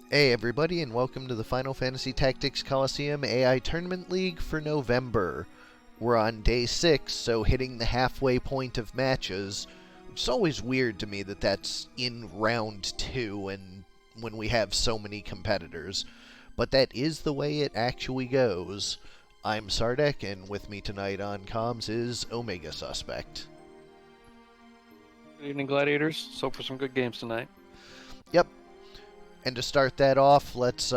Hey everybody, and welcome to the Final Fantasy Tactics Colosseum AI Tournament League for November. We're on day 6, so hitting the halfway point of matches. It's always weird to me that that's in round 2 and when we have so many competitors. But that is the way it actually goes. I'm Sardek, and with me tonight on comms is Omegasuspekt. Good evening, Gladiators. So for some good games tonight. Yep. And to start that off, let's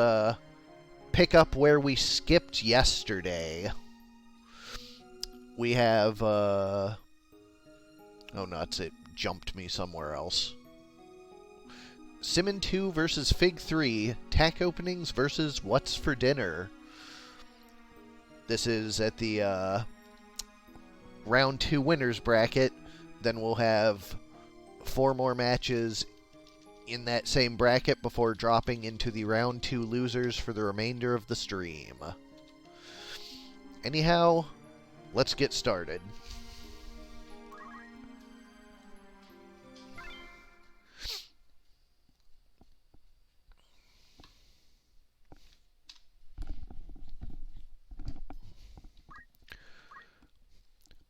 pick up where we skipped yesterday. We have, oh nuts, it jumped me somewhere else. Simmon 2 versus Fig 3, TAC openings versus What's for Dinner. This is at the round 2 winners bracket. Then we'll have 4 more matches in that same bracket before dropping into the round 2 losers for the remainder of the stream. Anyhow, let's get started.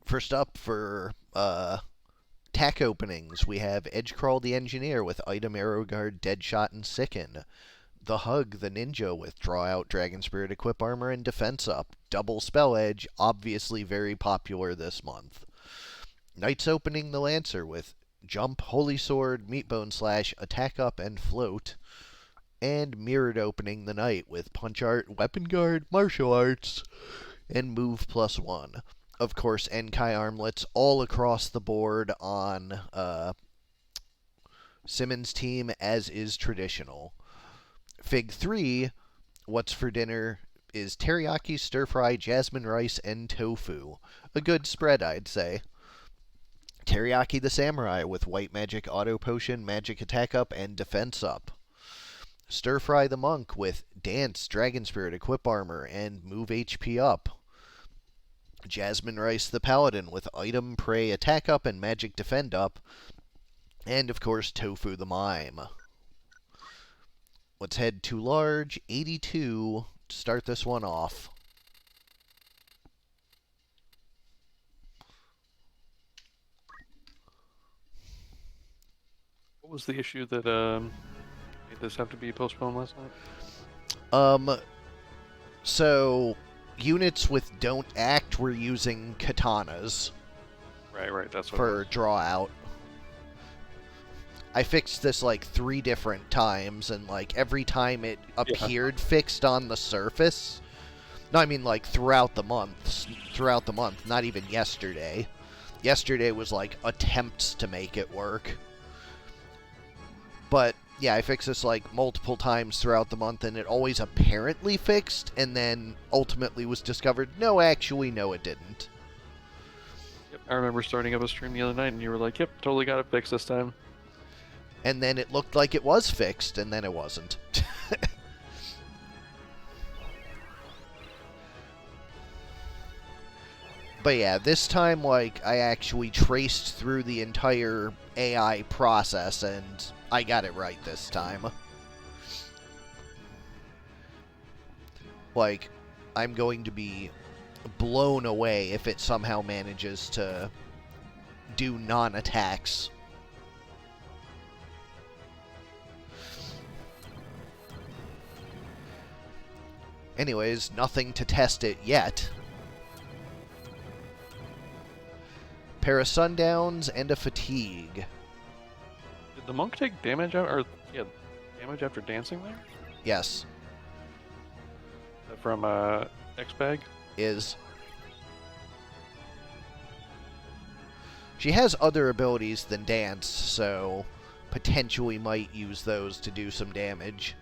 First up for TAC openings, we have Edgecrawl the Engineer with Item, Arrow Guard, Deadshot, and Sicken. The Hug the Ninja with Draw Out, Dragon Spirit, Equip Armor, and Defense Up. Double Spell Edge, obviously very popular this month. Knights opening the Lancer with Jump, Holy Sword, Meatbone Slash, Attack Up, and Float. And Mirrored opening the Knight with Punch Art, Weapon Guard, Martial Arts, and Move +1. Of course, Enkai armlets all across the board on Simmon's team, as is traditional. Fig 3, What's for Dinner, is teriyaki, stir-fry, jasmine rice, and tofu. A good spread, I'd say. Teriyaki the Samurai with White Magic Auto Potion, Magic Attack Up, and Defense Up. Stir-fry the Monk with Dance, Dragon Spirit, Equip Armor, and Move HP Up. Jasmine Rice the Paladin with Item, Pray, Attack Up, and Magic Defend Up. And, of course, Tofu the Mime. Let's head to large, 82, to start this one off. What was the issue that made this have to be postponed last night? So units with Don't Act were using katanas. Right, that's what for draw out. I fixed this like 3 different times, and like every time it appeared fixed on the surface. No, I mean like throughout the month, not even yesterday. Yesterday was like attempts to make it work. But yeah, I fixed this like multiple times throughout the month, and it always apparently fixed, and then ultimately was discovered, no, actually, no, it didn't. Yep, I remember starting up a stream the other night, and you were like, yep, totally got it fixed this time. And then it looked like it was fixed, and then it wasn't. But yeah, this time, like, I actually traced through the entire AI process, and I got it right this time. Like, I'm going to be blown away if it somehow manages to do non-attacks. Anyways, nothing to test it yet. Pair of Sundowns and a Fatigue. Did the monk take damage damage after dancing there? Yes. Is that from X-Bag? Is. She has other abilities than dance, so potentially might use those to do some damage.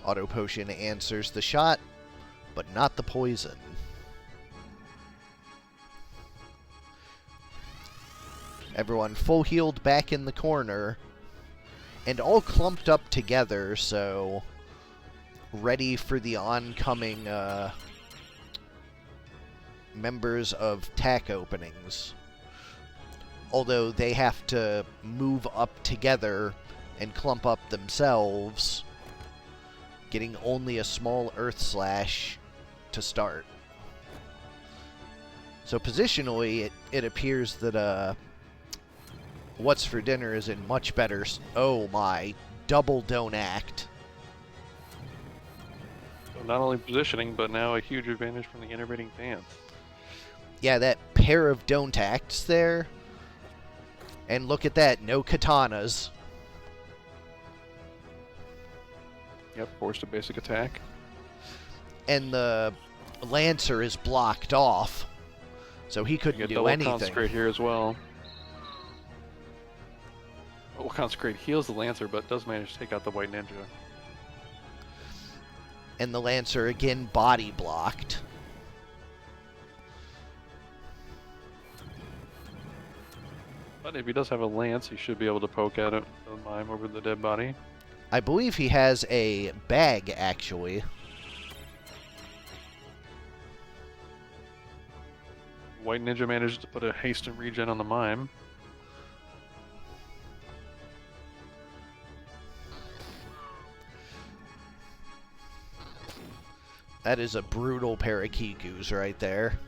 Auto Potion answers the shot, but not the poison. Everyone full healed back in the corner. and all clumped up together, so ready for the oncoming members of TAC openings. Although they have to move up together and clump up themselves, getting only a small Earth Slash to start. So positionally, it appears that What's for Dinner is in much better... Oh my, double Don't Act. So not only positioning, but now a huge advantage from the innovating dance. Yeah, that pair of Don't Acts there. And look at that, no katanas. Yep, forced a basic attack. And the Lancer is blocked off, so he couldn't do anything. Consecrate here as well. Well, Consecrate heals the Lancer, but does manage to take out the White Ninja. And the Lancer again body blocked. But if he does have a lance, he should be able to poke at it, the mime over the dead body. I believe he has a bag, actually. White Ninja manages to put a haste and regen on the mime. That is a brutal pair of Kikus right there.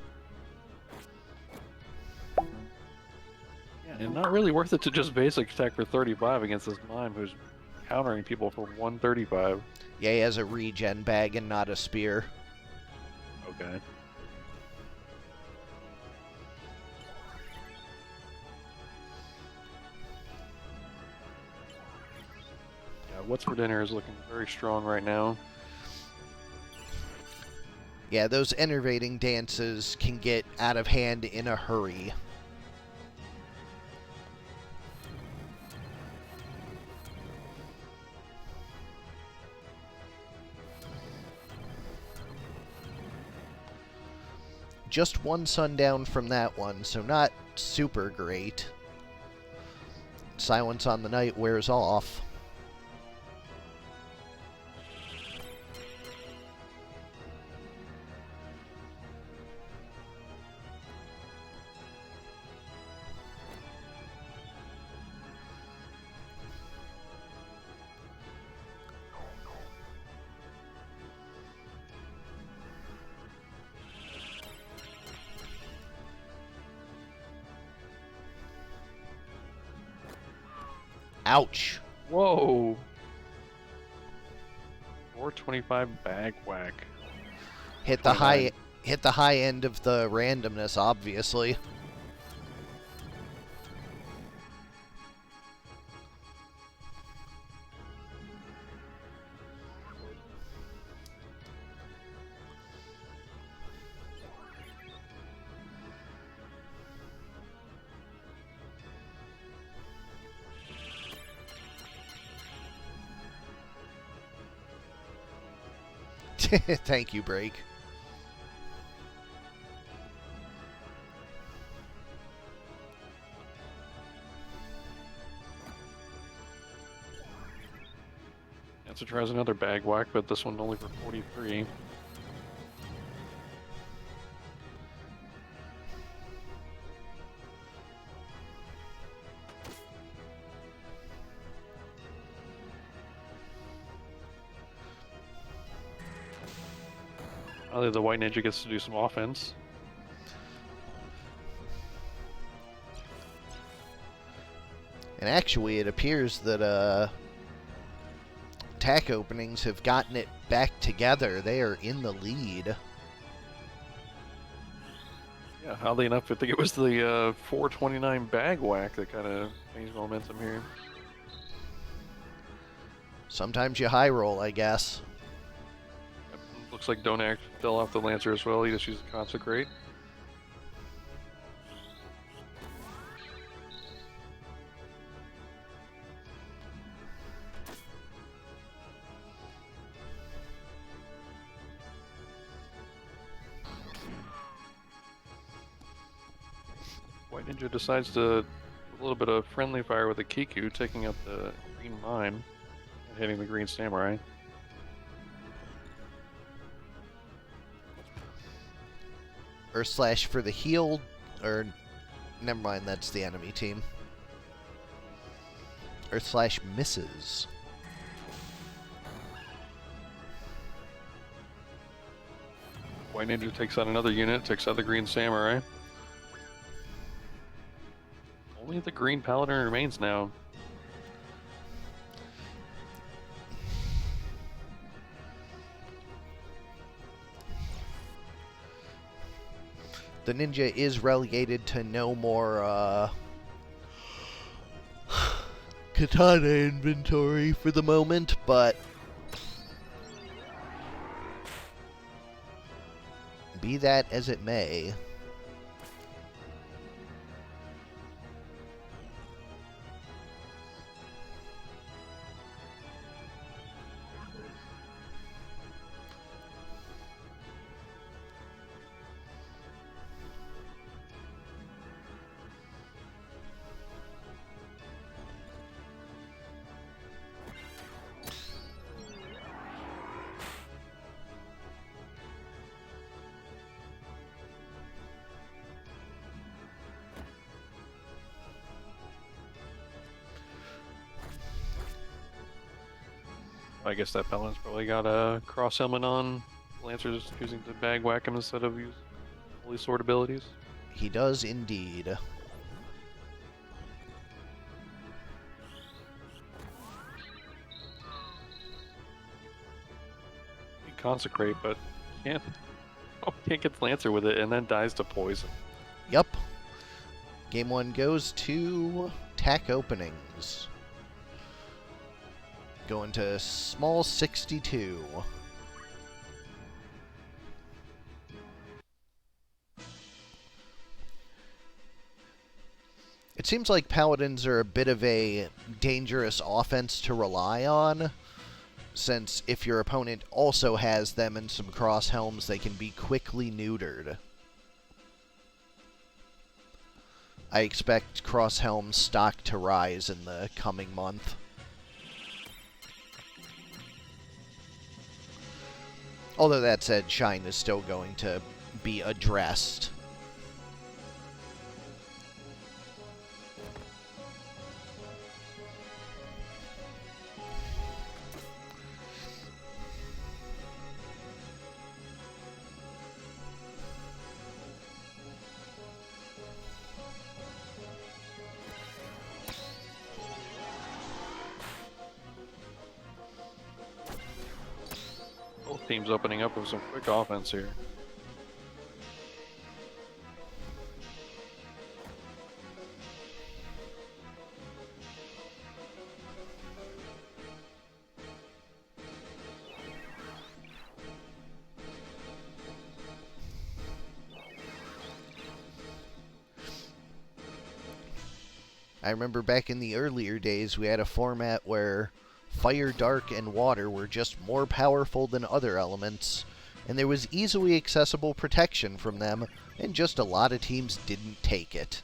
Yeah, and not really worth it to just basic attack for 35 against this mime who's countering people for 135. Yeah, he has a regen bag and not a spear. Okay. Yeah, What's for Dinner is looking very strong right now. Yeah, those enervating dances can get out of hand in a hurry. Just one sundown from that one, so not super great. Silence on the Night wears off. Ouch. Whoa! 425 bag whack. Hit the high end of the randomness, obviously. Thank you, Break. Answer tries another bag whack, but this one only for 43. Either the White Ninja gets to do some offense. And actually, it appears that attack openings have gotten it back together. They are in the lead. Yeah, oddly enough, I think it was the 429 bag whack that kind of changed momentum here. Sometimes you high roll, I guess. Looks like Don't Act fell off the Lancer as well. He just used Consecrate. White Ninja decides to a little bit of friendly fire with the Kiku, taking out the green mine and hitting the green samurai. Earth Slash for the heal, or never mind, that's the enemy team. Earth Slash misses. White Ninja takes out another unit, takes out the green samurai. Only the green paladin remains now. The ninja is relegated to no more katana inventory for the moment, but be that as it may. I guess that paladin's probably got a cross helmet on. Lancer's choosing to bag whack him instead of use holy sword abilities. He does indeed. He consecrate, but can't get the Lancer with it, and then dies to poison. Yup. Game 1 goes to tack openings. Going to small 62. It seems like paladins are a bit of a dangerous offense to rely on, since if your opponent also has them and some cross helms, they can be quickly neutered. I expect cross helm stock to rise in the coming month. Although that said, Shine is still going to be addressed. Both teams opening up with some quick offense here. I remember back in the earlier days, we had a format where fire, dark, and water were just more powerful than other elements, and there was easily accessible protection from them, and just a lot of teams didn't take it.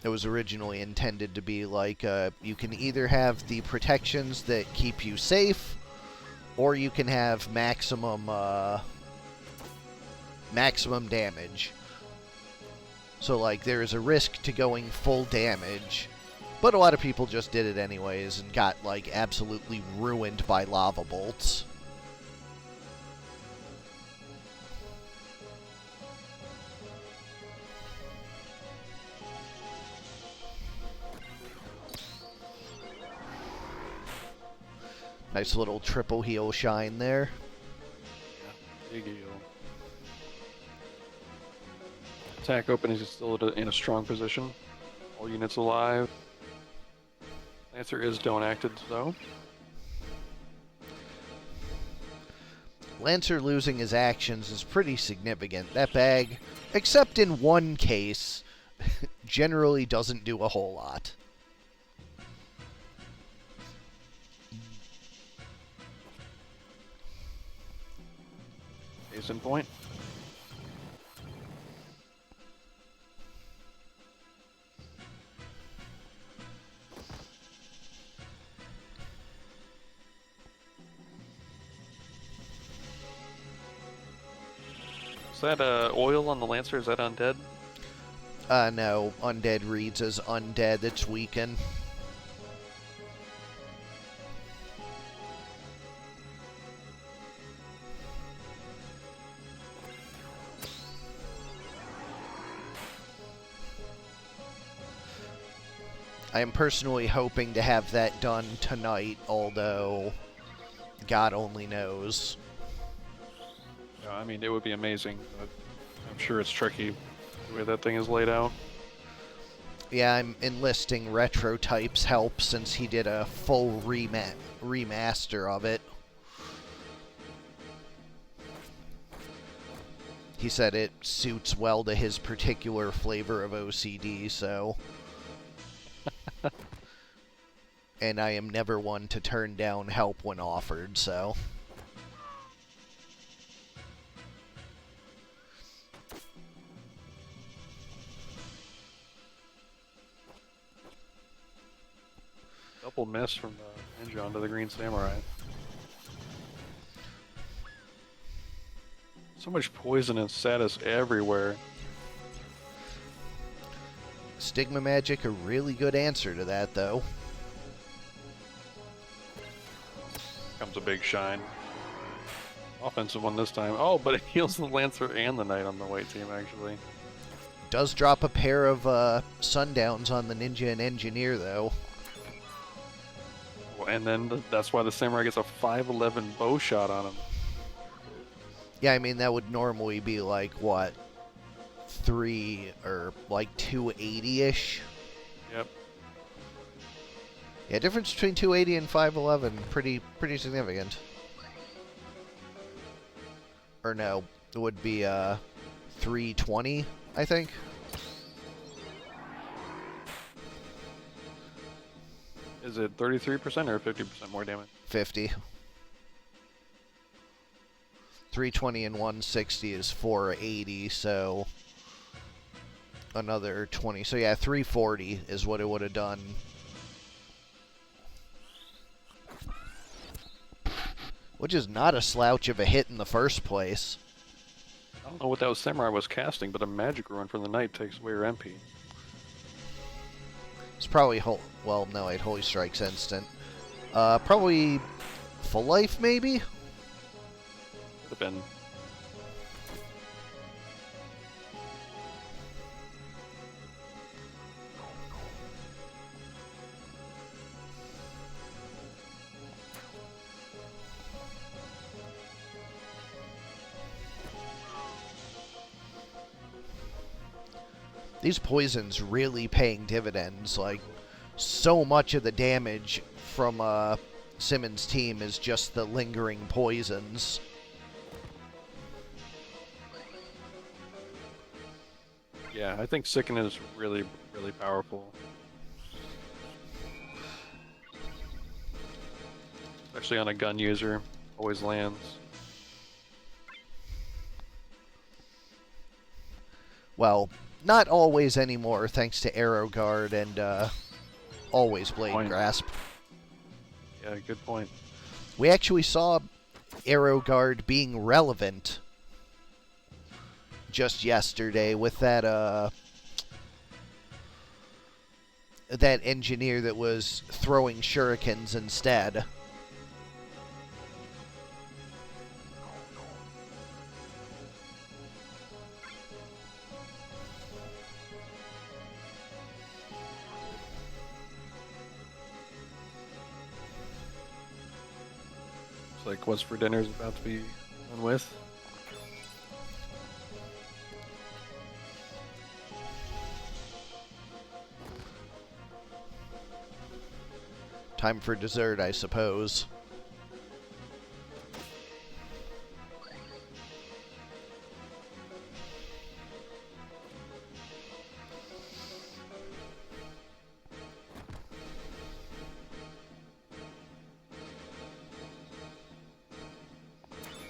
It was originally intended to be like, you can either have the protections that keep you safe, or you can have maximum damage. So, like, there is a risk to going full damage, but a lot of people just did it anyways and got, like, absolutely ruined by lava bolts. Nice little triple heal Shine there. Yeah, big heal. Attack opening is still in a strong position. All units alive. Lancer is don't acted though. Lancer losing his actions is pretty significant. That bag, except in one case, generally doesn't do a whole lot. Case in point. Is that oil on the Lancer? Is that undead? No. Undead reads as undead. It's weakened. I am personally hoping to have that done tonight, although God only knows. Yeah, I mean, it would be amazing, but I'm sure it's tricky the way that thing is laid out. Yeah, I'm enlisting Retro Type's help since he did a full remaster of it. He said it suits well to his particular flavor of OCD, so... And I am never one to turn down help when offered, so... Double miss from the ninja onto the green samurai. So much poison and status everywhere. Stigma Magic, a really good answer to that, though. Comes a big shine. Offensive one this time. Oh, but it heals the Lancer and the Knight on the white team, actually. Does drop a pair of Sundowns on the Ninja and Engineer, though. And then that's why the Samurai gets a 511 bow shot on him. Yeah, I mean, that would normally be like, what? 280-ish? Yep. Yeah, difference between 280 and 511, pretty significant. Or no, it would be 320, I think. Is it 33% or 50% more damage? 50. 320 and 160 is 480, so another 20. So yeah, 340 is what it would have done. Which is not a slouch of a hit in the first place. I don't know what that Samurai was casting, but a magic rune from the Knight takes away your MP. It's probably well, no, it Holy Strike's instant. Probably full life, maybe? Could have been. These poisons really paying dividends. Like, so much of the damage from Simmon's team is just the lingering poisons. Yeah, I think Sicken is really, really powerful. Especially on a gun user. Always lands. Well, not always anymore, thanks to Arrow Guard and always Blade Grasp. Yeah, good point. We actually saw Arrow Guard being relevant just yesterday with that that engineer that was throwing shurikens instead. It's like what's for dinner is about to be done with. Time for dessert, I suppose.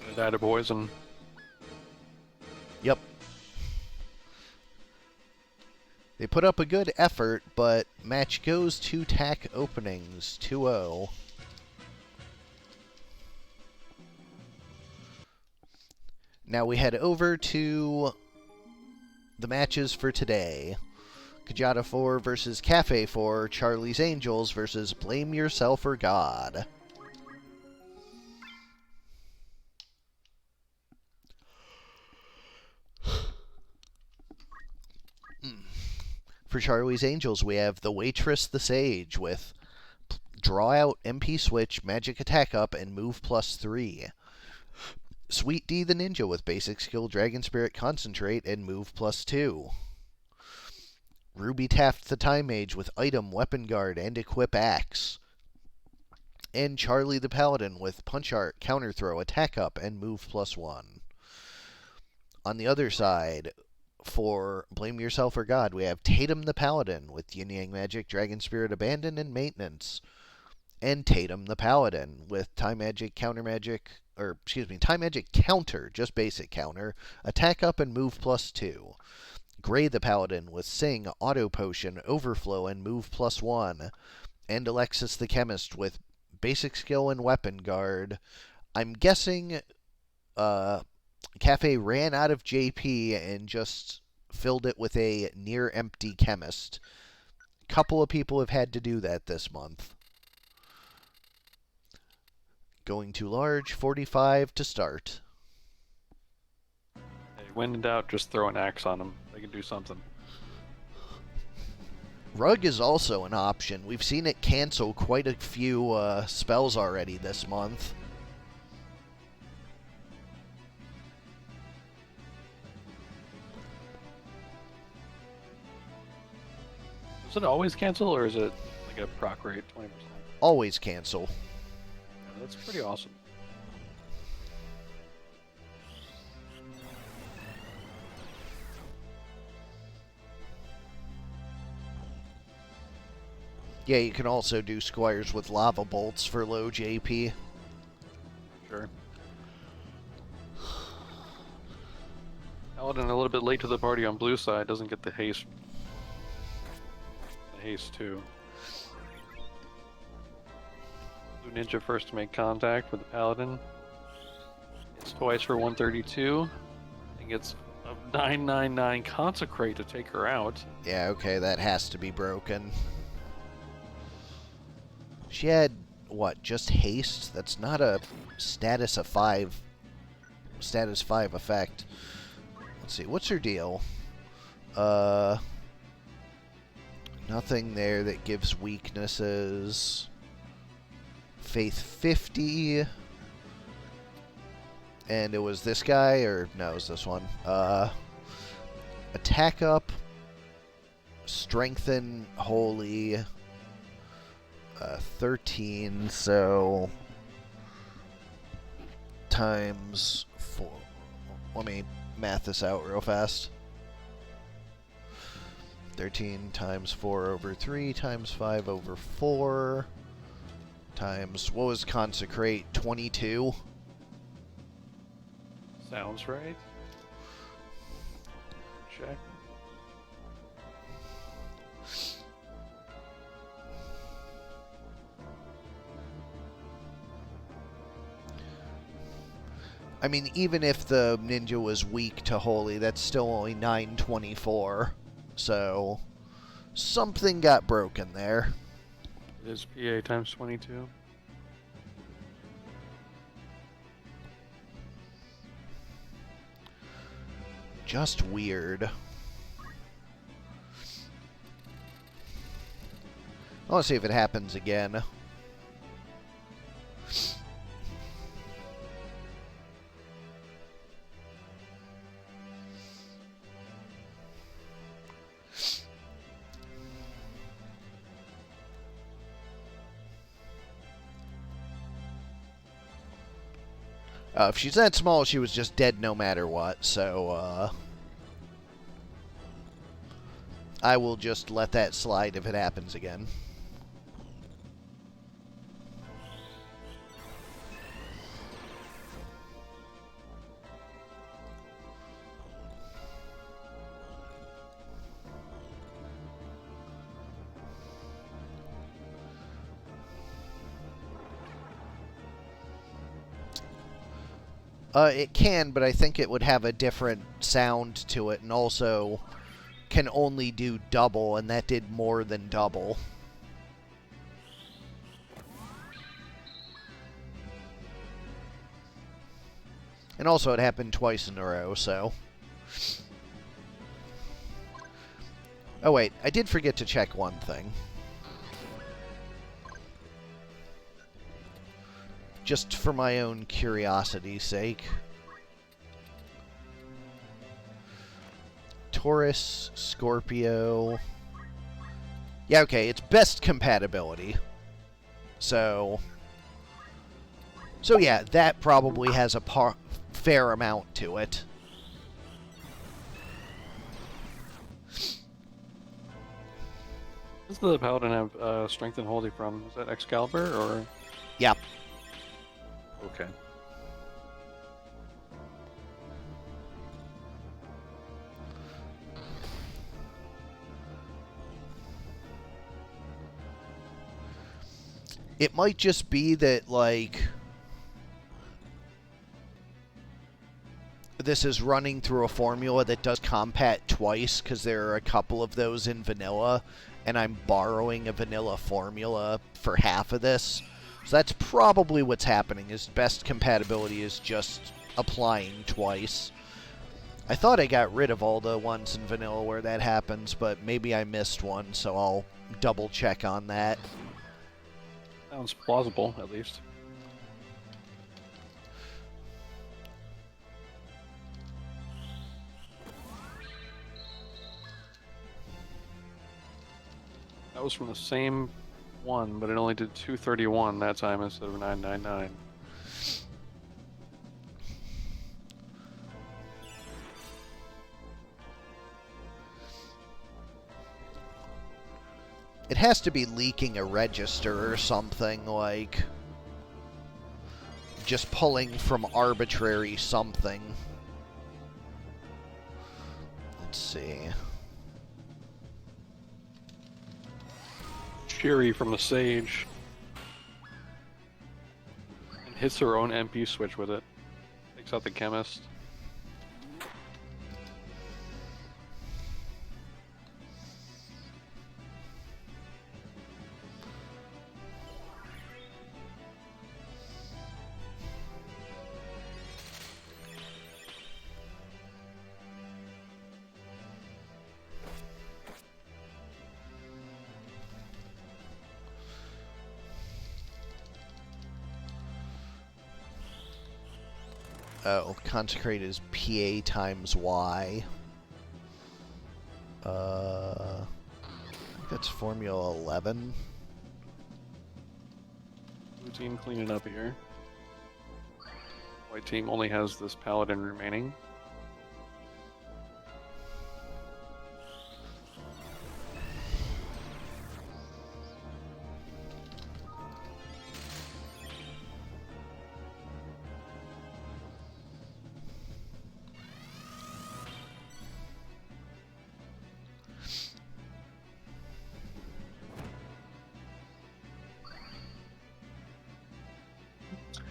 They died of poison. They put up a good effort, but match goes to tack openings 2-0. Now we head over to the matches for today. Kjata 4 versus Kaffe 4, Charlie's Angels versus Blame Yourself or God. For Charlie's Angels, we have the Waitress the Sage with Draw Out, MP Switch, Magic Attack Up, and Move +3. Sweet D the Ninja with Basic Skill, Dragon Spirit Concentrate, and Move +2. Ruby Taft the Time Mage with Item, Weapon Guard, and Equip Axe. And Charlie the Paladin with Punch Art, Counter Throw, Attack Up, and Move +1. On the other side, for Blame Yourself or God, we have Tatum the Paladin with Yin Yang Magic, Dragon Spirit Abandon, and Maintenance. And Tatum the Paladin with Time Magic, Time Magic Counter, just basic counter, Attack Up, and Move +2. Gray the Paladin with Sing, Auto Potion, Overflow, and Move +1. And Alexis the Chemist with Basic Skill and Weapon Guard. I'm guessing Kaffe ran out of JP and just filled it with a near-empty Chemist. A couple of people have had to do that this month. Going too large, 45 to start. Hey, when in doubt, just throw an axe on them. They can do something. Rug is also an option. We've seen it cancel quite a few spells already this month. Does it always cancel, or is it like a proc rate, 20%? Always cancel. Yeah, that's pretty awesome. Yeah, you can also do squires with lava bolts for low JP. Sure. Paladin a little bit late to the party on blue side, doesn't get the haste. The haste too. Blue Ninja first to make contact with the Paladin. It's twice for 132. And gets a 999 Consecrate to take her out. Yeah, okay, that has to be broken. She had, what, just haste? That's not a status 5 effect. Let's see, what's her deal? Nothing there that gives weaknesses. Faith 50. And it was this guy, or no, it was this one. Attack Up. Strengthen Holy. 13, so times 4. Let me math this out real fast. 13 times 4 over 3 times 5 over 4 times, what was Consecrate? 22? Sounds right. Check. I mean, even if the ninja was weak to holy, that's still only 924. So, something got broken there. It is PA times 22. Just weird. I want to see if it happens again. If she's that small, she was just dead no matter what, so, I will just let that slide if it happens again. It can, but I think it would have a different sound to it, and also can only do double, and that did more than double. And also it happened twice in a row, so... Oh wait, I did forget to check one thing. Just for my own curiosity's sake. Taurus, Scorpio... Yeah, okay, it's best compatibility. So yeah, that probably has a fair amount to it. Does the Paladin have Strength and Holy from? Is that Excalibur, or...? Yep. Okay. It might just be that, like... this is running through a formula that does compat twice, because there are a couple of those in vanilla, and I'm borrowing a vanilla formula for half of this. So that's probably what's happening, is best compatibility is just applying twice. I thought I got rid of all the ones in vanilla where that happens, but maybe I missed one, so I'll double check on that. Sounds plausible, at least. That was from the same one, but it only did 231 that time instead of 999. It has to be leaking a register or something, like... just pulling from arbitrary something. Let's see... Shiri from the Sage. And hits her own MP switch with it. Takes out the Chemist. Oh, consecrate is PA times Y. I think that's Formula 11. Blue team cleaning up here. White team only has this Paladin remaining.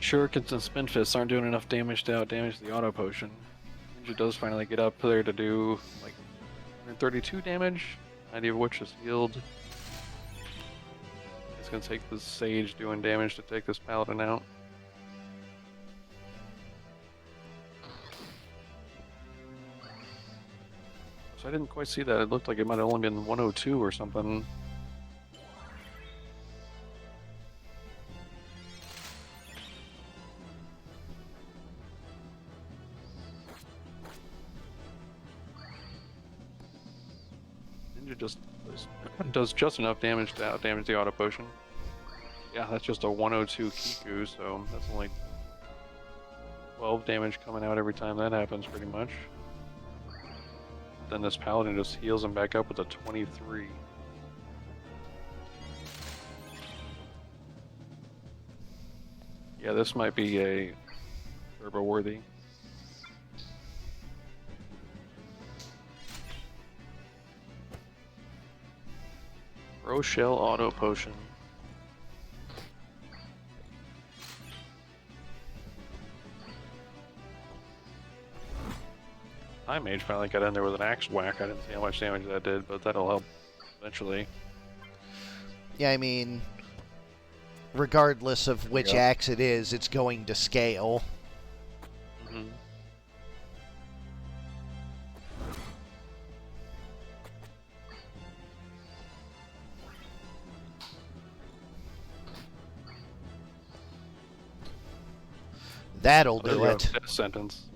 Shurikens and Spinfists aren't doing enough damage to outdamage the auto potion. Ninja does finally get up there to do like 132 damage, 90 of which is healed. It's gonna take the Sage doing damage to take this Paladin out. So I didn't quite see that. It looked like it might have only been 102 or something. Just does just enough damage to outdamage the auto potion. Yeah, that's just a 102 Kiku, so that's only 12 damage coming out every time that happens, pretty much. Then this Paladin just heals him back up with a 23. Yeah, this might be a turbo worthy. Rochelle auto potion. Time Mage finally got in there with an axe whack. I didn't see how much damage that did, but that'll help eventually. Yeah, I mean, regardless of which axe it is, it's going to scale. Mm-hmm. That'll do it. Death sentence.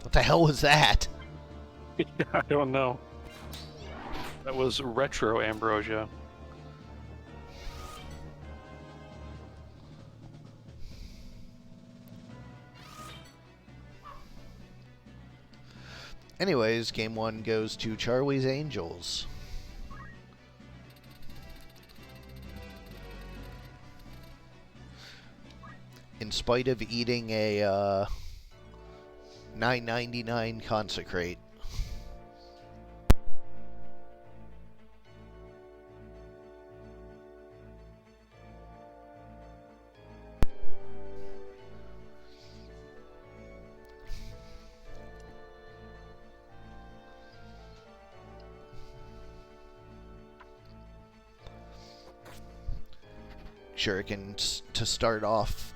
What the hell was that? Yeah, I don't know. That was retro ambrosia. Anyways, game 1 goes to Charlie's Angels. In spite of eating a $9.99 Consecrate. Shurikens to start off,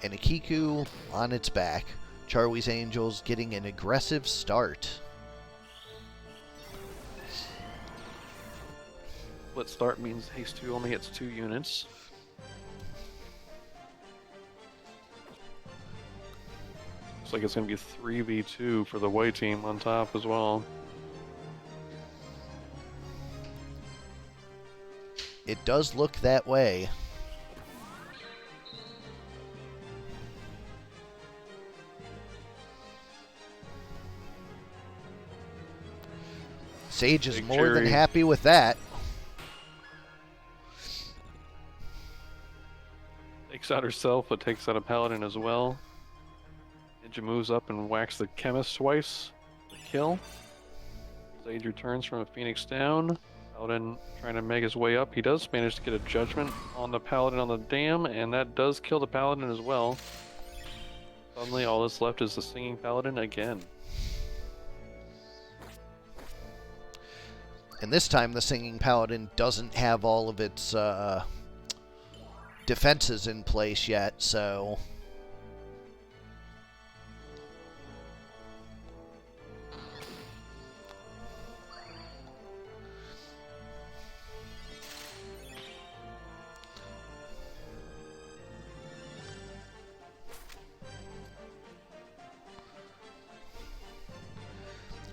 and a Kiku on its back. Charlie's Angels getting an aggressive start. Split start means haste 2 only hits 2 units. Looks like it's going to be 3v2 for the white team on top as well. It does look that way. Sage is Big more than Cherry. happy with that. Takes out herself, but takes out a paladin as well. Ninja moves up and whacks the chemist twice. The kill. Sage returns from a phoenix down. Paladin trying to make his way up. He does manage to get a judgment on the paladin on the dam, and that does kill the paladin as well. Suddenly all that's left is the singing paladin again. And this time the Singing Paladin doesn't have all of its defenses in place yet, so...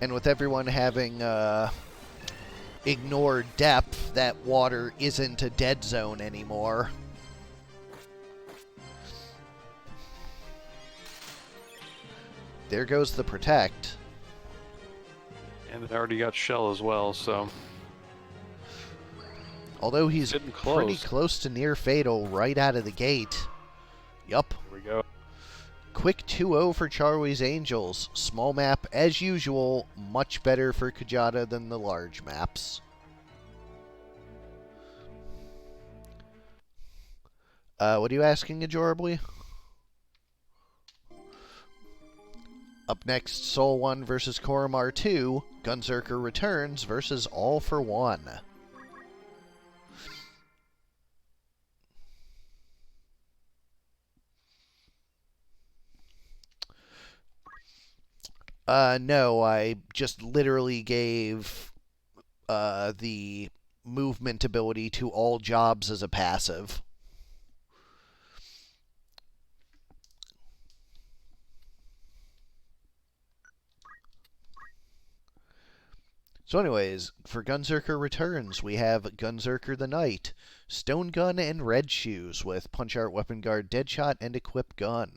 And with everyone having ignored depth, that water isn't a dead zone anymore. There goes the protect. And it already got shell as well, so... Although he's Getting pretty close. close to near fatal right out of the gate. Yup. Here we go. Quick 2-0 for Charlie's Angels. Small map, as usual, much better for Kjata than the large maps. What are you asking, Adorably? Up next, Soul 1 versus Korremar 2. Gunzerker returns versus All for One. No, I just literally gave the movement ability to all jobs as a passive. So anyways, for Gunzerker returns, we have Gunzerker the Knight, Stone Gun and Red Shoes with Punch Art, Weapon Guard, Deadshot, and Equip Gun.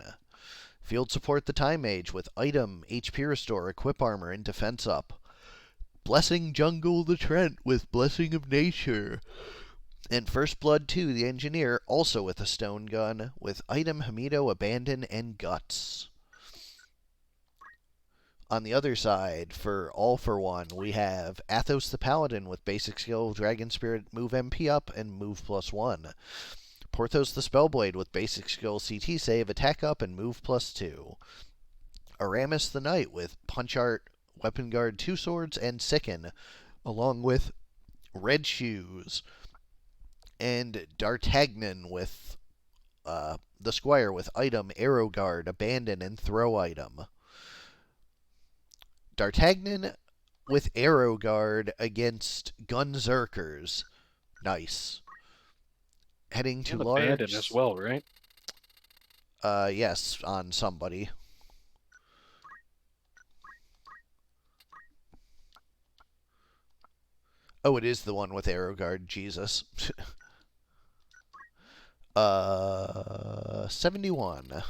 Field Support the Time Mage with Item, HP Restore, Equip Armor, and Defense Up. Blessing Jungle the Trent with Blessing of Nature. And First Blood 2 the Engineer, also with a Stone Gun, with Item, Hamido, Abandon, and Guts. On the other side, for All for One, we have Athos the Paladin with basic skill Dragon Spirit, move MP up, and move +1. Porthos the Spellblade with basic skill CT save, attack up, and move +2. Aramis the Knight with Punch Art, Weapon Guard, 2 Swords, and Sicken, along with Red Shoes. And D'Artagnan with the Squire with item, Arrow Guard, Abandon, and Throw item. D'Artagnan with Arrow Guard against Gunzerkers. Nice. Heading to And large. Abandon as well, right? Yes, on somebody. Oh, it is the one with Arrow Guard. Jesus. 71.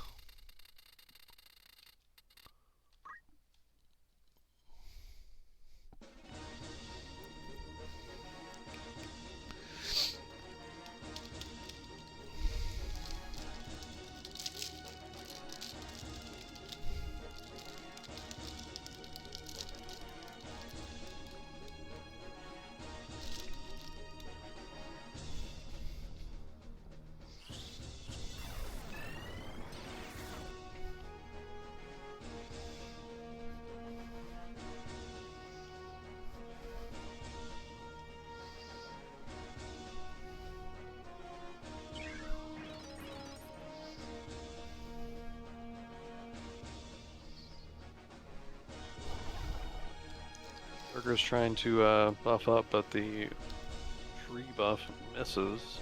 Burger's trying to buff up, but the tree buff misses.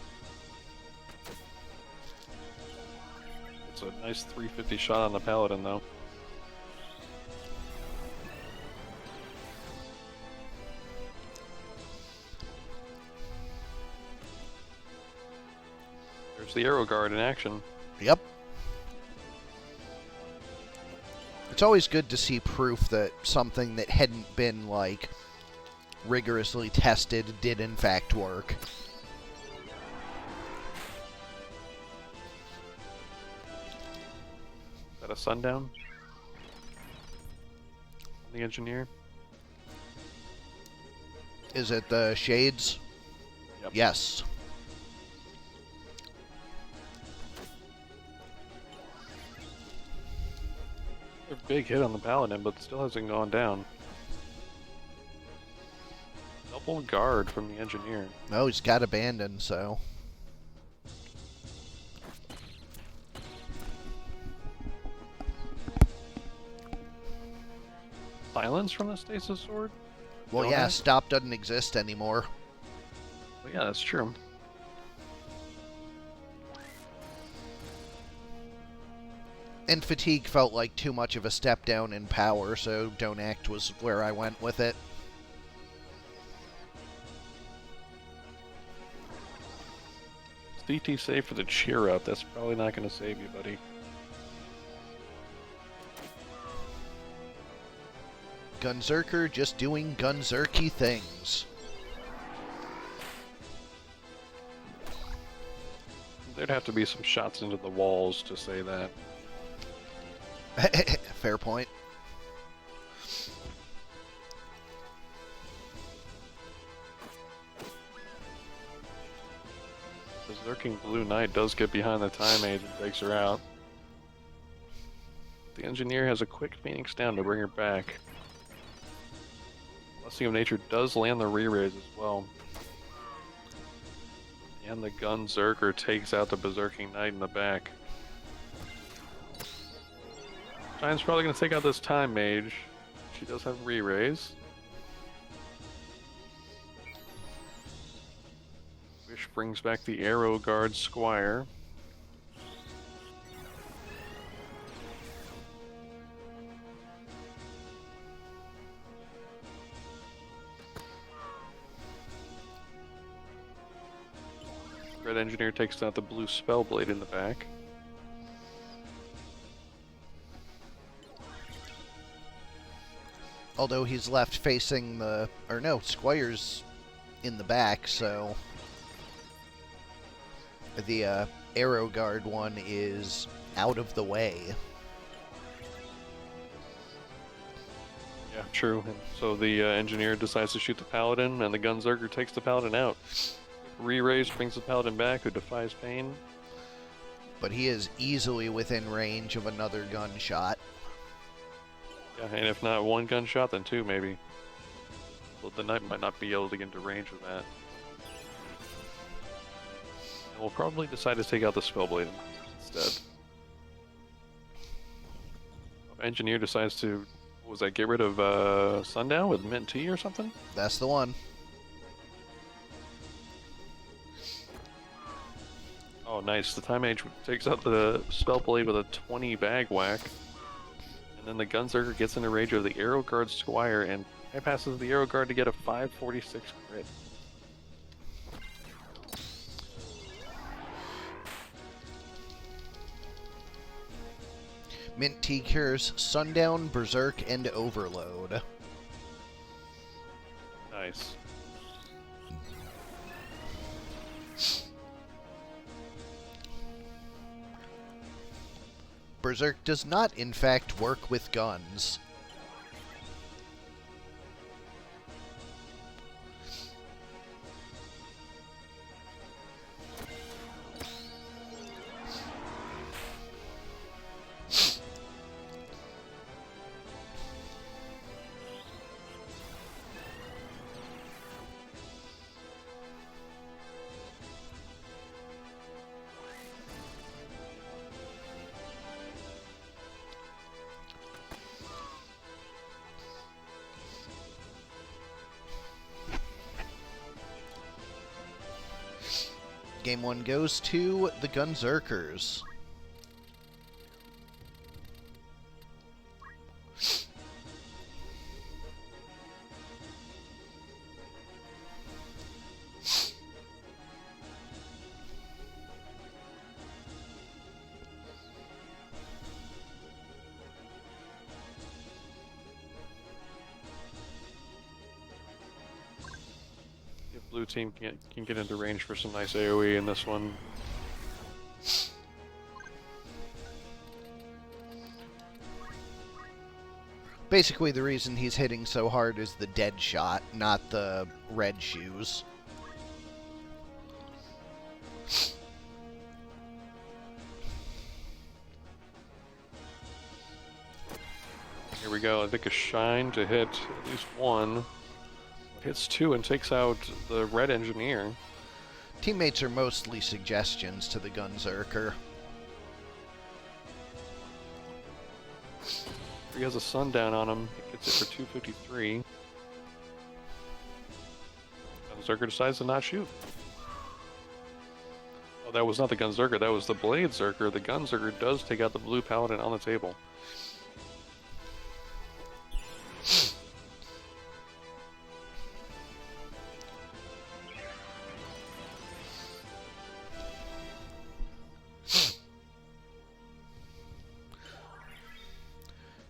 It's a nice 350 shot on the Paladin, though. There's the Arrow Guard in action. Yep. It's always good to see proof that something that hadn't been, like, rigorously tested did in fact work. Is that a sundown? The engineer? Is it the Shades? Yep. Yes. A big hit on the Paladin, but still hasn't gone down. Double guard from the engineer. Oh, he's got Abandon, so... Silence from the Stasis Sword? Well, Don't yeah, I? Stop doesn't exist anymore. Well, yeah, that's true. And Fatigue felt like too much of a step down in power, so Don't Act was where I went with it. CT save for the cheer up. That's probably not going to save you, buddy. Gunzerker just doing Gunzerky things. There'd have to be some shots into the walls to say that. Fair point. The Zerking Blue Knight does get behind the Time Age and takes her out. The engineer has a quick Phoenix down to bring her back. Blessing of Nature does land the re-raise as well. And the Gunzerker takes out the Berserking Knight in the back. Giant's probably going to take out this Time Mage. She does have re-raise. Wish brings back the Arrow Guard Squire. Red Engineer takes out the blue Spellblade in the back. Although he's left facing the... Or no, Squire's in the back, so... The Arrow Guard one is out of the way. true. And so the engineer decides to shoot the paladin, and the gunzerker takes the paladin out. Re-raise brings the paladin back, who defies pain. But he is easily within range of another gunshot. Yeah, and if not one gunshot, then two maybe. Well, the knight might not be able to get into range of that. And we'll probably decide to take out the spellblade instead. Engineer decides to, what was that, get rid of Sundown with mint tea or something? That's the one. Oh, nice. The Time Mage takes out the Spellblade with a 20 bag whack. And then the Gunzerker gets into range of the Arrow Guard Squire and bypasses the Arrow Guard to get a 546 crit. Mint tea cures Sundown, Berserk, and Overload. Nice. Berserk does not, in fact, work with guns. Game 1 goes to the Gunzerkers. Blue team can get into range for some nice AoE in this one. Basically, the reason he's hitting so hard is the dead shot, not the red shoes. Here we go. I think a shine to hit at least one. Hits two and takes out the red engineer. Teammates are mostly suggestions to the Gunzerker. He has a sundown on him. He gets it for 253. Gunzerker decides to not shoot. Oh, that was not the Gunzerker. That was the Blade Zerker. The Gunzerker does take out the blue paladin on the table.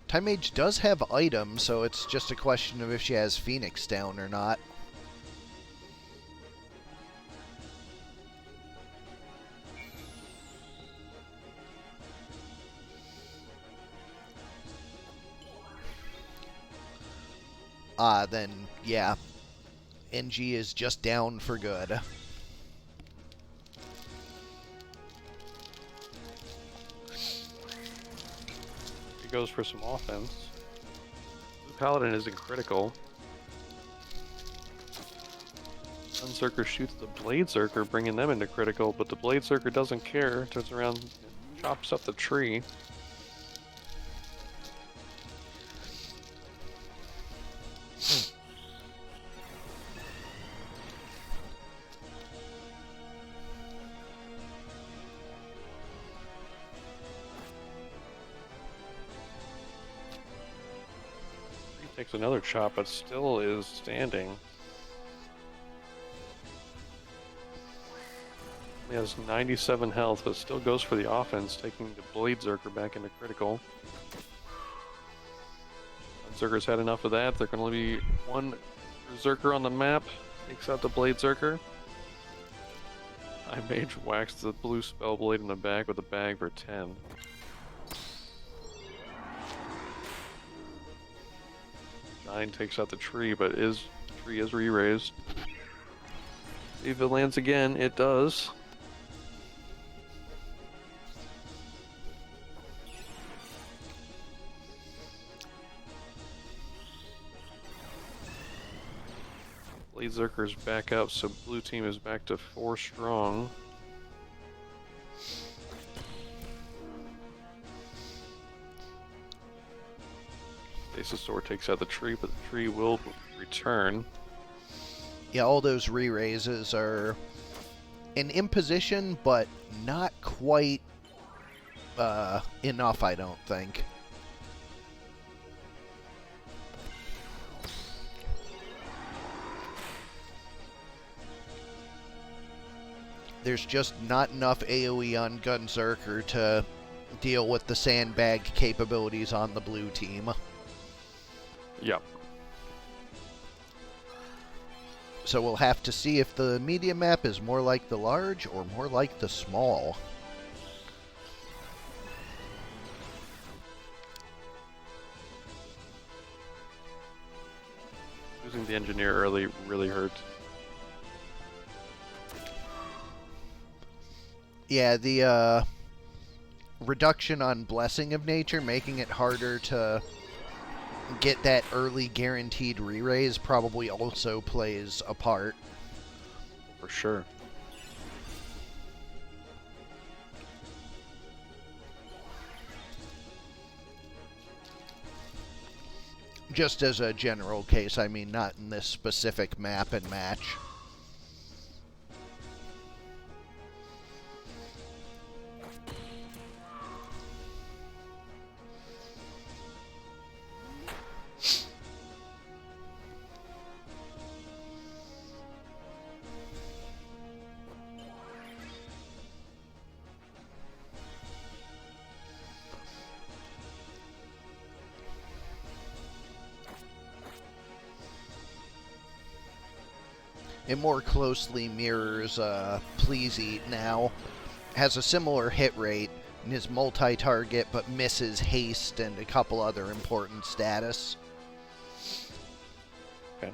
Time Mage does have items, so it's just a question of if she has Phoenix down or not. Then, yeah. NG is just down for good. He goes for some offense. The paladin isn't critical. Gunzerker shoots the Blade Zerker, bringing them into critical, but the Blade Zerker doesn't care. Turns around and chops up the tree. Takes another chop, but still is standing. He has 97 health, but still goes for the offense, taking the Blade Zerker back into critical. Zerker's had enough of that. There can only be one Zerker on the map. Takes out the Blade Zerker. High Mage whacks the blue Spellblade in the back with a bag for 10. 9 takes out the tree, but the tree is re-raised. See if it lands again. It does. Blade Zerker's back up, so blue team is back to 4 strong. Stasis Sword takes out the tree, but the tree will return. Yeah, all those re-raises are an imposition, but not quite enough, I don't think. There's just not enough AoE on Gunzerker to deal with the sandbag capabilities on the blue team. Yep. So we'll have to see if the medium map is more like the large or more like the small. Losing the engineer early really hurt. Yeah, the reduction on Blessing of Nature, making it harder to get that early guaranteed re-raise, probably also plays a part. For sure. Just as a general case, I mean, not in this specific map and match. It more closely mirrors Please Eat now. Has a similar hit rate and is multi-target, but misses haste and a couple other important status. Okay.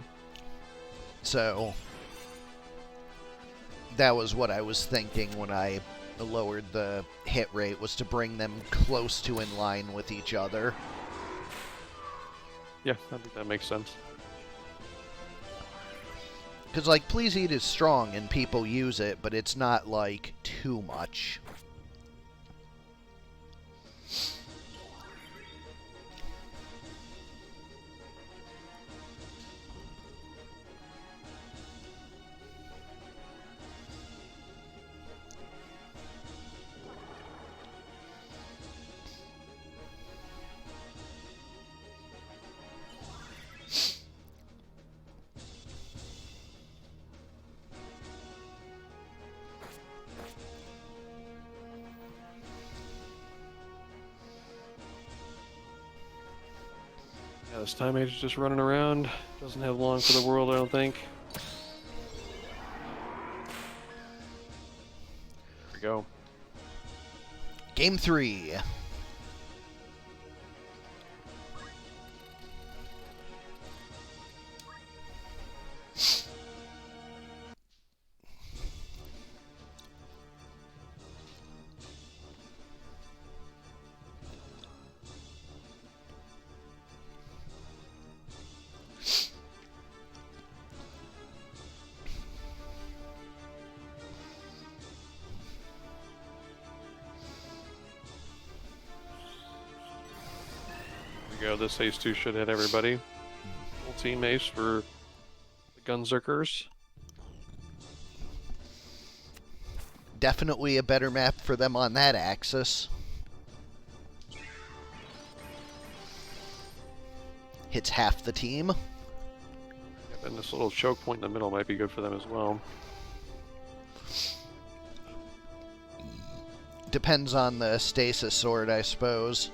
So that was what I was thinking when I lowered the hit rate, was to bring them close to in line with each other. Yeah, I think that makes sense. Because, like, Please Eat is strong and people use it, but it's not, like, too much. Yeah, this time age is just running around. Doesn't have long for the world, I don't think. Here we go. Game 3. Go. This Ace 2 should hit everybody. Full team Ace for the Gunzerkers. Definitely a better map for them on that axis. Hits half the team. Yep, and this little choke point in the middle might be good for them as well. Depends on the stasis sword, I suppose.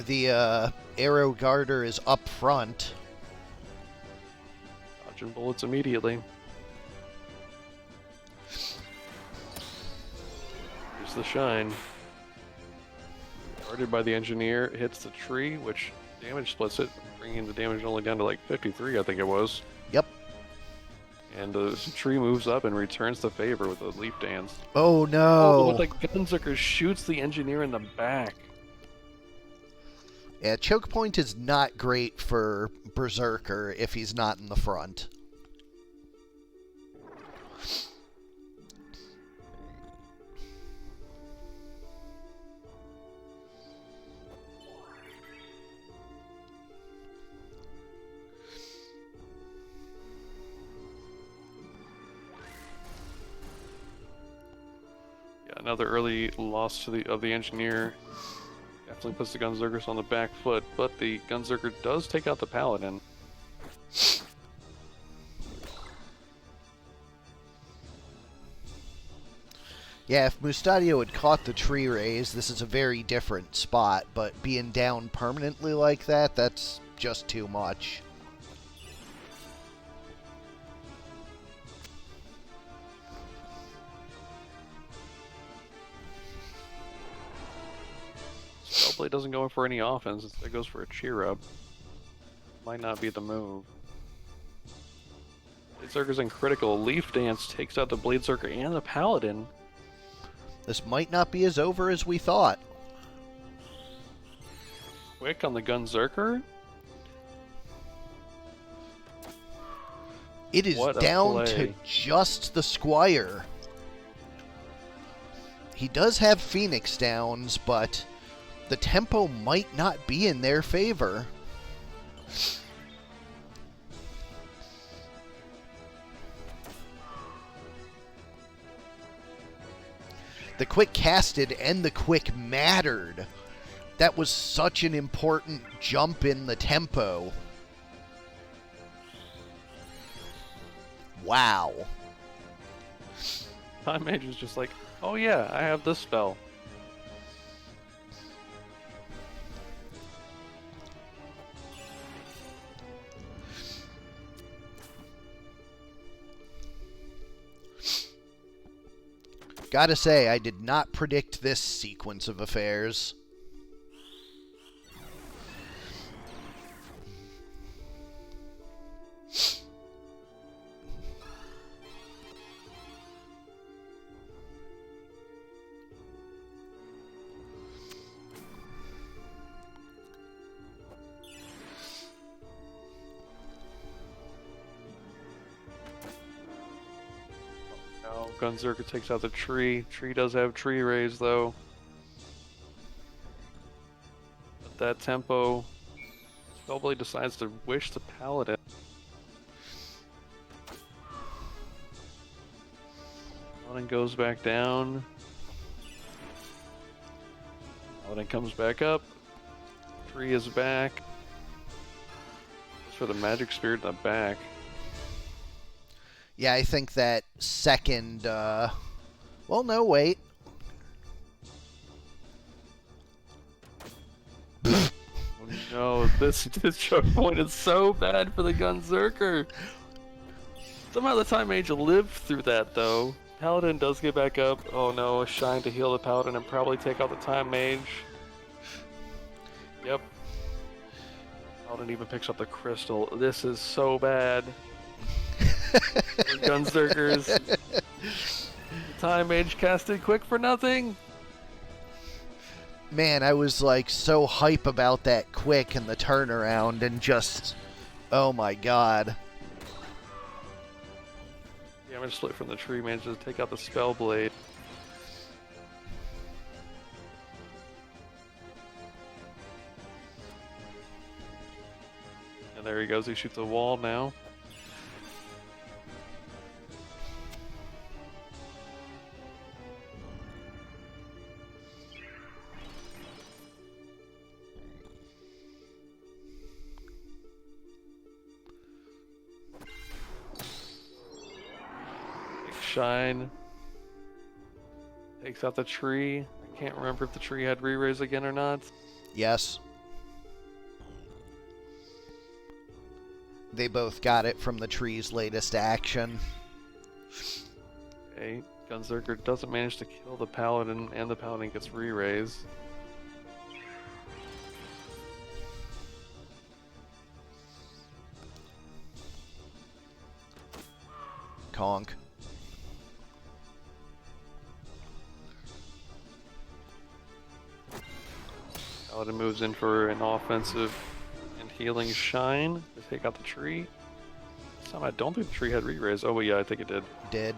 The arrow garter is up front. Dodging bullets immediately. Here's the shine. Guarded by the engineer, hits the tree, which damage splits it, bringing the damage only down to like 53, I think it was. Yep. And the tree moves up and returns the favor with a leaf dance. Oh Oh, no! but the Gunzerker shoots the engineer in the back. Yeah, choke point is not great for Berserker if he's not in the front. Yeah, another early loss to the engineer. Definitely puts the Gunzerkers on the back foot, but the Gunzerker does take out the Paladin. Yeah, if Mustadio had caught the tree raise, this is a very different spot, but being down permanently like that, that's just too much. Spellblade doesn't go in for any offense, instead goes for a cheer up. Might not be the move. Bladezerker's in critical. Leaf Dance takes out the Bladezerker and the Paladin. This might not be as over as we thought. Quick on the Gunzerker. It is What a down to play. just the Squire. He does have Phoenix Downs, but the tempo might not be in their favor. The quick casted and the quick mattered. That was such an important jump in the tempo. Wow. Time Mage is just like, oh yeah, I have this spell. Gotta say, I did not predict this sequence of affairs. No, Gunzerker takes out the tree. Tree does have tree raise though. But that tempo, Spellblade decides to wish the Paladin. Paladin goes back down. Paladin comes back up. Tree is back. Goes for the magic spirit in the back. Yeah, I think that second, well, no, wait. Oh no, this choke point is so bad for the Gunzerker. Somehow the Time Mage lived through that though. Paladin does get back up. Oh no, a shine to heal the Paladin and probably take out the Time Mage. Yep. Paladin even picks up the crystal. This is so bad. Gunzerkers. The Time Mage casted quick for nothing. Man, I was like so hype about that quick and the turnaround and just, oh my god. Damage split from the tree manages to take out the Spellblade. And there he goes, he shoots a wall now. Shine takes out the tree. I can't remember if the tree had re-raise again or not. Yes. They both got it from the tree's latest action. Okay, Gunzerker doesn't manage to kill the Paladin, and the Paladin gets re-raised. Conk. Paladin moves in for an offensive and healing shine to take out the tree. This time I don't think the tree had re-raise. Oh, yeah, I think it did. Did.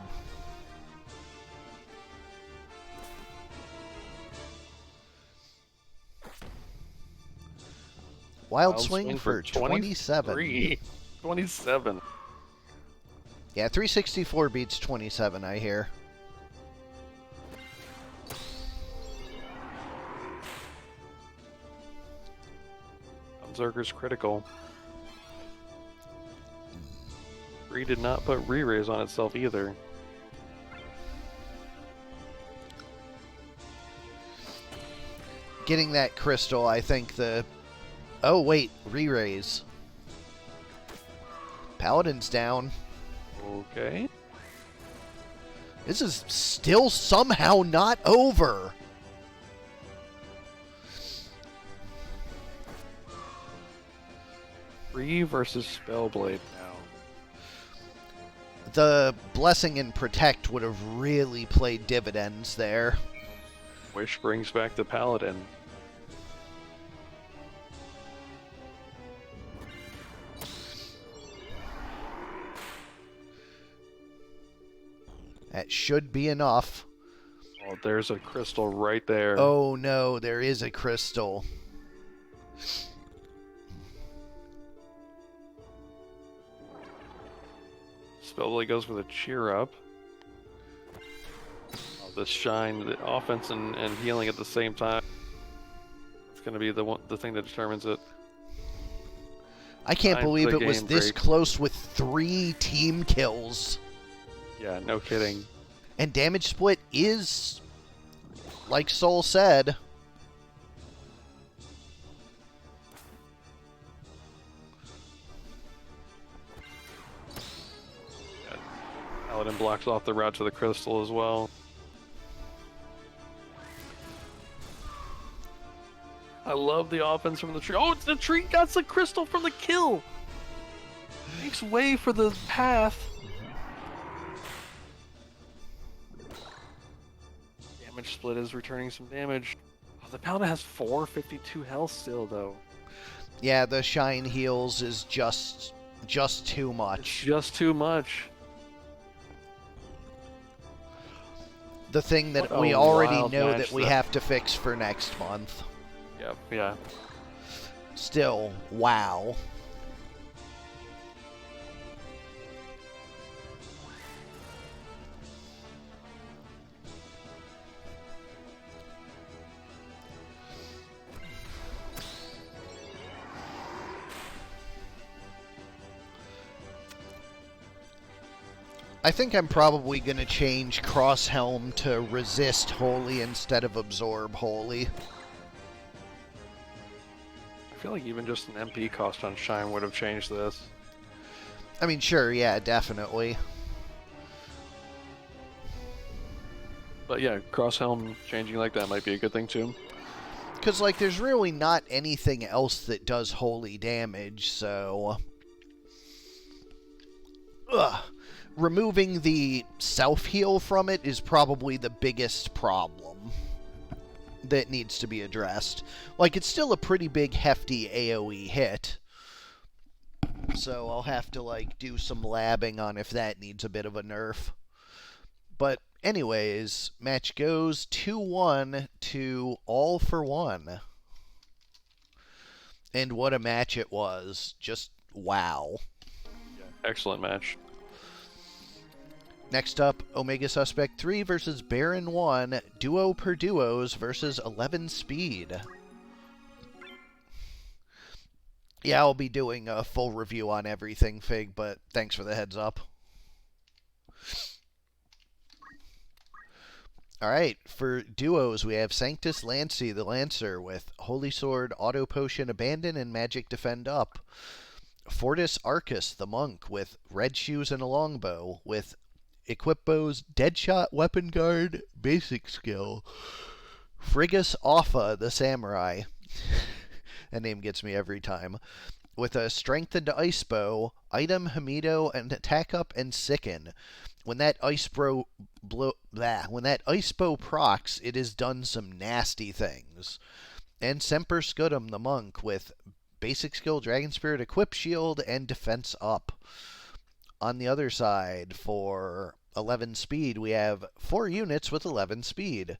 Wild swing for 27. 27. Yeah, 364 beats 27, I hear. Zerger's critical. Bree did not put re-raise on itself either. Getting that crystal, I think the... Oh, wait, re-raise. Paladin's down. Okay. This is still somehow not over. Bree versus Spellblade now. The Blessing and Protect would have really played dividends there. Wish brings back the Paladin. That should be enough. Oh, there's a crystal right there. Oh no, there is a crystal. Spellblade goes for the cheer up. Oh, the shine, the offense and healing at the same time. It's going to be the thing that determines it. I can't Time for believe the it was game this break. close with 3 team kills. Yeah, no kidding. And damage split is, like Soul said, Paladin blocks off the route to the crystal as well. I love the offense from the tree. Oh, the tree got the crystal from the kill. Makes way for the path. Damage split is returning some damage. Oh, the Paladin has 452 health still, though. yeah, the shine heals is just too It's much. just too much. The thing that What we a already wild know match that we that- have to fix for next month. Yep, yeah. Still, wow. I think I'm probably going to change Cross Helm to Resist Holy instead of Absorb Holy. I feel like even just an MP cost on Shine would have changed this. I mean, sure, yeah, definitely. But yeah, Cross Helm changing like that might be a good thing too. Because, like, there's really not anything else that does holy damage, so... Ugh. Removing the self-heal from it is probably the biggest problem that needs to be addressed. Like, it's still a pretty big, hefty AoE hit. So I'll have to, like, do some labbing on if that needs a bit of a nerf. But anyways, match goes 2-1 to All for One. And what a match it was. Just wow. Yeah, excellent match. Next up, Omegasuspekt 3 versus Barren 1, duo per duos versus 11 speed. Yeah, I'll be doing a full review on everything, Fig, but thanks for the heads up. Alright, for duos, we have Sanctus Lancy, the Lancer, with Holy Sword, Auto Potion, Abandon, and Magic Defend up. Fortis Arcus, the monk, with red shoes and a longbow, with equip bow's Deadshot Weapon Guard basic skill. Frigus Offa, the samurai. That name gets me every time. With a strengthened ice bow, item Hamido, and attack up and sicken. When that ice bow procs, it has done some nasty things. And Semper Scutum, the monk, with basic skill Dragon Spirit equip shield and defense up. On the other side, for 11 speed, we have 4 units with 11 speed.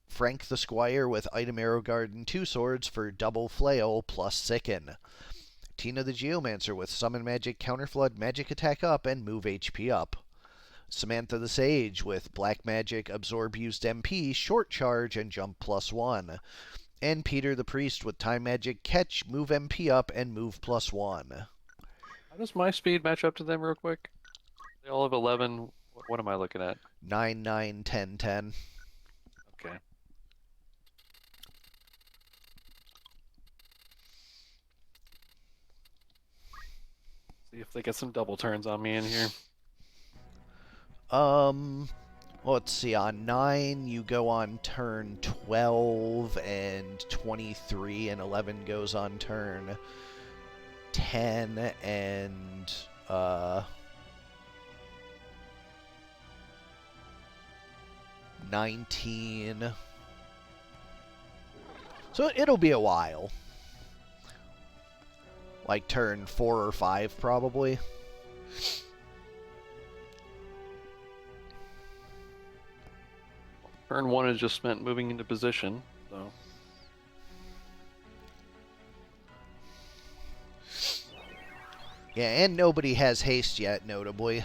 Frank the Squire with item Arrow Guard and 2 swords for double flail plus sicken. Tina the Geomancer with summon magic, counterflood, magic attack up, and move HP up. Samantha the Sage with black magic, absorb used MP, short charge, and jump +1. And Peter the Priest with time magic, catch, move MP up, and move +1. How does my speed match up to them real quick? They all have 11. What am I looking at? 9, 9, 10, 10. Okay. See if they get some double turns on me in here. Let's see. On 9, you go on turn 12, and 23 and 11 goes on turn 10, and 19. So it'll be a while. Like turn 4 or 5, probably. Turn 1 is just spent moving into position, so. Yeah, and nobody has haste yet, notably.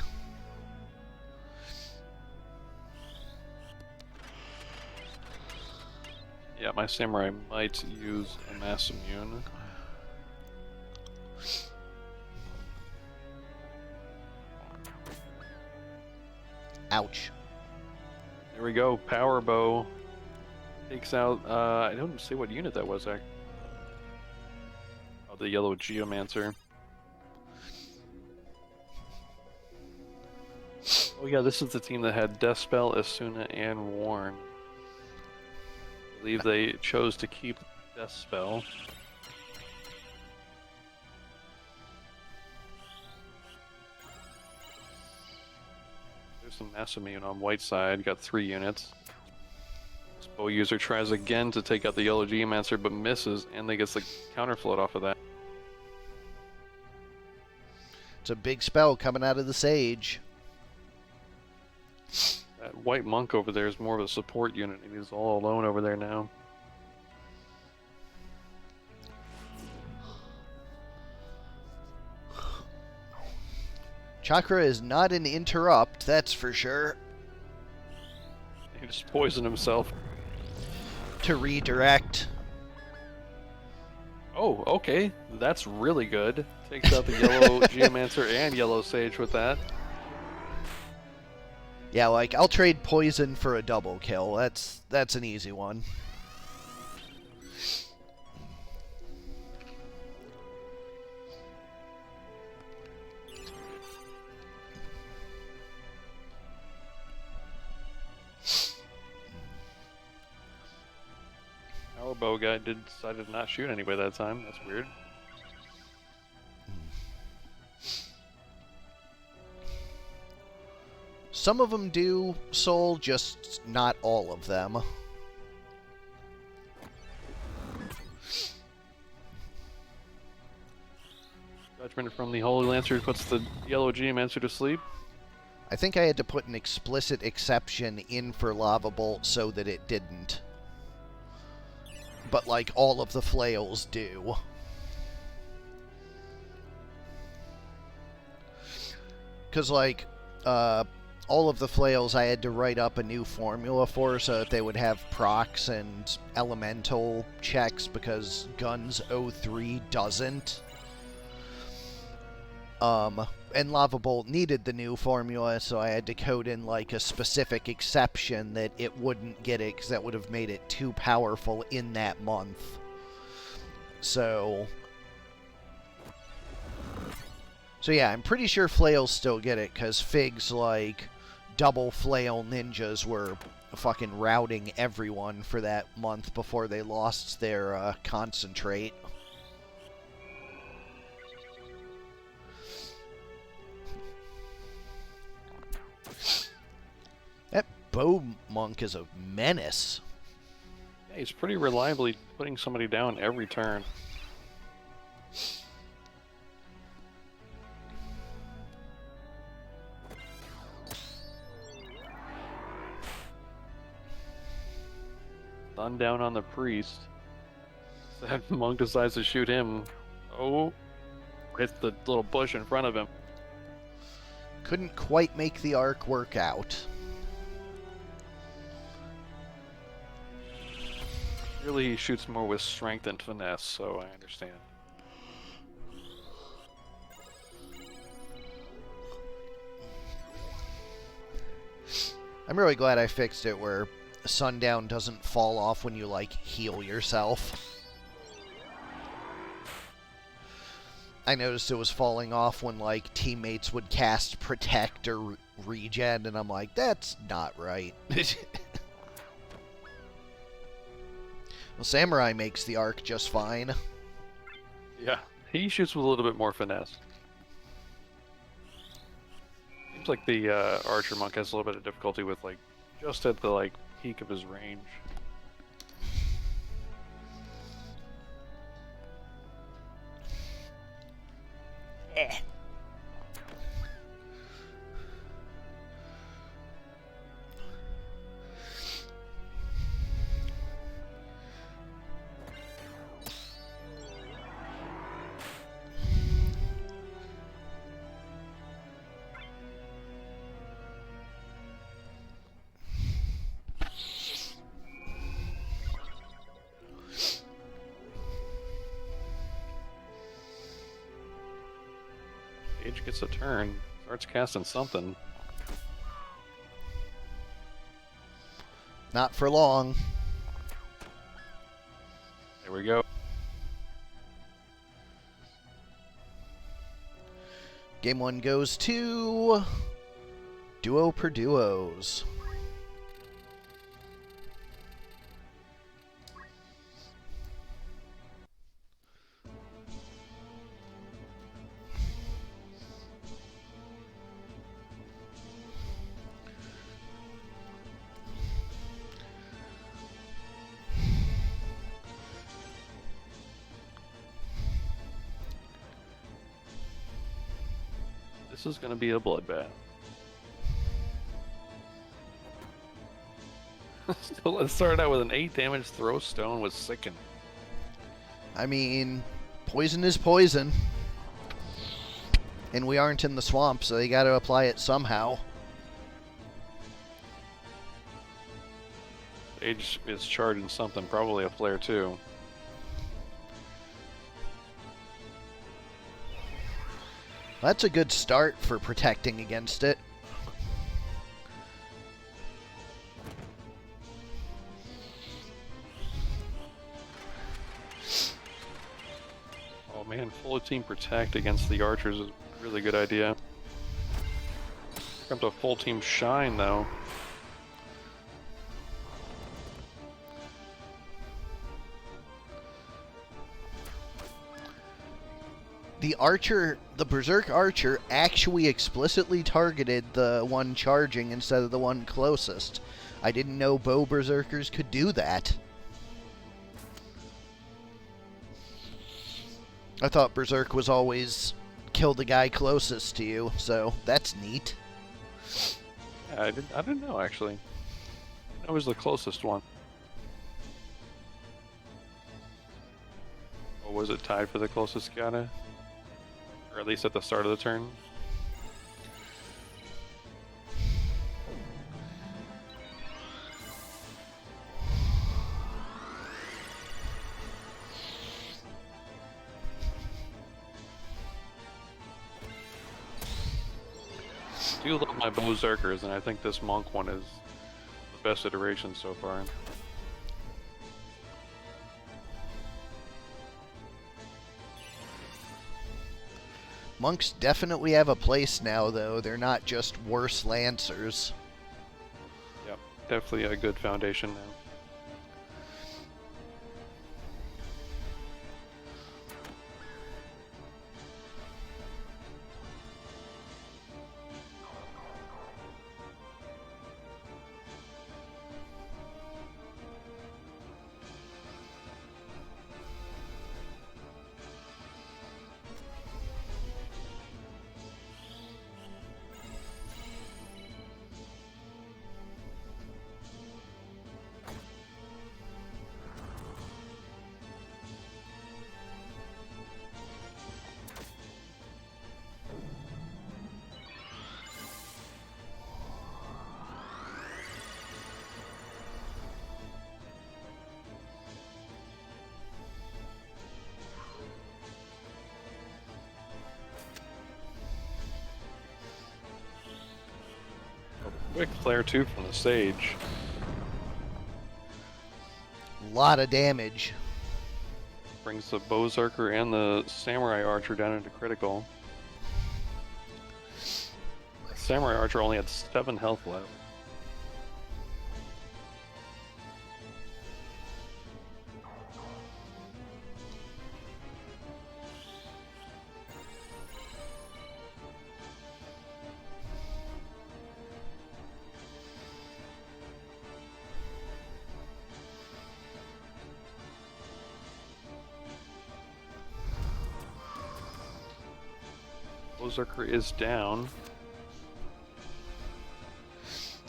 Yeah, my samurai might use a mass immune. Ouch. There we go. Power bow takes out. I don't see what unit that was. Oh, the yellow geomancer. Oh yeah, this is the team that had Deathspell, Asuna, and Warn. I believe they chose to keep Deathspell. There's some mass immune on white side, got 3 units. This bow user tries again to take out the yellow geomancer but misses, and they get the counterfloat off of that. It's a big spell coming out of the Sage. That white monk over there is more of a support unit. He's all alone over there now. Chakra is not an interrupt, that's for sure. He just poisoned himself. To redirect. Oh, okay. That's really good. Takes out the yellow geomancer and yellow sage with that. Yeah, like, I'll trade poison for a double kill. That's an easy one. Our bow guy decided to not shoot anybody that time. That's weird. Some of them do, Soul, just not all of them. Judgment from the Holy Lancer puts the yellow geomancer to sleep. I think I had to put an explicit exception in for Lava Bolt so that it didn't. But, like, all of the flails do. Because, like, all of the flails I had to write up a new formula for so that they would have procs and elemental checks, because Guns 03 doesn't. And Lava Bolt needed the new formula, so I had to code in, like, a specific exception that it wouldn't get it, because that would have made it too powerful in that month. So So yeah, I'm pretty sure flails still get it, because Fig's, like, double flail ninjas were fucking routing everyone for that month before they lost their concentrate. That bow monk is a menace. Yeah, he's pretty reliably putting somebody down every turn. Stun down on the priest. That monk decides to shoot him. Oh, hits the little bush in front of him. Couldn't quite make the arc work out. Really, he shoots more with strength and finesse, so I understand. I'm really glad I fixed it where sundown doesn't fall off when you, like, heal yourself. I noticed it was falling off when, like, teammates would cast Protect or Regen, and I'm like, that's not right. Well, Samurai makes the arc just fine. Yeah, he shoots with a little bit more finesse. Seems like the archer monk has a little bit of difficulty with, like, just at the, like, peak of his range. Sage gets a turn, starts casting something. Not for long. There we go. Game 1 goes to Duo per Duos. This is going to be a bloodbath. So let's start out with an 8 damage throw stone with Sicken. I mean, poison is poison. And we aren't in the swamp, so they gotta apply it somehow. Sage is charging something, probably a flare too. That's a good start for protecting against it. Oh man, full team protect against the archers is a really good idea. Here comes a full team shine though. The Berserk Archer actually explicitly targeted the one charging instead of the one closest. I didn't know bow Berserkers could do that. I thought Berserk was always kill the guy closest to you, so that's neat. Yeah, I didn't know actually. That was the closest one. Or was it tied for the closest Kjata? Or at least at the start of the turn? I do love my Berserkers, and I think this monk one is the best iteration so far. Monks definitely have a place now, though. They're not just worse Lancers. Yep, definitely a good foundation now. Quick flare 2 from the Sage. A lot of damage. Brings the Berserker and the Samurai Archer down into critical. The Samurai Archer only had 7 health left. Berserker is down.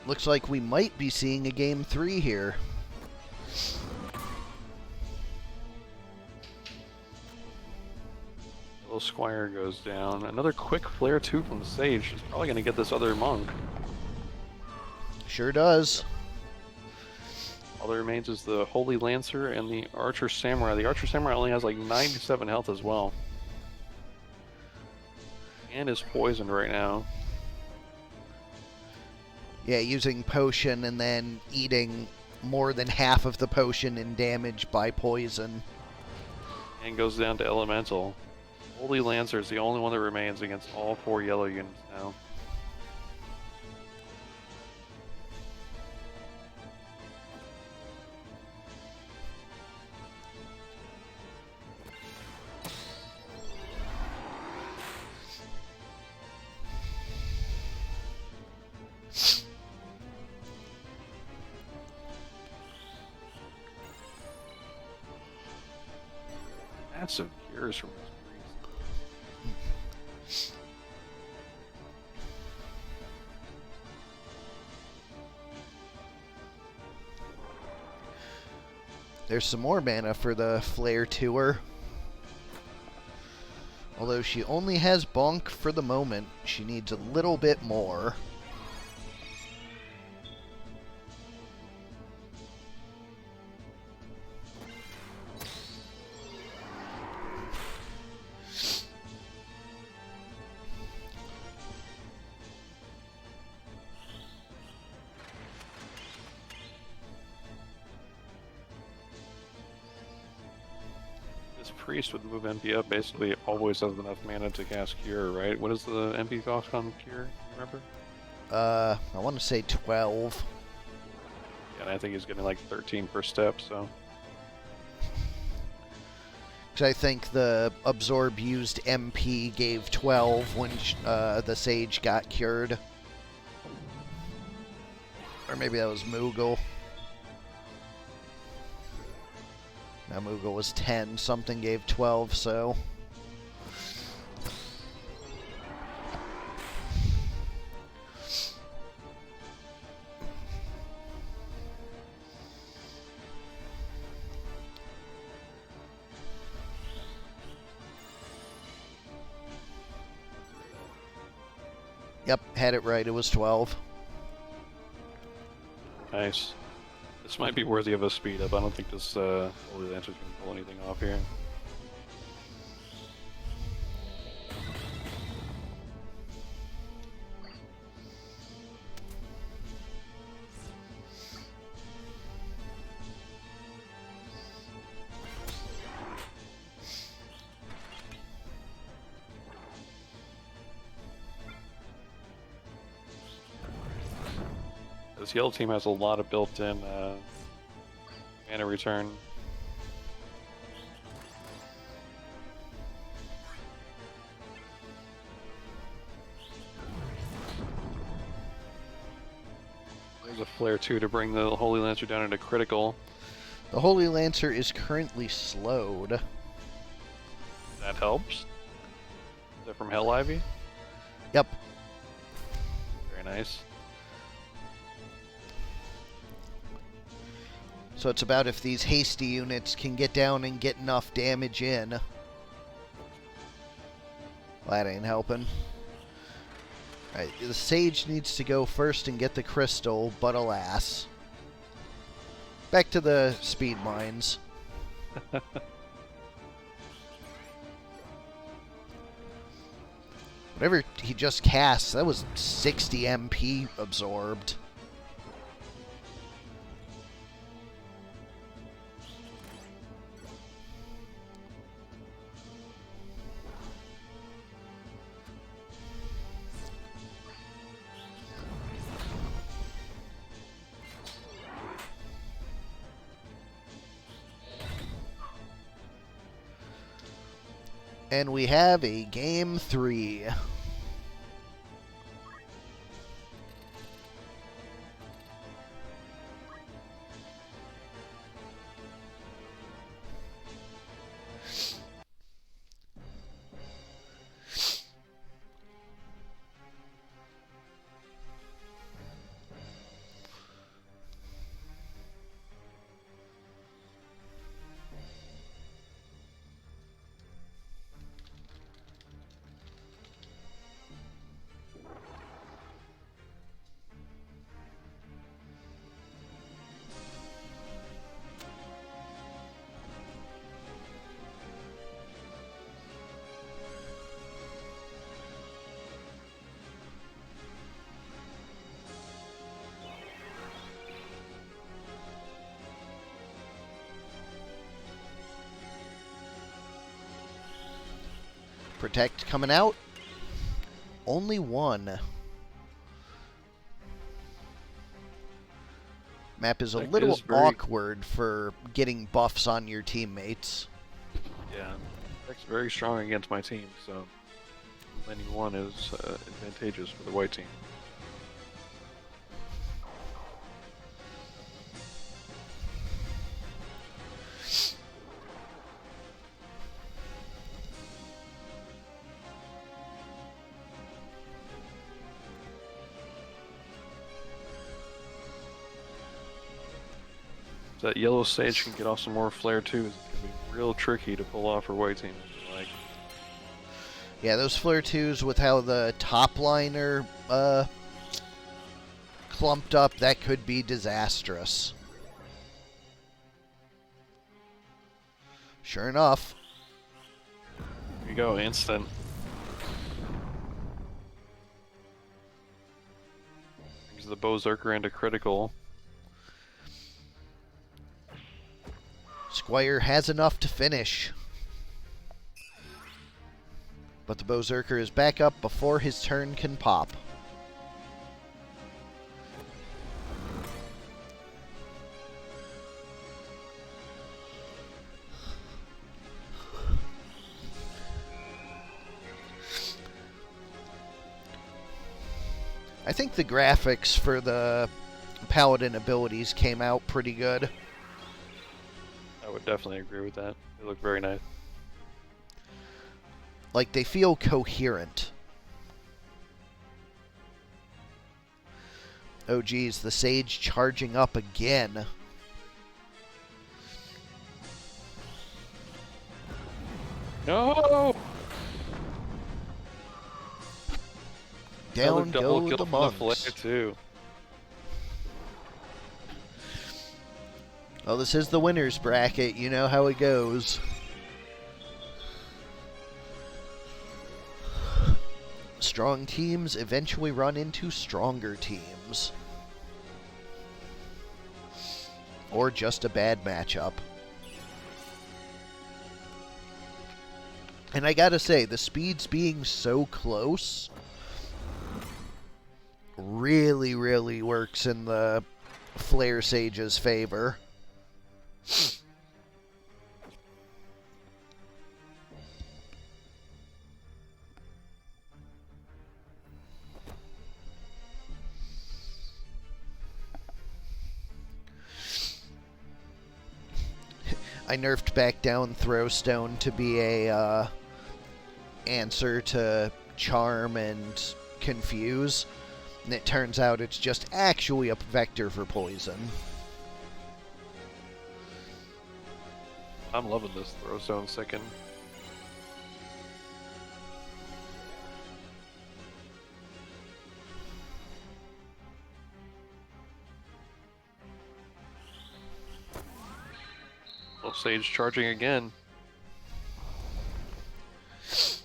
Looks like we might be seeing a game 3 here. Little Squire goes down. Another quick flare 2 from the Sage. He's probably going to get this other monk. Sure does. All that remains is the Holy Lancer and the Archer Samurai. The Archer Samurai only has like 97 health as well. And is poisoned right now. Yeah, using potion and then eating more than half of the potion in damage by poison. And goes down to Elemental. Holy Lancer is the only one that remains against all 4 yellow units now. Massive cures from this priest. There's some more mana for the Flare Tour. Although she only has Bonk for the moment, she needs a little bit more. Priest with move MP up basically always has enough mana to cast Cure, right? What is the MP cost on Cure? You remember? I want to say 12. Yeah, and I think he's getting like 13 per step, so. Because I think the Absorb used MP gave 12 when the Sage got cured. Or maybe that was Moogle. Now Moogle was 10, something gave 12, so... Yep, had it right, it was 12. Nice. This might be worthy of a speed up. I don't think this Holy Lancer's going to pull anything off here. This yellow team has a lot of built-in mana return. There's a flare too to bring the Holy Lancer down into critical. The Holy Lancer is currently slowed. That helps. Is that from Hell Ivy? Yep. Very nice. So it's about if these hasty units can get down and get enough damage in. Well, that ain't helping. Alright, the Sage needs to go first and get the crystal, but alas. Back to the speed mines. Whatever he just cast, that was 60 MP absorbed. And we have a game 3. Protect coming out. Only one. Map is a little awkward for getting buffs on your teammates. Yeah, deck's very strong against my team, so landing one is advantageous for the white team. That yellow Sage can get off some more flare too. It's gonna be real tricky to pull off for white team. Like, yeah, those flare 2s with how the top liner clumped up, that could be disastrous. Sure enough. Here you go, instant. Brings the Berserker into critical. Squire has enough to finish. But the Berserker is back up before his turn can pop. I think the graphics for the Paladin abilities came out pretty good. I would definitely agree with that. They look very nice. Like, they feel coherent. Oh geez, the Sage charging up again. No! Down go the monks. Too. Oh, this is the winner's bracket. You know how it goes. Strong teams eventually run into stronger teams. Or just a bad matchup. And I gotta say, the speeds being so close really, really works in the Flare Sage's favor. I nerfed back down Throwstone to be a answer to Charm and Confuse, and it turns out it's just actually a vector for poison. I'm loving this Throwstone second. Well, Sage charging again. This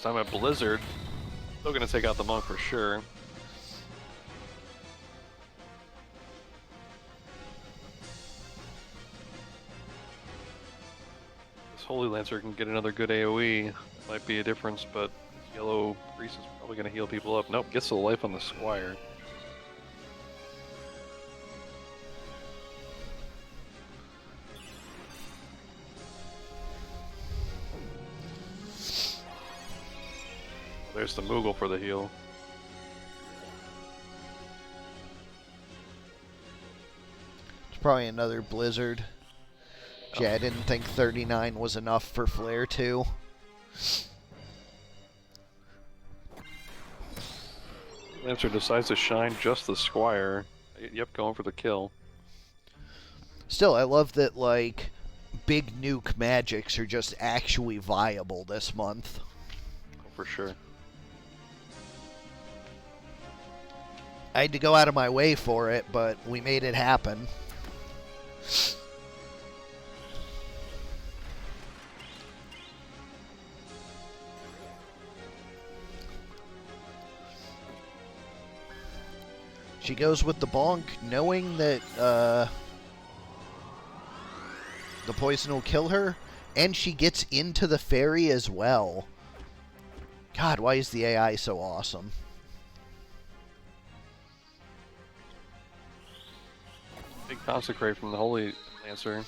time at Blizzard. Still gonna take out the monk for sure. This Holy Lancer can get another good AoE. Might be a difference, but this yellow priest is probably gonna heal people up. Nope, gets the life on the Squire. There's the Moogle for the heal. It's probably another Blizzard. Yeah, I didn't think 39 was enough for Flare 2. Lancer decides to shine just the Squire. Yep, going for the kill. Still, I love that, like, big nuke magics are just actually viable this month. Oh, for sure. I had to go out of my way for it, but we made it happen. She goes with the bonk, knowing that the poison will kill her, and she gets into the fairy as well. God, why is the AI so awesome? Big consecrate from the Holy Lancer.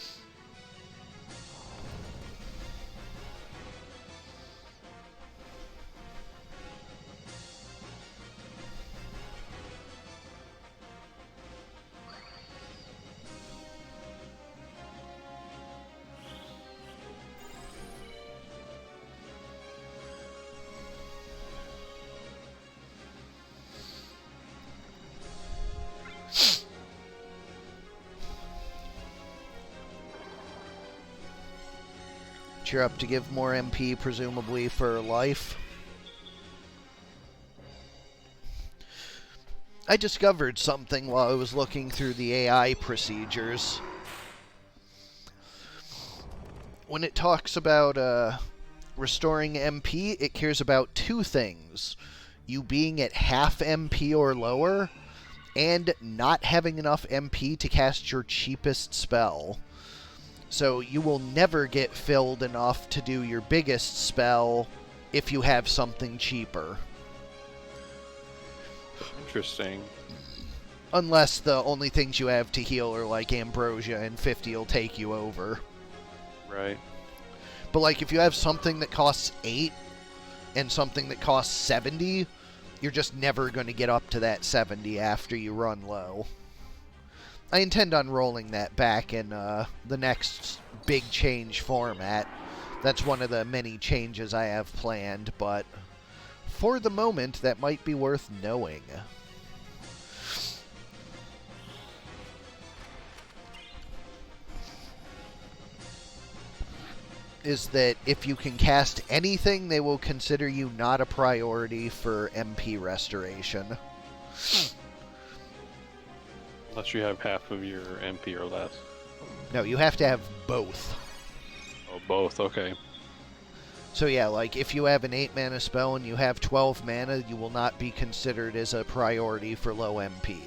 Cheer up to give more MP, presumably for life. I discovered something while I was looking through the AI procedures. When it talks about restoring MP, it cares about two things. You being at half MP or lower, and not having enough MP to cast your cheapest spell. So you will never get filled enough to do your biggest spell if you have something cheaper. Interesting. Unless the only things you have to heal are like Ambrosia and 50 will take you over. Right. But like if you have something that costs 8 and something that costs 70, you're just never going to get up to that 70 after you run low. I intend on rolling that back in the next big change format. That's one of the many changes I have planned, but for the moment, that might be worth knowing. Is that if you can cast anything, they will consider you not a priority for MP restoration. Unless you have half of your MP or less. No, you have to have both. Oh, both, okay. So yeah, like if you have an 8 mana spell and you have 12 mana, you will not be considered as a priority for low MP.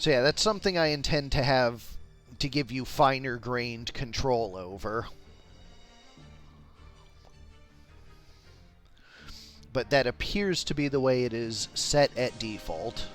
So yeah, that's something I intend to have to give you finer grained control over. But that appears to be the way it is set at default.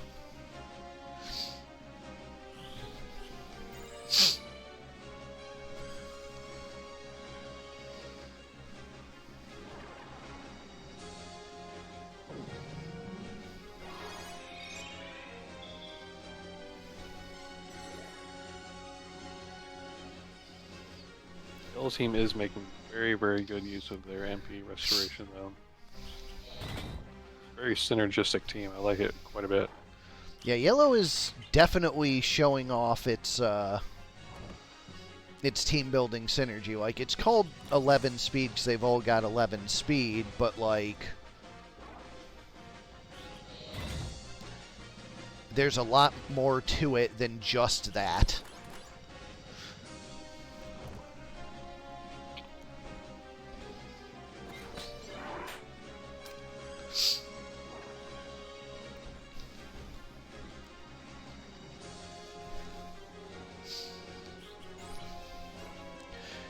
The yellow team is making very, very good use of their MP restoration, though. Very synergistic team. I like it quite a bit. Yeah, yellow is definitely showing off its team building synergy. Like, it's called 11 speed because they've all got 11 speed, but like, there's a lot more to it than just that.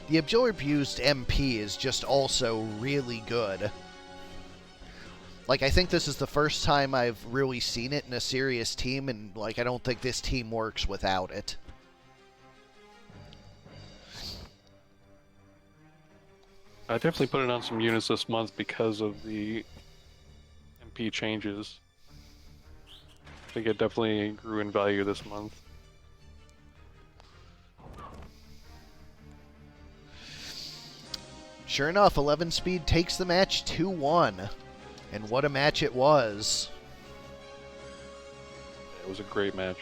The absorbed-used MP is just also really good. Like, I think this is the first time I've really seen it in a serious team, and, like, I don't think this team works without it. I definitely put it on some units this month because of the MP changes. I think it definitely grew in value this month. Sure enough, 11 speed takes the match 2-1. And what a match it was. It was a great match.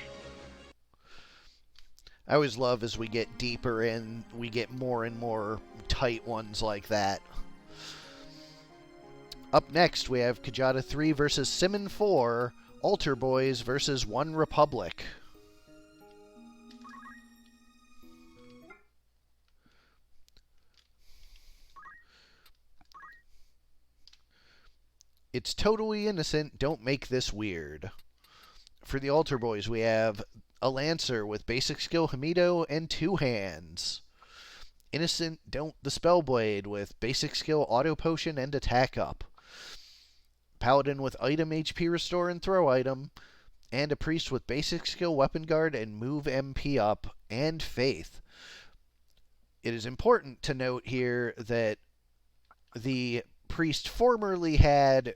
I always love as we get deeper in, we get more and more tight ones like that. Up next, we have Kjata 3 versus Simmon 4, Altar Boys versus One Republic. It's totally innocent, don't make this weird. For the Altar Boys, we have a Lancer with basic skill Hamido and 2 hands. Innocent don't the Spellblade with basic skill Auto Potion and attack up. Paladin with item HP restore and throw item. And a Priest with basic skill Weapon Guard and move MP up. And Faith. It is important to note here that the Priest formerly had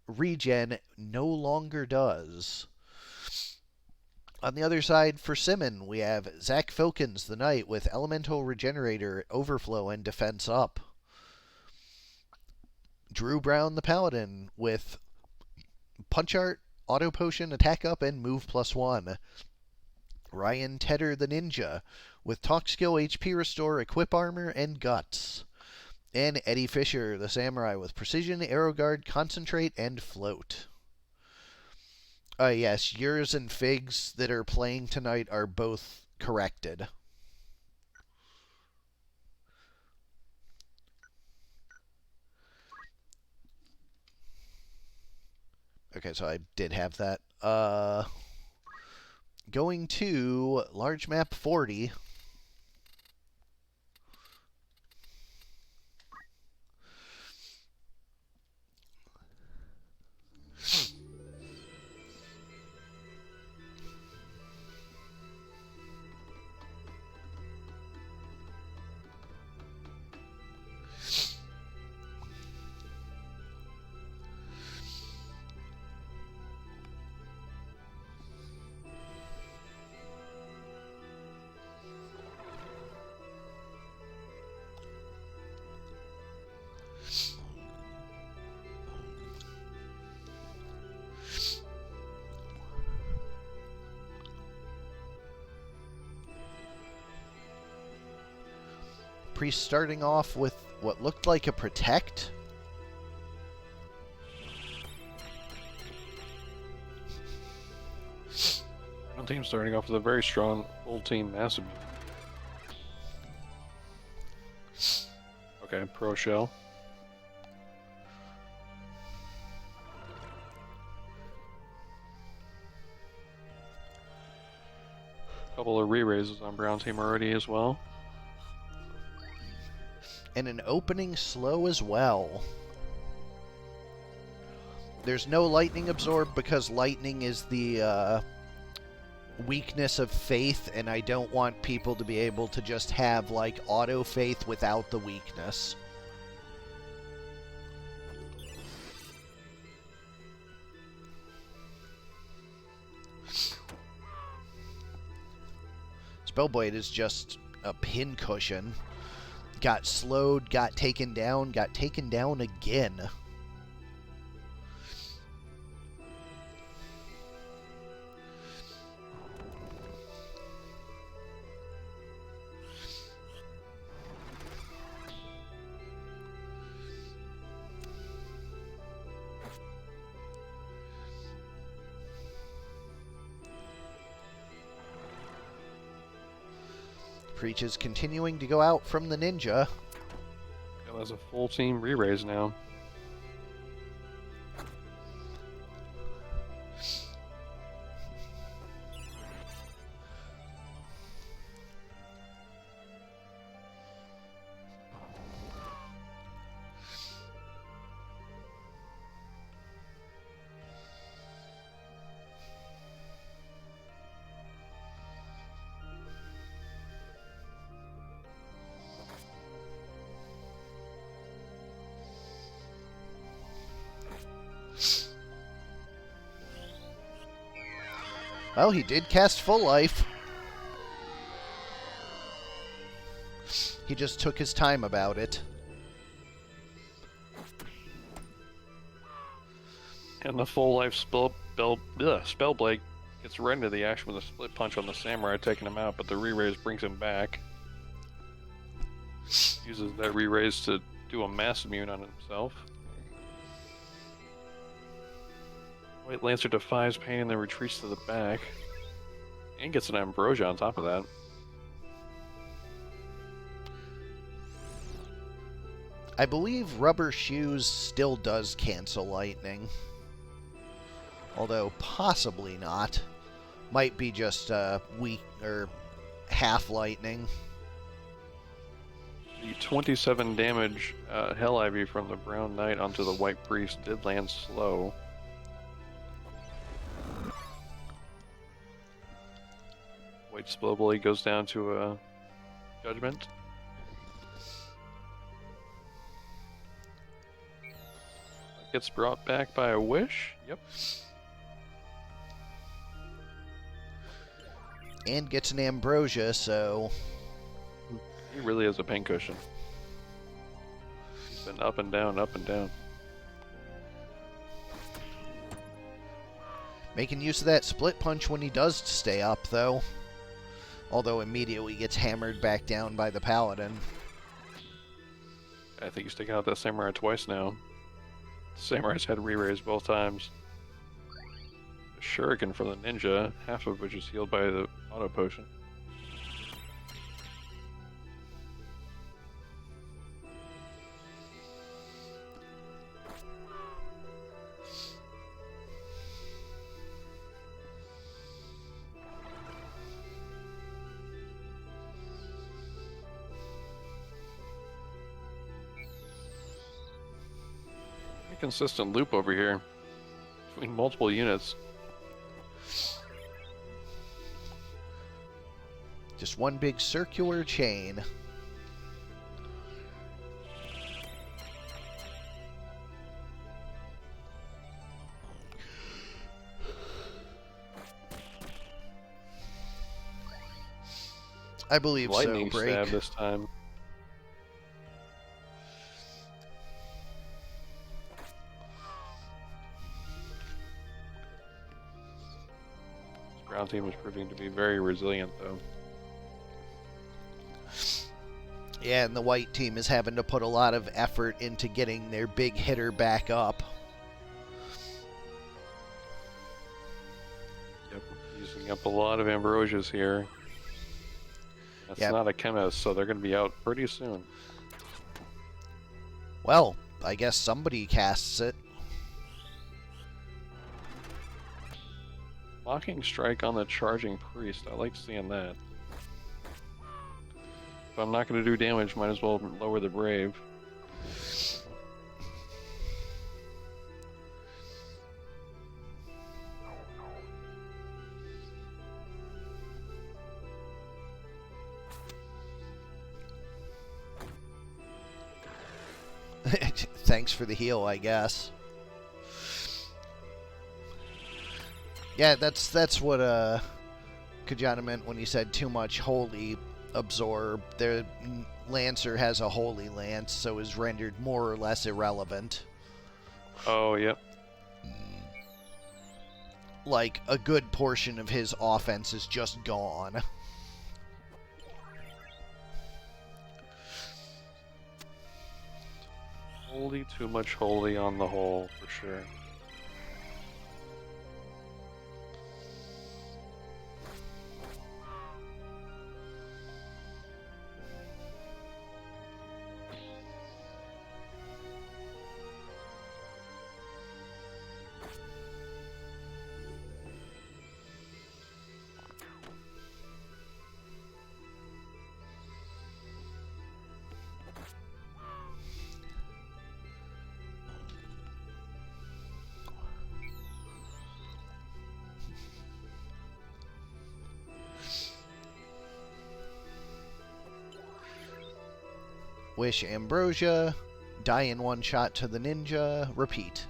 regen, no longer does. On the other side, for Simmon, we have Zach Filkins, the Knight, with Elemental Regenerator, Overflow, and Defense up. Drew Brown, the Paladin, with Punch Art, Auto Potion, Attack up, and Move +1. Ryan Tedder, the Ninja, with Talk Skill, HP Restore, Equip Armor, and Guts. And Eddie Fisher, the Samurai, with Precision, Arrow Guard, Concentrate, and Float. Yes, yours and Figs that are playing tonight are both corrected. Okay, so I did have that. Going to large map 40. Priest starting off with what looked like a Protect. One team starting off with a very strong full team massive. Okay, Pro Shell. couple of re-raises on brown team already as well. And an opening slow as well. There's no lightning absorb because lightning is the weakness of faith, and I don't want people to be able to just have like auto faith without the weakness. Spellblade is just a pincushion. Got slowed, got taken down again. Preach is continuing to go out from the ninja. It was a full team re-raise now. Well, he did cast full life. He just took his time about it. And the full life Spellblade gets right into the action with a split punch on the samurai, taking him out, but the re-raise brings him back. Uses that re-raise to do a mass immune on himself. White Lancer defies pain and then retreats to the back. And gets an ambrosia on top of that. I believe Rubber Shoes still does cancel lightning. Although possibly not. Might be just weak or half lightning. The 27 damage Hell Ivy from the Brown Knight onto the White Priest did land slow. White Spellblade goes down to a Judgment. Gets brought back by a wish. Yep. And gets an ambrosia, so He really is a pincushion. He's been up and down, up and down. making use of that split punch when he does stay up, though. Although immediately gets hammered back down by the paladin. I think he's taken out that samurai twice now. Samurai's had re-raise both times. A shuriken from the ninja, half of which is healed by the auto potion. Consistent loop over here between multiple units. Just one big circular chain. I believe Lightning so, Break. stab this time. Brown team was proving to be very resilient, though. Yeah, and the white team is having to put a lot of effort into getting their big hitter back up. Yep, using up a lot of ambrosias here. That's not a chemist, so they're going to be out pretty soon. Well, I guess somebody casts it. Mocking strike on the charging priest. I like seeing that. If I'm not going to do damage, might as well lower the brave. Thanks for the heal, I guess. Yeah, that's what Kjata meant when he said too much holy absorb. Their Lancer has a holy lance, so is rendered more or less irrelevant. Oh, yep. Like, a good portion of his offense is just gone. Holy, too much holy on the whole, for sure. Wish ambrosia, die in one shot to the ninja, repeat.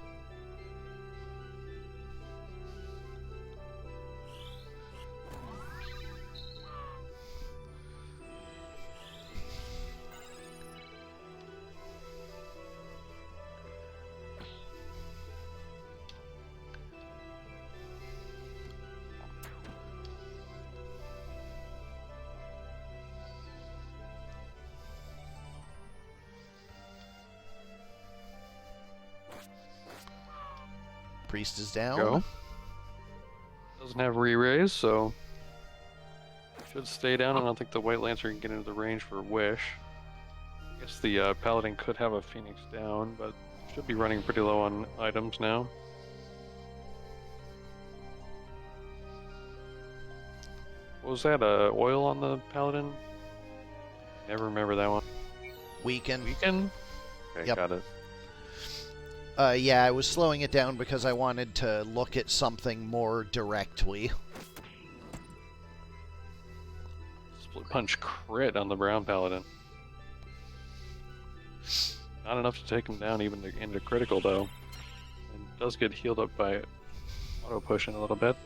Priest is down. Go. Doesn't have re-raise, so should stay down. I don't think the White Lancer can get into the range for Wish. I guess the Paladin could have a Phoenix down, but should be running pretty low on items now. What was that? Oil on the Paladin? Never remember that one. Weaken. Weaken? Okay, Yep. got it. Yeah, I was slowing it down because I wanted to look at something more directly. Split punch crit on the Brown Paladin. Not enough to take him down even into critical though. And does get healed up by auto pushing a little bit.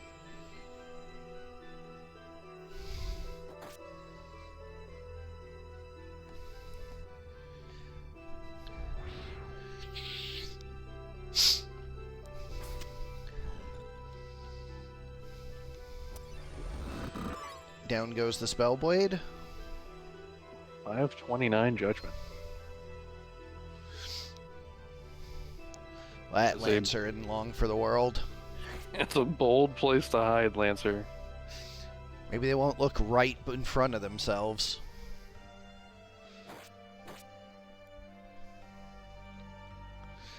Down goes the Spellblade. I have 29 judgment. Well, that Is it- Lancer isn't long for the world. It's a bold place to hide, Lancer. Maybe they won't look right in front of themselves.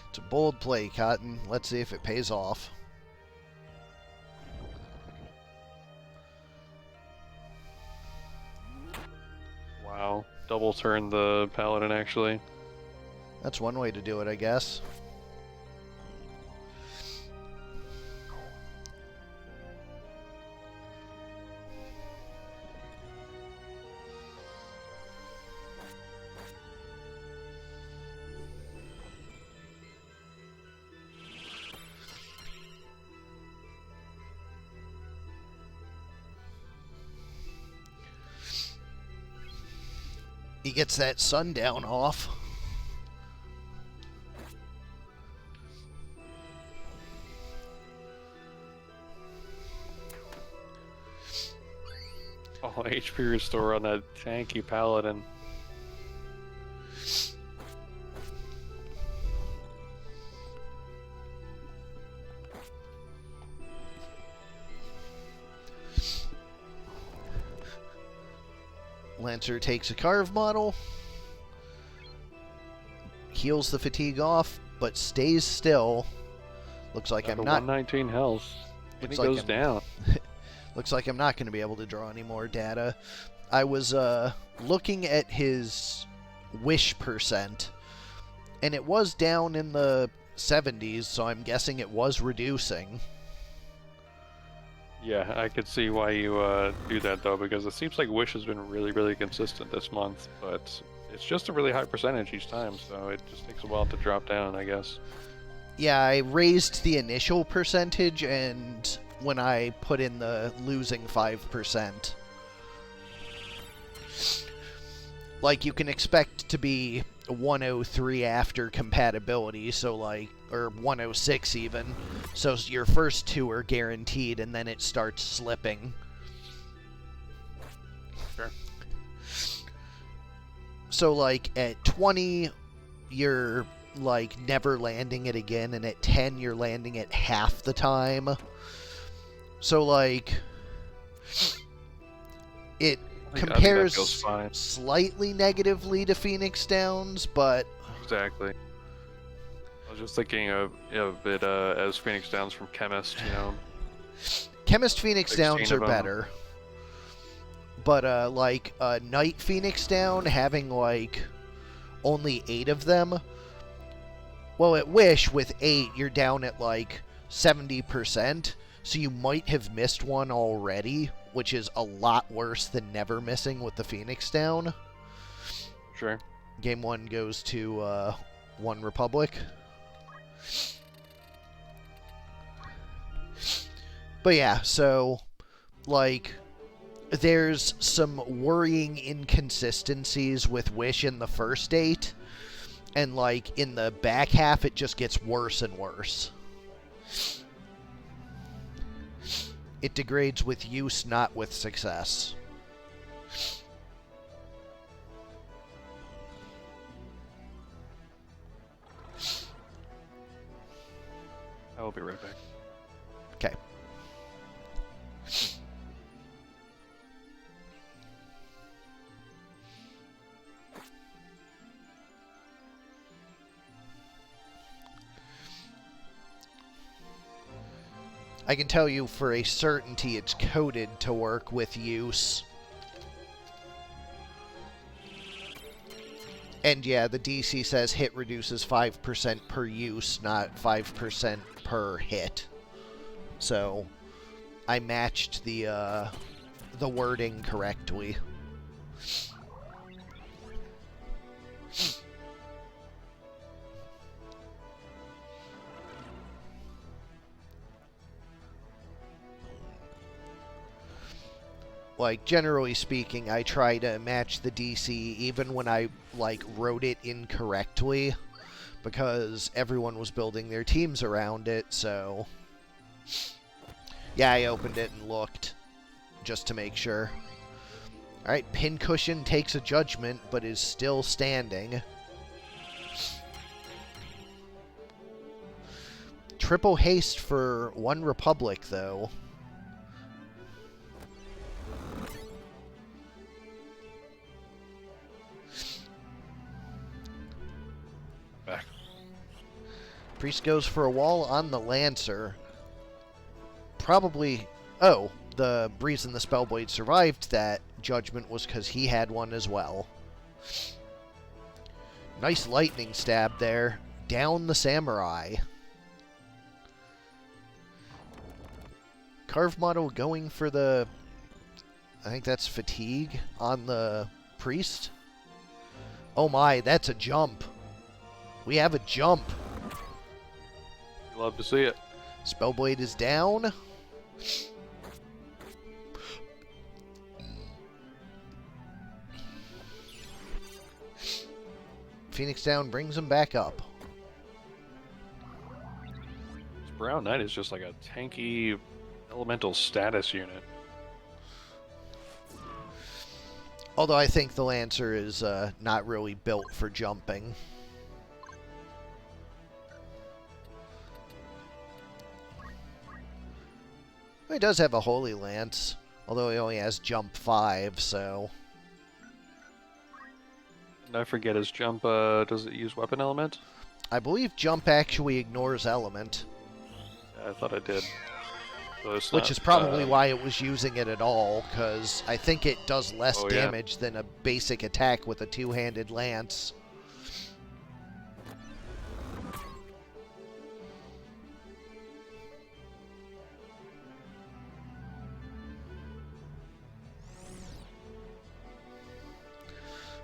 It's a bold play, Cotton. Let's see if it pays off. Wow. Double turn the Paladin actually. That's one way to do it, I guess. He gets that sundown off. Oh, HP restore on that tanky Paladin. Lancer takes a carve model, heals the fatigue off, but stays still. Looks like Got I'm a not. 119 health. And he Looks like goes down. Looks like I'm not going to be able to draw any more data. I was looking at his wish percent, and it was down in the 70s, so I'm guessing it was reducing. Yeah, I could see why you do that though, because it seems like Wish has been really, really consistent this month, but it's just a really high percentage each time, so it just takes a while to drop down, I guess. Yeah, I raised the initial percentage, and when I put in the losing 5%. Like, you can expect to be 103 after compatibility, so like, or 106 even. So your first two are guaranteed, and then it starts slipping. Sure. So like, at 20, you're like never landing it again, and at 10, you're landing it half the time. So like, it compares slightly negatively to Phoenix Downs, but... Exactly. I was just thinking of it as Phoenix Downs from Chemist, you know. Chemist Phoenix Downs are better. But, like, Knight Phoenix Down, having, like, only 8 of them... Well, at Wish, with 8, you're down at, like, 70%, so you might have missed one already, which is a lot worse than never missing with the Phoenix Down. Sure. Game 1 goes to, One Republic. But yeah, so, like, there's some worrying inconsistencies with Wish in the first 8, and, like, in the back half, it just gets worse and worse. It degrades with use, not with success. I will be right back. Okay. I can tell you for a certainty it's coded to work with use. And yeah, the DC says hit reduces 5% per use, not 5% per hit. So, I matched the wording correctly. Like, generally speaking, I try to match the DC even when I, like, wrote it incorrectly, because everyone was building their teams around it, so... Yeah, I opened it and looked, just to make sure. Alright, Pincushion takes a judgment, but is still standing. Triple haste for One Republic, though. Back. Priest goes for a wall on the Lancer. Probably... Oh, the reason the Spellblade survived that judgment was because he had one as well. Nice lightning stab there. Down the Samurai. Carve model going for the... I think that's fatigue on the Priest. Oh my, that's a jump. We have a jump. You love to see it. Spellblade is down. Phoenix down brings him back up. This Brown Knight is just like a tanky elemental status unit. Although I think the Lancer is not really built for jumping. He does have a Holy Lance, although he only has jump 5, so... And I forget, his jump, does it use weapon element? I believe jump actually ignores element. Yeah, I thought it did. So it's Which not, is probably why it was using it at all, because I think it does less Oh, yeah. damage than a basic attack with a two-handed lance.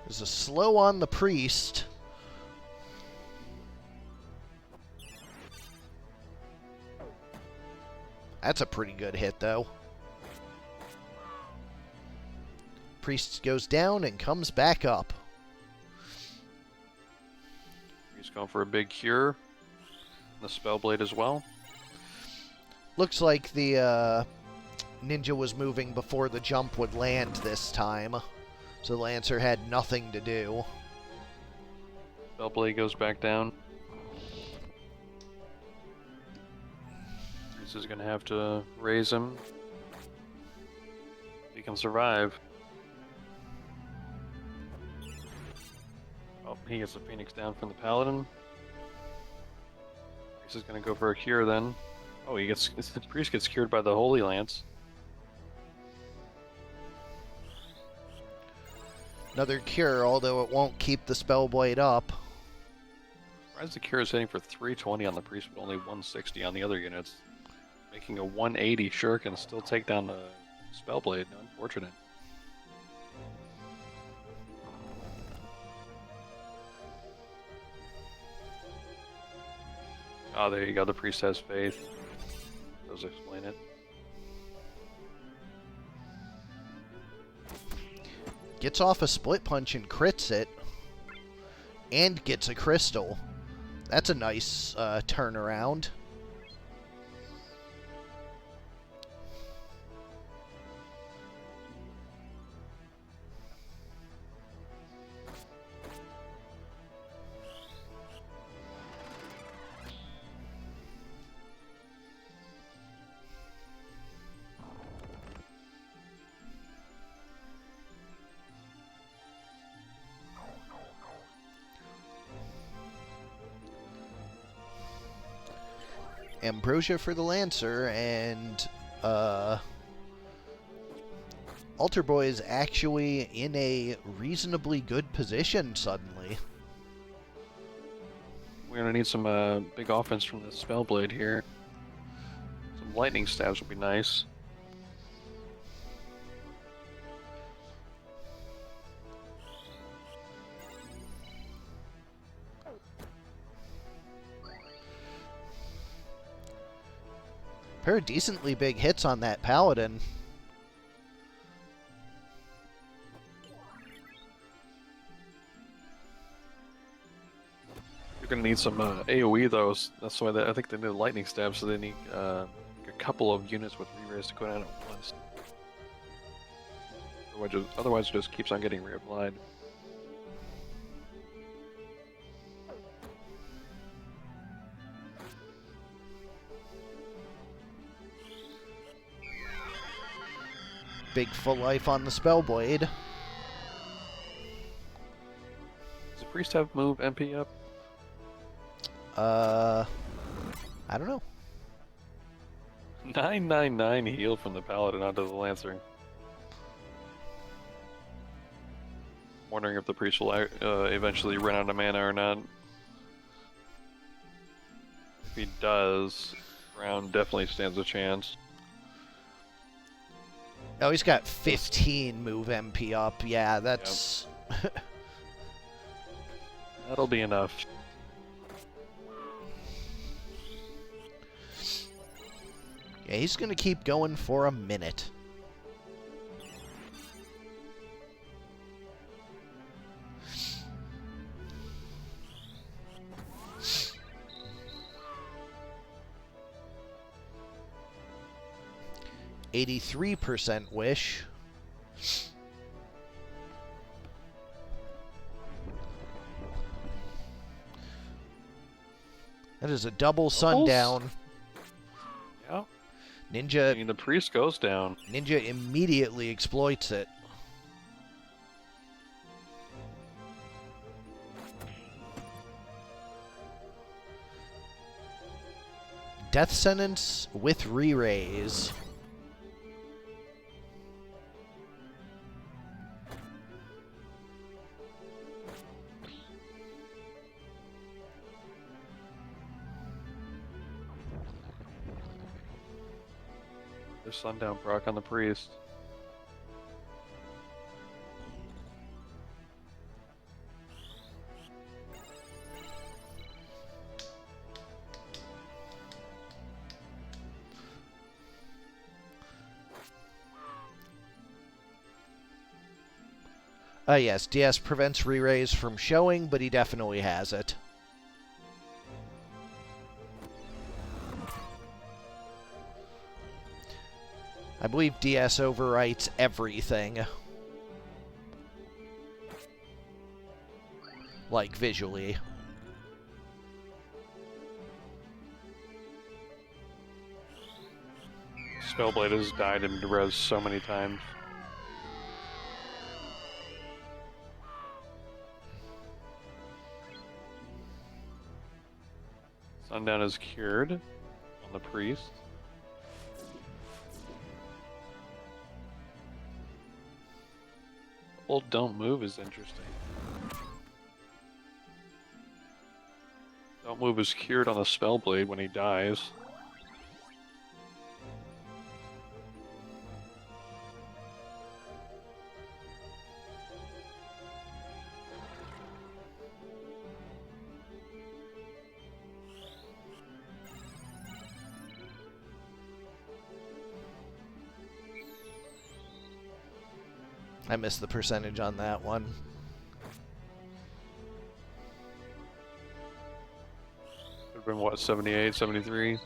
There's a slow on the priest. That's a pretty good hit, though. Priest goes down and comes back up. He's going for a big cure. The Spellblade as well. Looks like the ninja was moving before the jump would land this time. So the Lancer had nothing to do. Spellblade goes back down. This is going to have to raise him. He can survive. Oh, he gets the Phoenix down from the Paladin. Priest is going to go for a cure then. Oh, the Priest gets cured by the Holy Lance. Another cure, although it won't keep the Spellblade up. Why is the cure is hitting for 320 on the Priest but only 160 on the other units? Making a 180 sure can still take down the Spellblade. Unfortunate. Oh, there you go. The Priest has faith. Does explain it. Gets off a split punch and crits it. And gets a crystal. That's a nice turnaround. Ambrosia for the Lancer, and Altar Boy is actually in a reasonably good position suddenly. We're going to need some big offense from the Spellblade here. Some lightning stabs would be nice. Pair of decently big hits on that Paladin. You're going to need some AoE though. That's why I think they need lightning stabs, so they need a couple of units with re-raise to go down at once. Otherwise it just keeps on getting reapplied. Big full life on the Spellblade. Does the Priest have move MP up? I don't know. 999 heal from the Paladin onto the Lancer. Wondering if the Priest will eventually run out of mana or not. If he does, Brown definitely stands a chance. Oh, he's got 15 move MP up. Yeah, that's... Yep. That'll be enough. Yeah, he's going to keep going for a minute. %, wish. That is a double sundown. Yeah. Ninja. I mean, the Priest goes down. Ninja immediately exploits it. Death sentence with re-raise. There's sundown proc on the priest. Yes, DS prevents re-raise from showing, but he definitely has it. I believe DS overwrites everything. Like, visually. Spellblade has died in res so many times. Sundown is cured on the priest. Old don't move is interesting. Don't move is cured on the Spellblade when he dies. I missed the percentage on that one. Could have been what, 78, 73?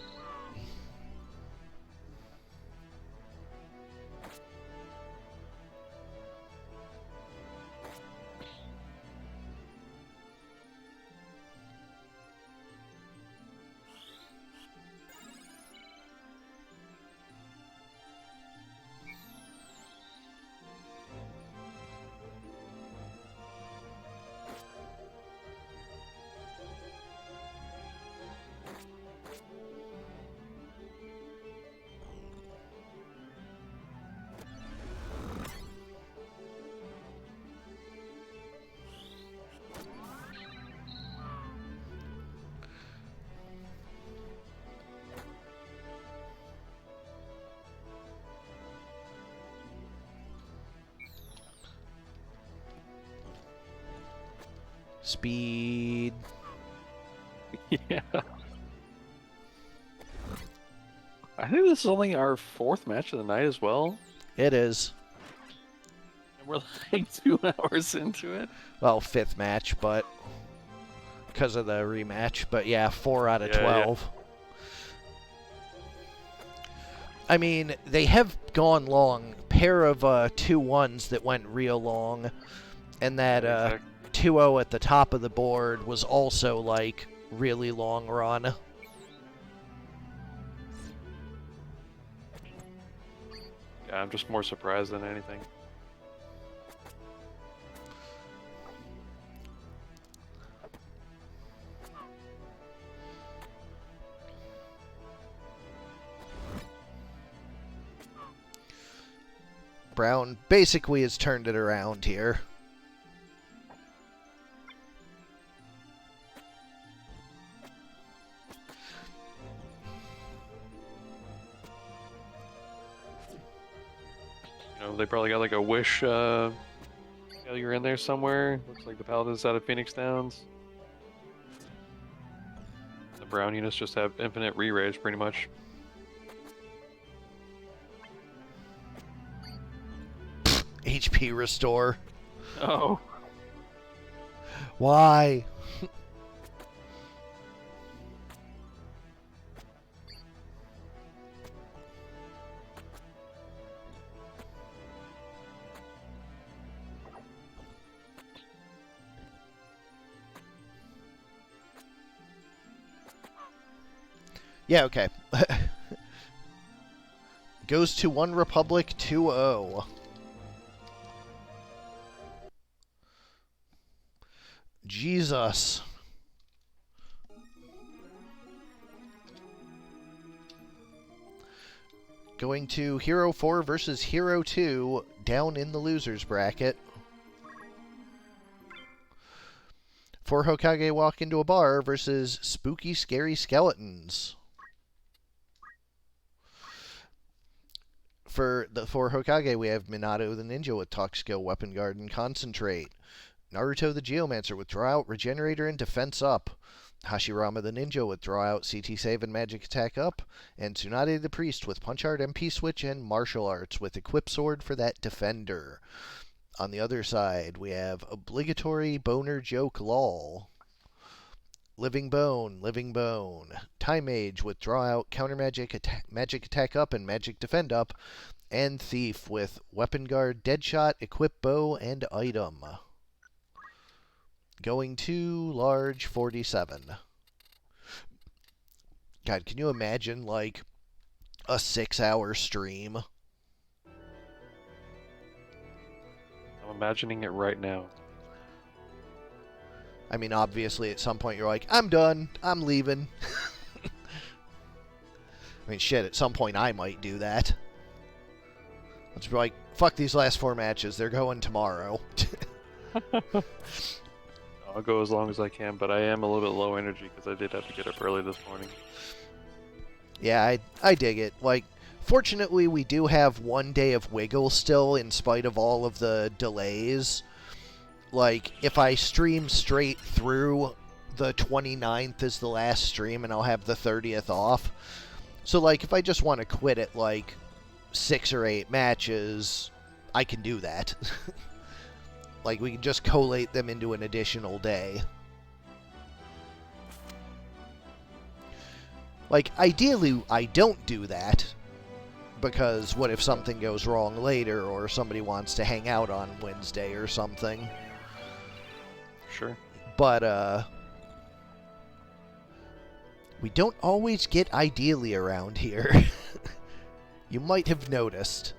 Speed. Yeah. I think this is only our fourth match of the night as well. It is. And we're like 2 hours into it. Well, fifth match, but because of the rematch. But yeah, 4 out of 12. I mean, they have gone long. Pair of 2-1s that went real long. And that Exactly. 2-0 at the top of the board was also, like, really long run. Yeah, I'm just more surprised than anything. Brown basically has turned it around here. You know, they probably got like a wish failure in there somewhere. Looks like the Paladins out of Phoenix Downs. The Brown units just have infinite re-raise pretty much. HP restore. Oh. Why? Yeah, okay. Goes to One Republic 2-0. Jesus. Going to Hero 4 versus Hero 2, down in the losers bracket. 4 Hokage walk into a bar versus spooky, scary skeletons. For the 4 Hokage, we have Minato the Ninja with Talk Skill, Weapon Guard, and Concentrate. Naruto the Geomancer with Draw Out, Regenerator, and Defense Up. Hashirama the Ninja with Draw Out, CT Save, and Magic Attack Up. And Tsunade the Priest with Punch Art, MP Switch, and Martial Arts with Equip Sword for that Defender. On the other side, we have Obligatory Boner Joke LOL. Living Bone, Living Bone. Time Mage with Draw Out, Counter Magic, Magic Attack Up, and Magic Defend Up. And Thief with Weapon Guard, Deadshot, Equip Bow, and Item. Going to large 47. God, can you imagine, like, a 6-hour stream? I'm imagining it right now. I mean, obviously, at some point you're like, I'm done. I'm leaving. I mean, shit, at some point I might do that. Let's be like, fuck these last 4 matches. They're going tomorrow. I'll go as long as I can, but I am a little bit low energy because I did have to get up early this morning. Yeah, I dig it. Like, fortunately, we do have 1 day of wiggle still in spite of all of the delays. Like, if I stream straight through, the 29th is the last stream, and I'll have the 30th off. So, like, if I just want to quit at, like, 6 or 8 matches, I can do that. Like, we can just collate them into an additional day. Like, ideally, I don't do that, because what if something goes wrong later, or somebody wants to hang out on Wednesday or something? Sure. But, we don't always get ideally around here. You might have noticed.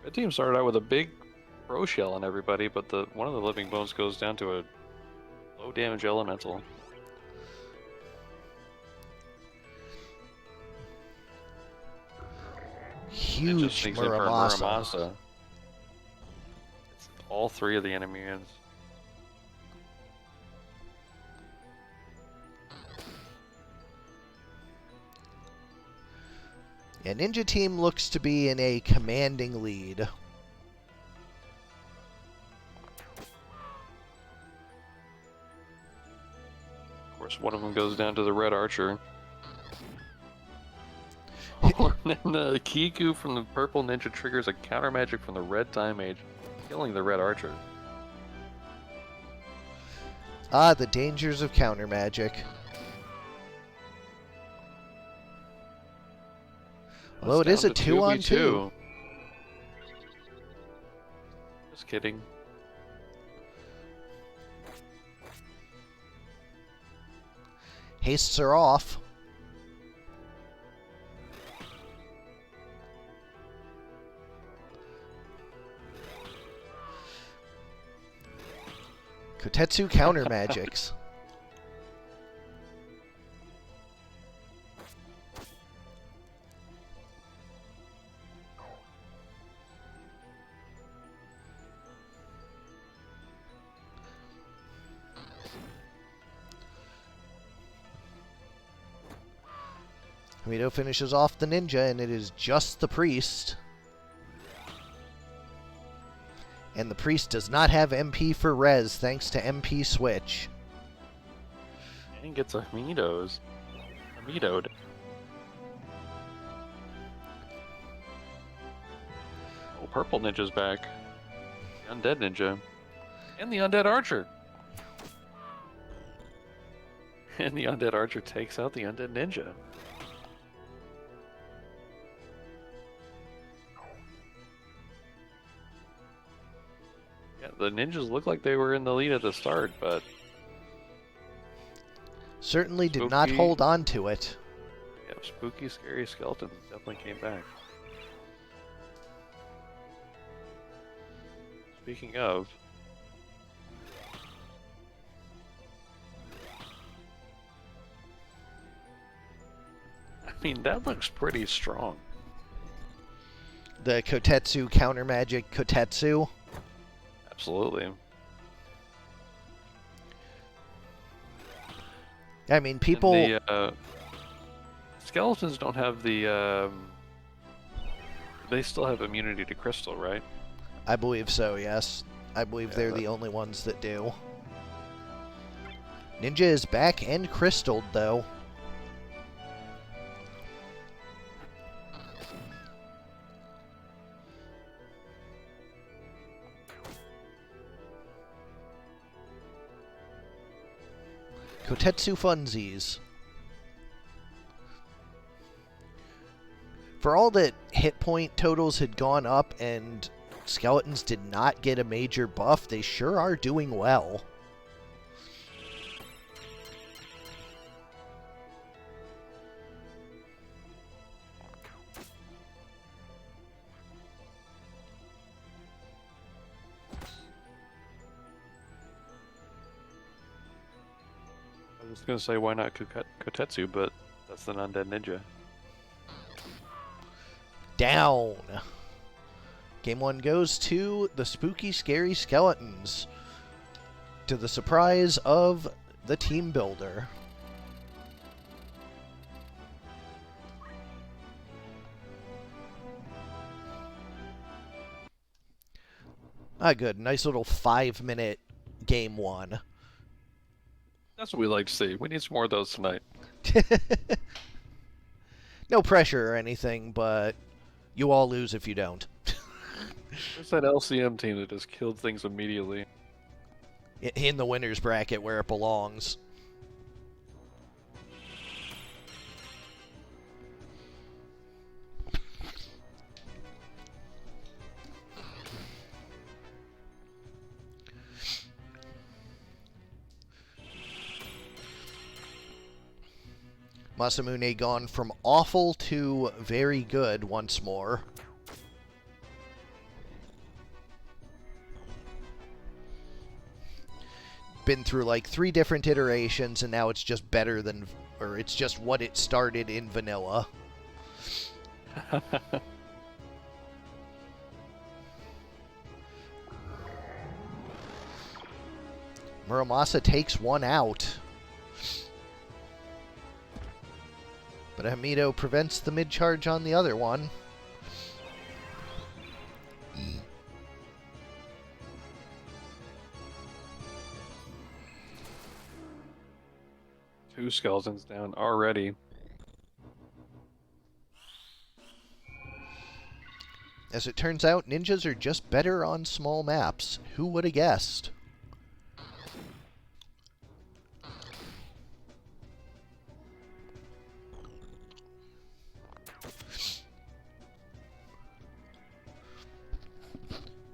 Red team started out with a big pro shell on everybody, but one of the living bones goes down to a low damage elemental. Huge Muramasa. It's all 3 of the enemy units. Yeah, Ninja Team looks to be in a commanding lead. Of course, one of them goes down to the red archer. And then the Kiku from the purple ninja triggers a counter magic from the red time mage, killing the red archer. Ah, the dangers of counter magic. Well, it is a 2-on-2. Just kidding. Hastes are off. Kotetsu counter magics. Hamito finishes off the ninja, and it is just the priest. And the priest does not have MP for res, thanks to MP switch. And gets a Hamito'd. Oh, purple ninja's back. The undead ninja. And the undead archer. And the undead archer takes out the undead ninja. Yeah, the ninjas look like they were in the lead at the start, but certainly did not hold on to it. Yeah, spooky, scary skeletons definitely came back. Speaking of, mean, that looks pretty strong. The Kotetsu counter magic Kotetsu. Absolutely. I mean, people. And the skeletons don't have the. They still have immunity to crystal, right? I believe so, yes. I believe they're that- the only ones that do. Ninja is back and crystalled, though. Kotetsu funsies. For all that hit point totals had gone up and skeletons did not get a major buff, they sure are doing well. I was gonna say why not Kotetsu, but that's an undead ninja. Down. Game 1 goes to the spooky, scary skeletons, to the surprise of the team builder. Ah, good. Nice little 5-minute game 1. That's what we like to see. We need some more of those tonight. No pressure or anything, but you all lose if you don't. There's that LCM team that just killed things immediately. In the winner's bracket where it belongs. Masamune gone from awful to very good once more. Been through like 3 different iterations, and now it's just better than, or it's just what it started in vanilla. Muramasa takes one out. But Hamido prevents the mid-charge on the other one. Two skeletons down already. As it turns out, ninjas are just better on small maps. Who would have guessed?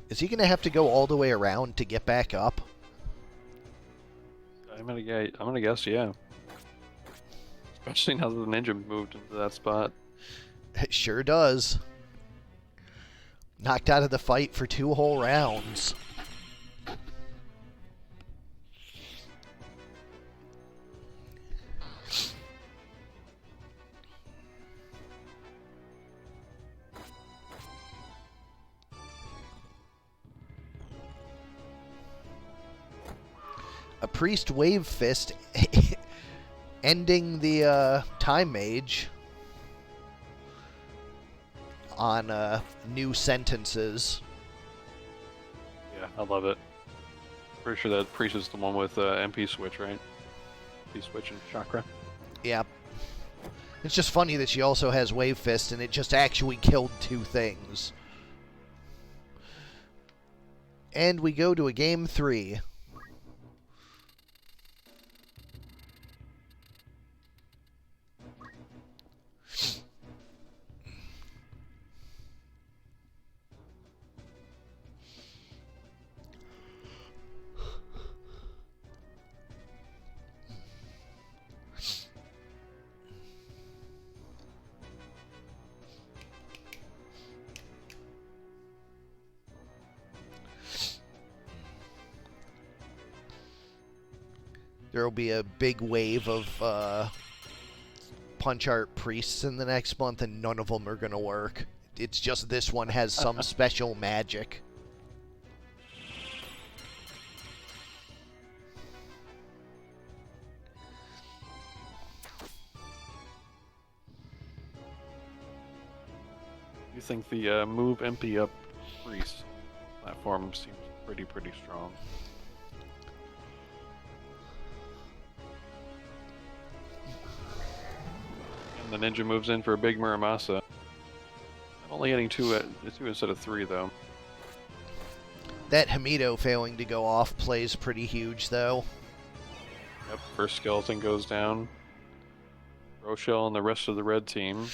Is he going to have to go all the way around to get back up? I'm gonna guess, yeah. Especially now that the ninja moved into that spot. It sure does. Knocked out of the fight for 2 whole rounds. A priest wave fist ending the time mage on new sentences. Yeah, I love it. Pretty sure that priest is the one with MP switch, right? MP switch and chakra. Yeah. It's just funny that she also has wave fist and it just actually killed 2 things. And we go to a game 3. There will be a big wave of punch art priests in the next month, and none of them are going to work. It's just this one has some special magic. You think the move MP up priest platform seems pretty strong. And the ninja moves in for a big Muramasa. I'm only getting two instead of 3 though. That Hamido failing to go off plays pretty huge though. Yep, first skeleton goes down. Rochelle and the rest of the red team.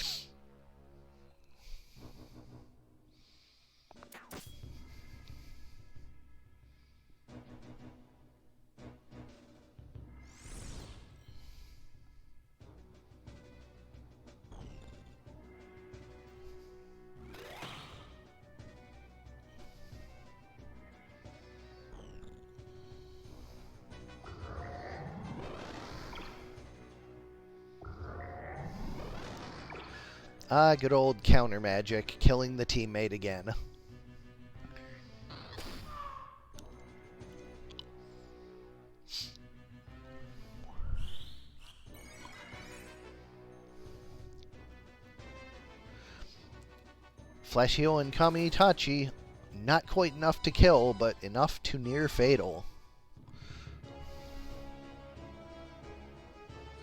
Ah, good old counter magic, killing the teammate again. Flash heal and Kamitachi, not quite enough to kill, but enough to near fatal.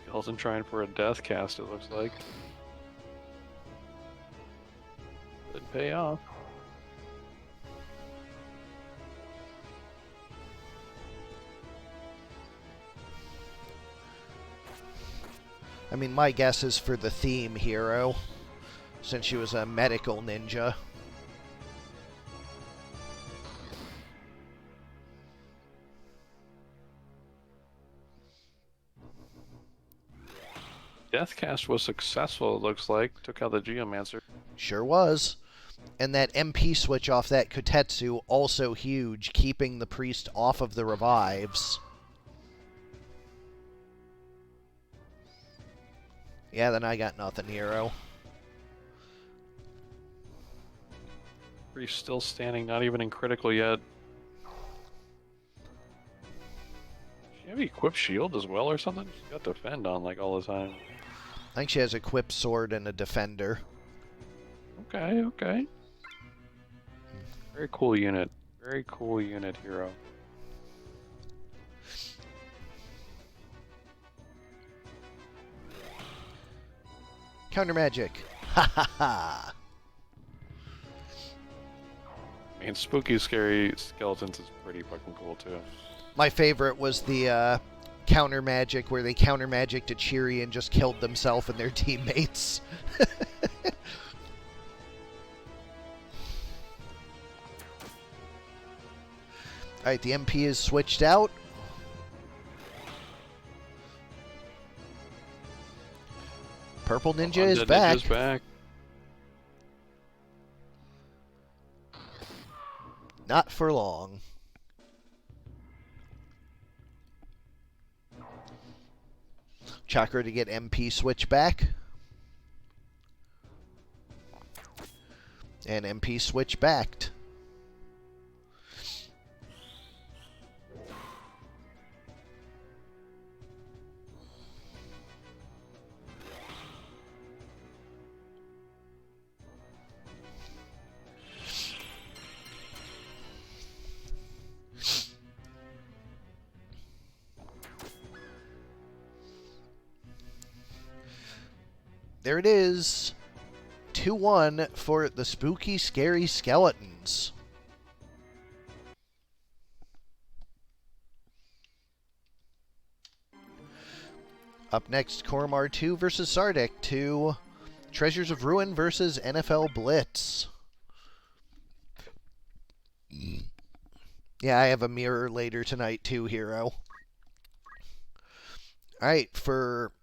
Skeleton trying for a death cast, it looks like. Could pay off. I mean, my guess is for the theme hero, since she was a medical ninja. Deathcast was successful, it looks like. Took out the Geomancer. Sure was. And that MP switch off that Kotetsu, also huge, keeping the priest off of the revives. Yeah, then I got nothing, hero. Priest still standing, not even in critical yet. Does she have equipped shield as well or something? She's got defend on like all the time. I think she has equipped sword and a defender. Okay, okay. Very cool unit. Very cool unit, hero. Counter magic. Ha ha ha. I mean, spooky, scary skeletons is pretty fucking cool too. My favorite was the counter magic where they counter magic to Cheery and just killed themselves and their teammates. Alright, the MP is switched out. Purple Ninja is back. Ninja's back. Not for long. Chakra to get MP switch back. And MP switch backed. There it is. 2-1 for the spooky, scary skeletons. Up next, Korremar 2 versus Sardek 2. Treasures of Ruin versus NFL Blitz. Yeah, I have a mirror later tonight too, hero. Alright, for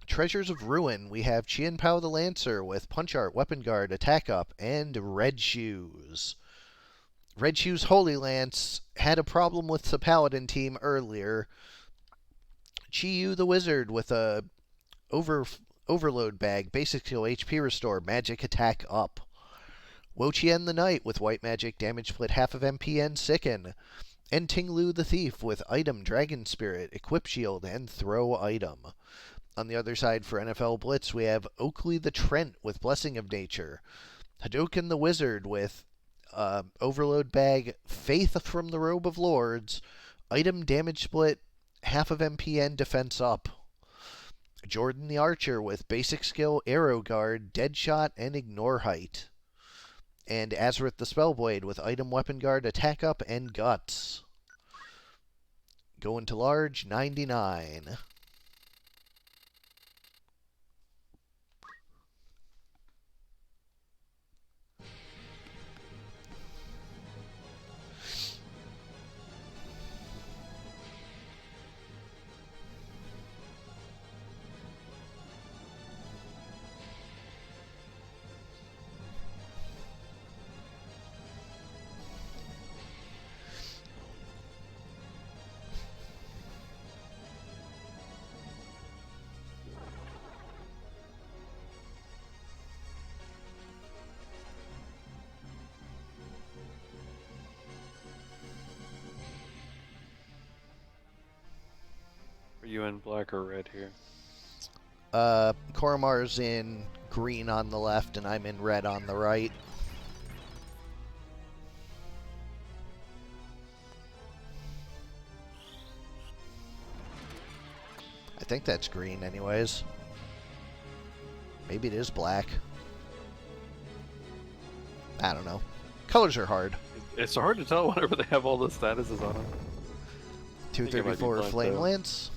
Treasures of Ruin, we have Chien Pao the Lancer with Punch Art, Weapon Guard, Attack Up, and Red Shoes. Red Shoes Holy Lance had a problem with the Paladin team earlier. Chi Yu the Wizard with a Overload Bag, basic skill HP restore, magic attack up. Wo-Chien the Knight with white magic, damage split half of MP and sicken. And Ting-Lu the Thief with item Dragon Spirit, equip shield, and throw item. On the other side for NFL Blitz, we have Oakley the Trent with Blessing of Nature. Hadouken the Wizard with Overload Bag, Faith from the Robe of Lords, item damage split, half of MP and defense up. Jordan the Archer with basic skill, Arrow Guard, Deadshot, and Ignore Height. And Azareth the Spellblade with item Weapon Guard, Attack Up, and Guts. Going to large, 99. Are you in black or red here? Korremar's in green on the left, and I'm in red on the right. I think that's green anyways. Maybe it is black. I don't know. Colors are hard. It's hard to tell whenever they have all the statuses on them. 234 Flame though. Lance.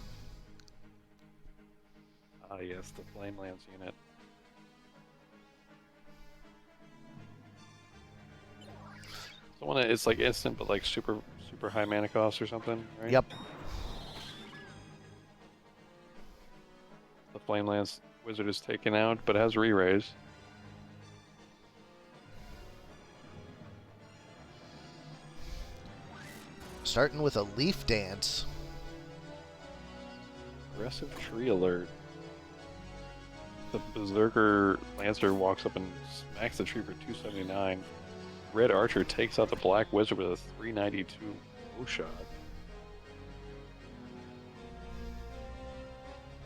Ah, yes, the Flame Lance unit. The one that it's like instant, but like super high mana cost or something, right? Yep. The Flame Lance wizard is taken out, but has re-raise. Starting with a Leaf Dance. Aggressive tree alert. The Berserker Lancer walks up and smacks the tree for 279. Red Archer takes out the Black Wizard with a 392 bow shot.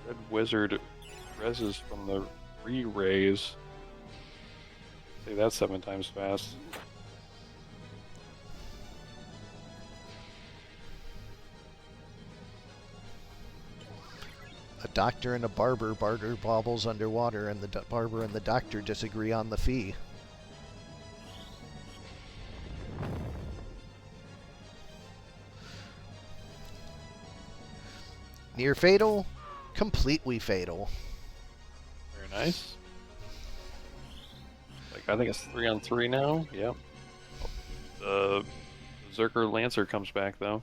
Red Wizard reses from the re-raise. Say that 7 times fast. A doctor and a barber barter baubles underwater, and the barber and the doctor disagree on the fee. Near fatal, completely fatal. Very nice. Like I think it's 3-on-3 now. Yep. The Berserker Lancer comes back though.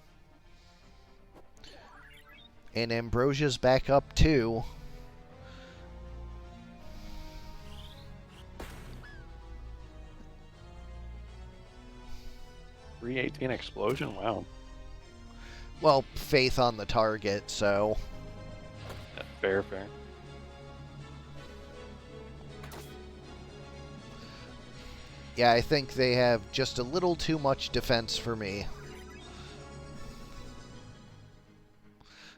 And Ambrosia's back up too. .318 explosion. Wow. Well, faith on the target, so. Yeah, fair. Yeah, I think they have just a little too much defense for me.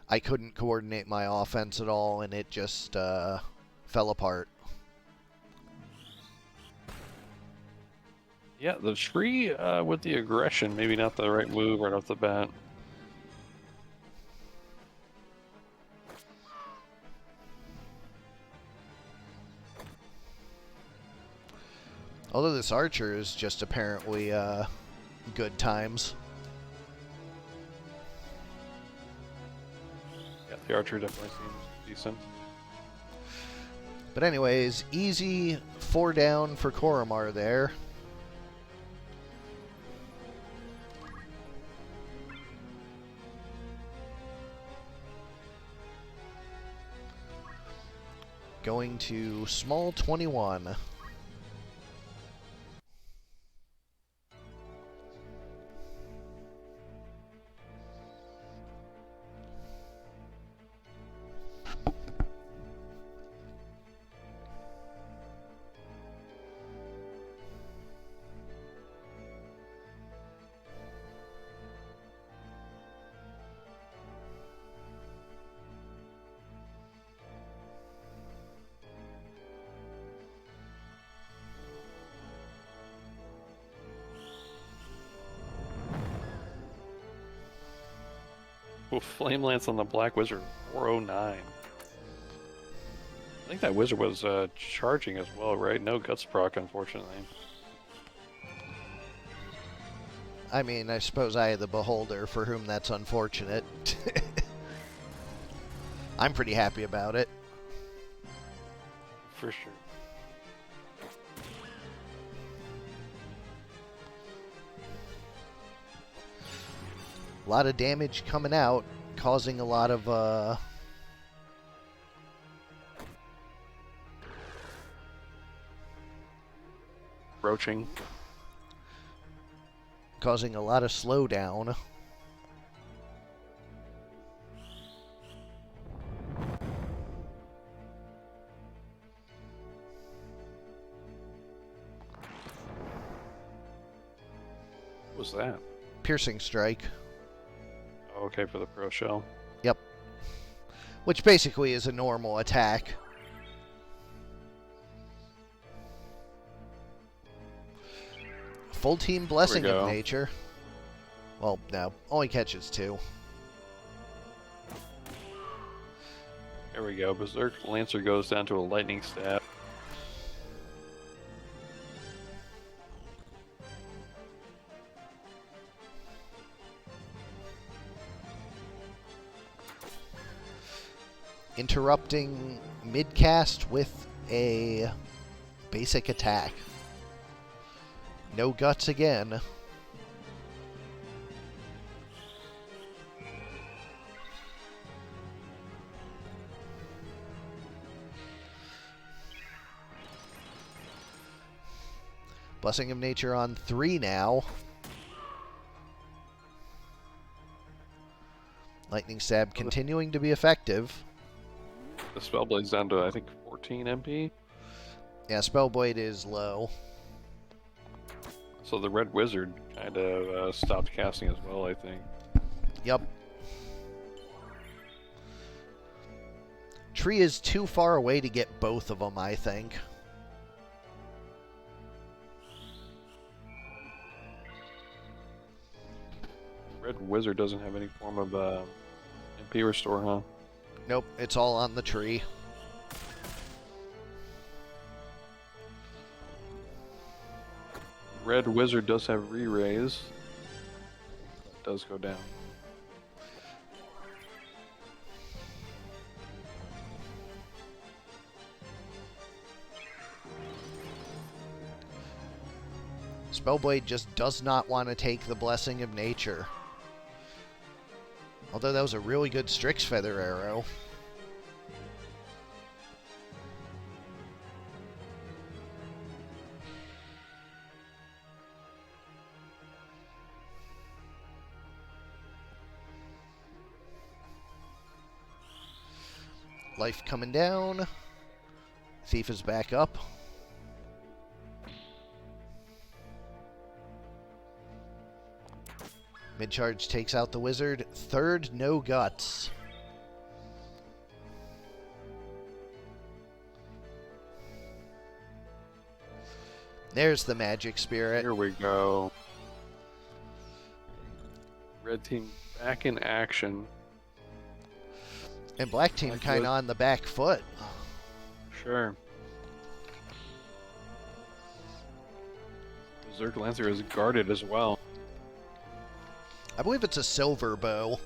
I couldn't coordinate my offense at all, and it just fell apart. Yeah, the tree with the aggression, maybe not the right move right off the bat. Although this archer is just apparently good times. Yeah, the archer definitely seems decent. But anyways, easy 4 down for Korremar there. Going to small 21. Flame Lance on the Black Wizard, 409. I think that wizard was charging as well, right? No guts proc, unfortunately. I mean, I suppose I had the beholder, for whom that's unfortunate. I'm pretty happy about it. For sure. A lot of damage coming out, causing a lot of, Roaching. causing a lot of slowdown. What was that? Piercing strike. Oh, okay, for the pro shell. Yep. Which basically is a normal attack. Full team Blessing of Nature. Well, no. Only catches 2. There we go. Berserk Lancer goes down to a lightning stab. Interrupting mid-cast with a basic attack. No guts again. Blessing of Nature on 3 now. Lightning Stab continuing to be effective. The Spellblade's down to, I think, 14 MP. Yeah, Spellblade is low. So the Red Wizard kind of stopped casting as well, I think. Yep. Tree is too far away to get both of them, I think. Red Wizard doesn't have any form of MP restore, huh? Nope, it's all on the tree. Red Wizard does have re-raise. That does go down. Spellblade just does not want to take the Blessing of Nature. Although that was a really good Strix Feather arrow. Life coming down. Thief is back up. Mid-charge takes out the wizard. Third, no guts. There's the magic spirit. Here we go. Red team back in action. And black team kind of on the back foot. Sure. Berserk Lancer is guarded as well. I believe it's a silver bow.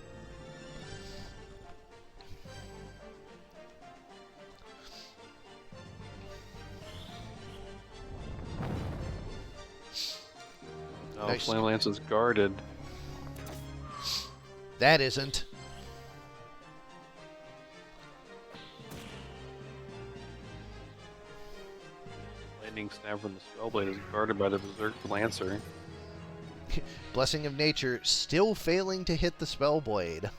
No, Nice. Flame Lance is guarded. That isn't. Lightning Snap from the Spellblade is guarded by the Berserk Lancer. Blessing of Nature still failing to hit the Spellblade.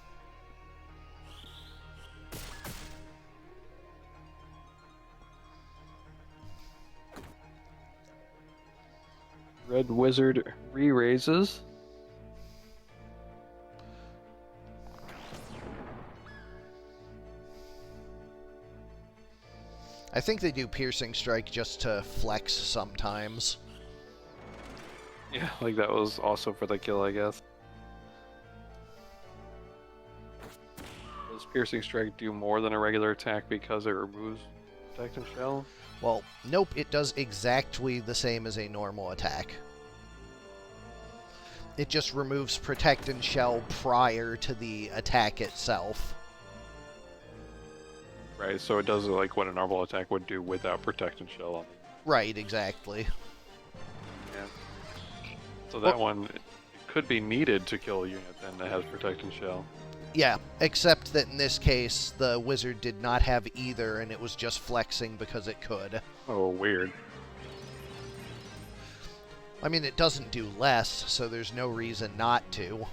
Red Wizard re-raises. I think they do Piercing Strike just to flex sometimes. Yeah, like that was also for the kill, I guess. Piercing Strike do more than a regular attack because it removes Protect and Shell? Well, nope, it does exactly the same as a normal attack. It just removes Protect and Shell prior to the attack itself. Right, so it does like what a normal attack would do without Protect and Shell on it. Right, exactly. Yeah. So that one it could be needed to kill a unit then that has Protect and Shell. Yeah, except that in this case, the wizard did not have either, and it was just flexing because it could. Oh, weird. I mean, it doesn't do less, so there's no reason not to.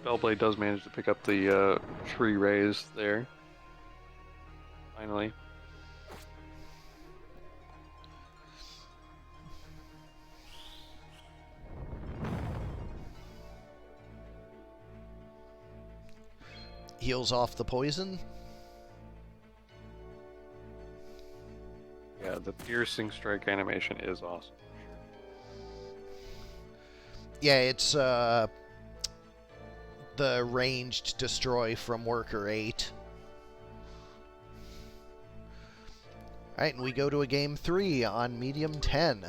Spellblade does manage to pick up the tree raise there. Finally. Heals off the poison. Yeah, the Piercing Strike animation is awesome. Yeah, it's the ranged destroy from Worker 8. Alright, and we go to a game 3 on medium 10.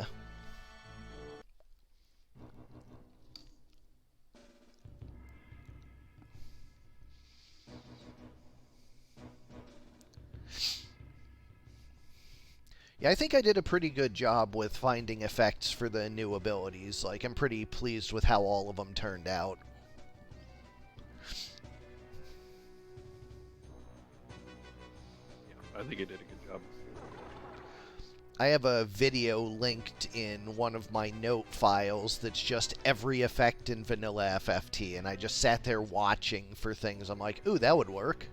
Yeah, I think I did a pretty good job with finding effects for the new abilities. Like, I'm pretty pleased with how all of them turned out. Yeah, I think it did a good job. I have a video linked in one of my note files that's just every effect in vanilla FFT, and I just sat there watching for things. I'm like, ooh, that would work.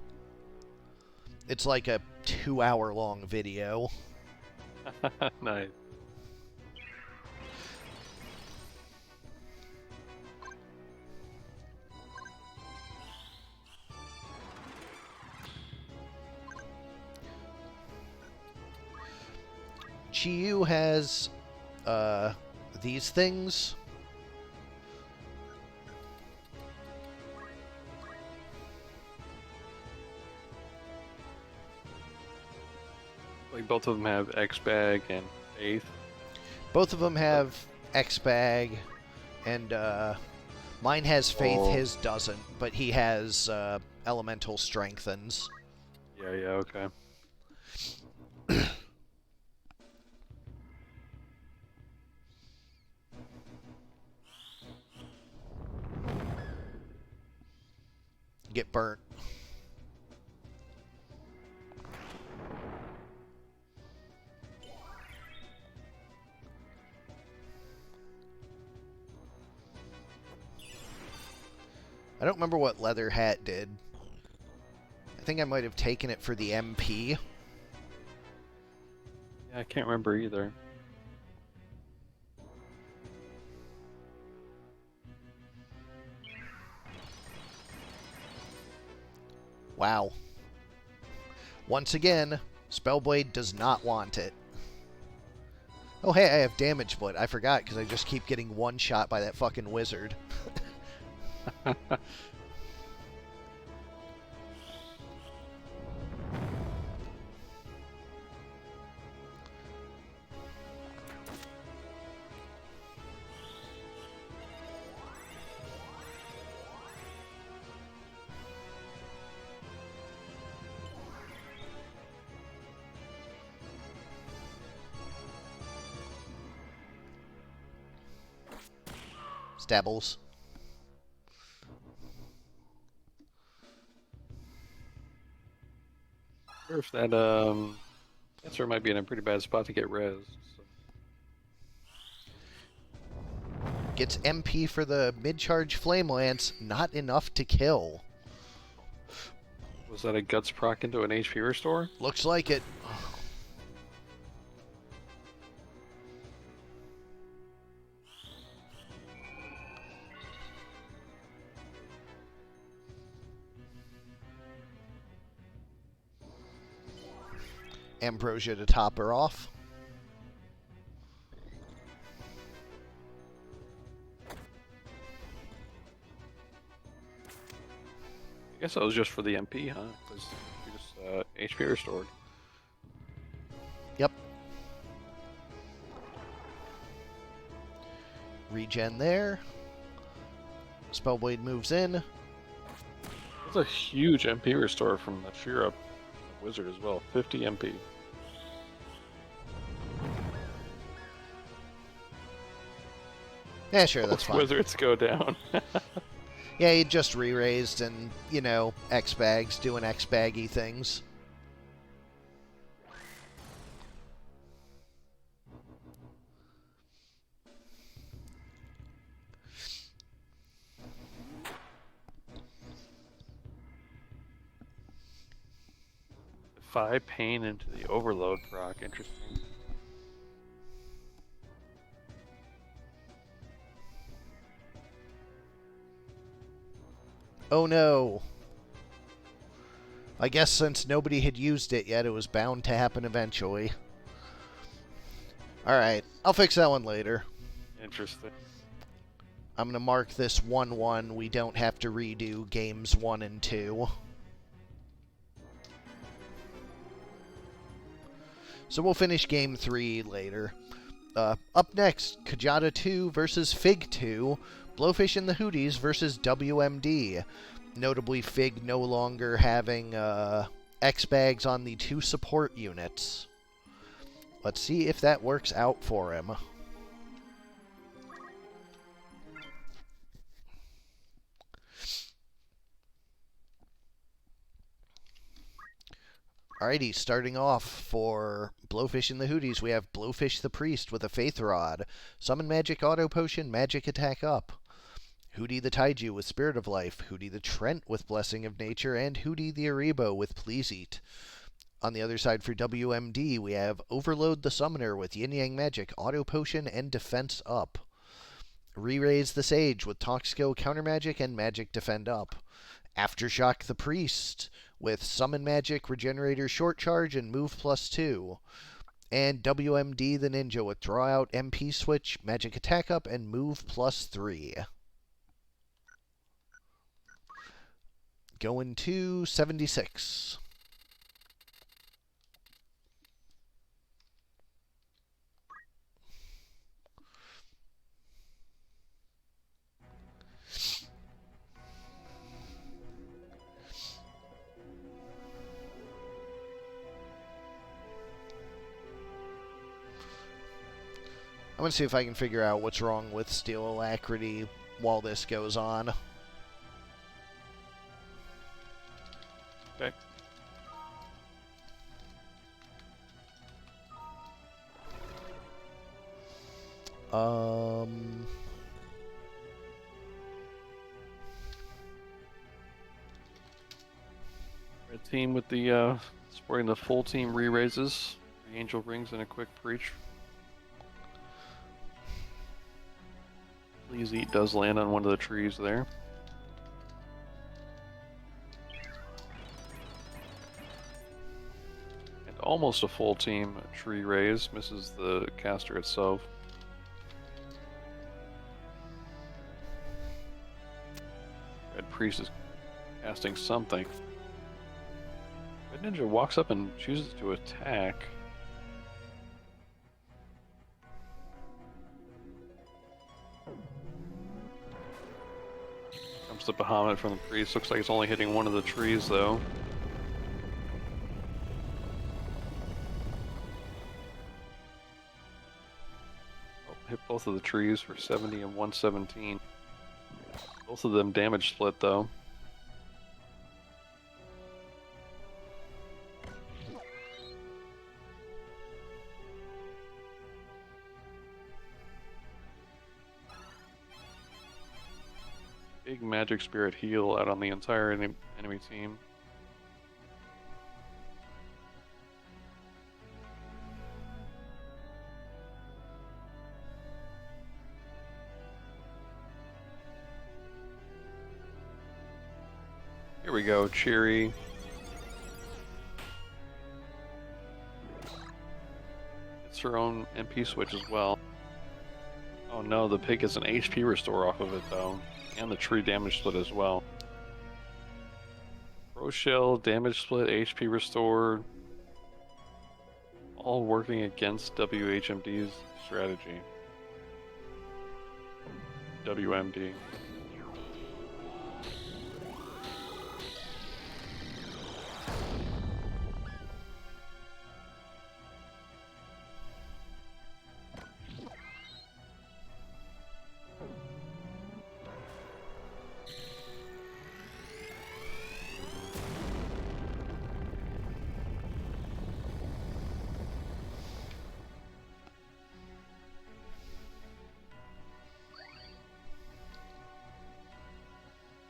It's like a 2-hour-long video. Nice. Chiyu has these things. Like both of them have X-Bag and Faith. Both of them have X-Bag, and mine has Faith, his doesn't, but he has Elemental Strengthens. Yeah, okay. Get burnt. I don't remember what Leather Hat did. I think I might have taken it for the MP. Yeah, I can't remember either. Wow. Once again, Spellblade does not want it. Oh, hey, I have Damage Split. I forgot because I just keep getting one shot by that fucking wizard. Stabbles. Or if that answer might be in a pretty bad spot to get res. So. Gets MP for the mid-charge Flame Lance, not enough to kill. Was that a Guts proc into an HP restore? Looks like it. Ambrosia to top her off. I guess that was just for the MP, huh? Because we just HP restored. Yep. Regen there. Spellblade moves in. That's a huge MP restore from the Shira wizard as well. 50 MP. Yeah, sure, that's Both fine. wizards go down. Yeah, he just re-raised and, you know, X-Bags doing X-Baggy things. Defy pain into the overload proc. Interesting. Oh no. I guess since nobody had used it yet, it was bound to happen eventually. Alright, I'll fix that one later. Interesting. I'm going to mark this 1-1. We don't have to redo games 1 and 2. So we'll finish game 3 later. Up next, Kjata 2 versus Fig 2. Blowfish and the Hooties versus WMD. Notably, Fig no longer having X-Bags on the 2 support units. Let's see if that works out for him. Alrighty, starting off for Blowfish and the Hooties, we have Blowfish the Priest with a Faith Rod. Summon Magic Auto Potion, Magic Attack Up. Hootie the Taiju with Spirit of Life, Hootie the Trent with Blessing of Nature, and Hootie the Aribo with Please Eat. On the other side for WMD, we have Overload the Summoner with Yin Yang Magic, Auto Potion, and Defense Up. Re-Raise the Sage with Talk Skill, Counter Magic, and Magic Defend Up. Aftershock the Priest with Summon Magic, Regenerator Short Charge, and Move +2. And WMD the Ninja with Draw Out, MP Switch, Magic Attack Up, and Move +3. Going to 76. I'm going to see if I can figure out what's wrong with Steel Alacrity while this goes on. Okay. Red team with the sporting the full team re-raises, 3 angel rings and a quick preach. Please Eat does land on one of the trees there. And almost a full team tree raise, misses the caster itself. Red Priest is casting something. Red Ninja walks up and chooses to attack. Comes the Bahamut from the priest. Looks like it's only hitting one of the trees though. Oh, hit both of the trees for 70 and 117. Both of them damage split though. Big magic spirit heal out on the entire enemy team. Here we go, Cheery. It's her own MP switch as well. Oh no, the pig gets an HP restore off of it though. And the tree damage split as well. Pro Shell, Damage Split, HP Restore, all working against WHMD's strategy. WMD.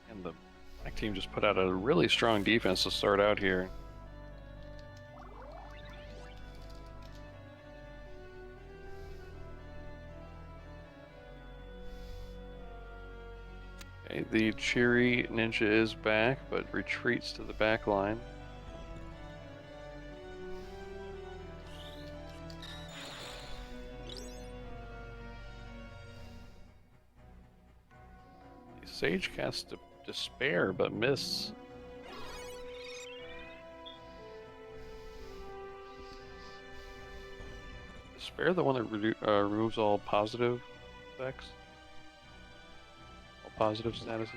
And the black team just put out a really strong defense to start out here. Okay, the cheery ninja is back, but retreats to the back line. The sage casts despair, but miss. Despair, the one that removes all positive effects? All positive statuses?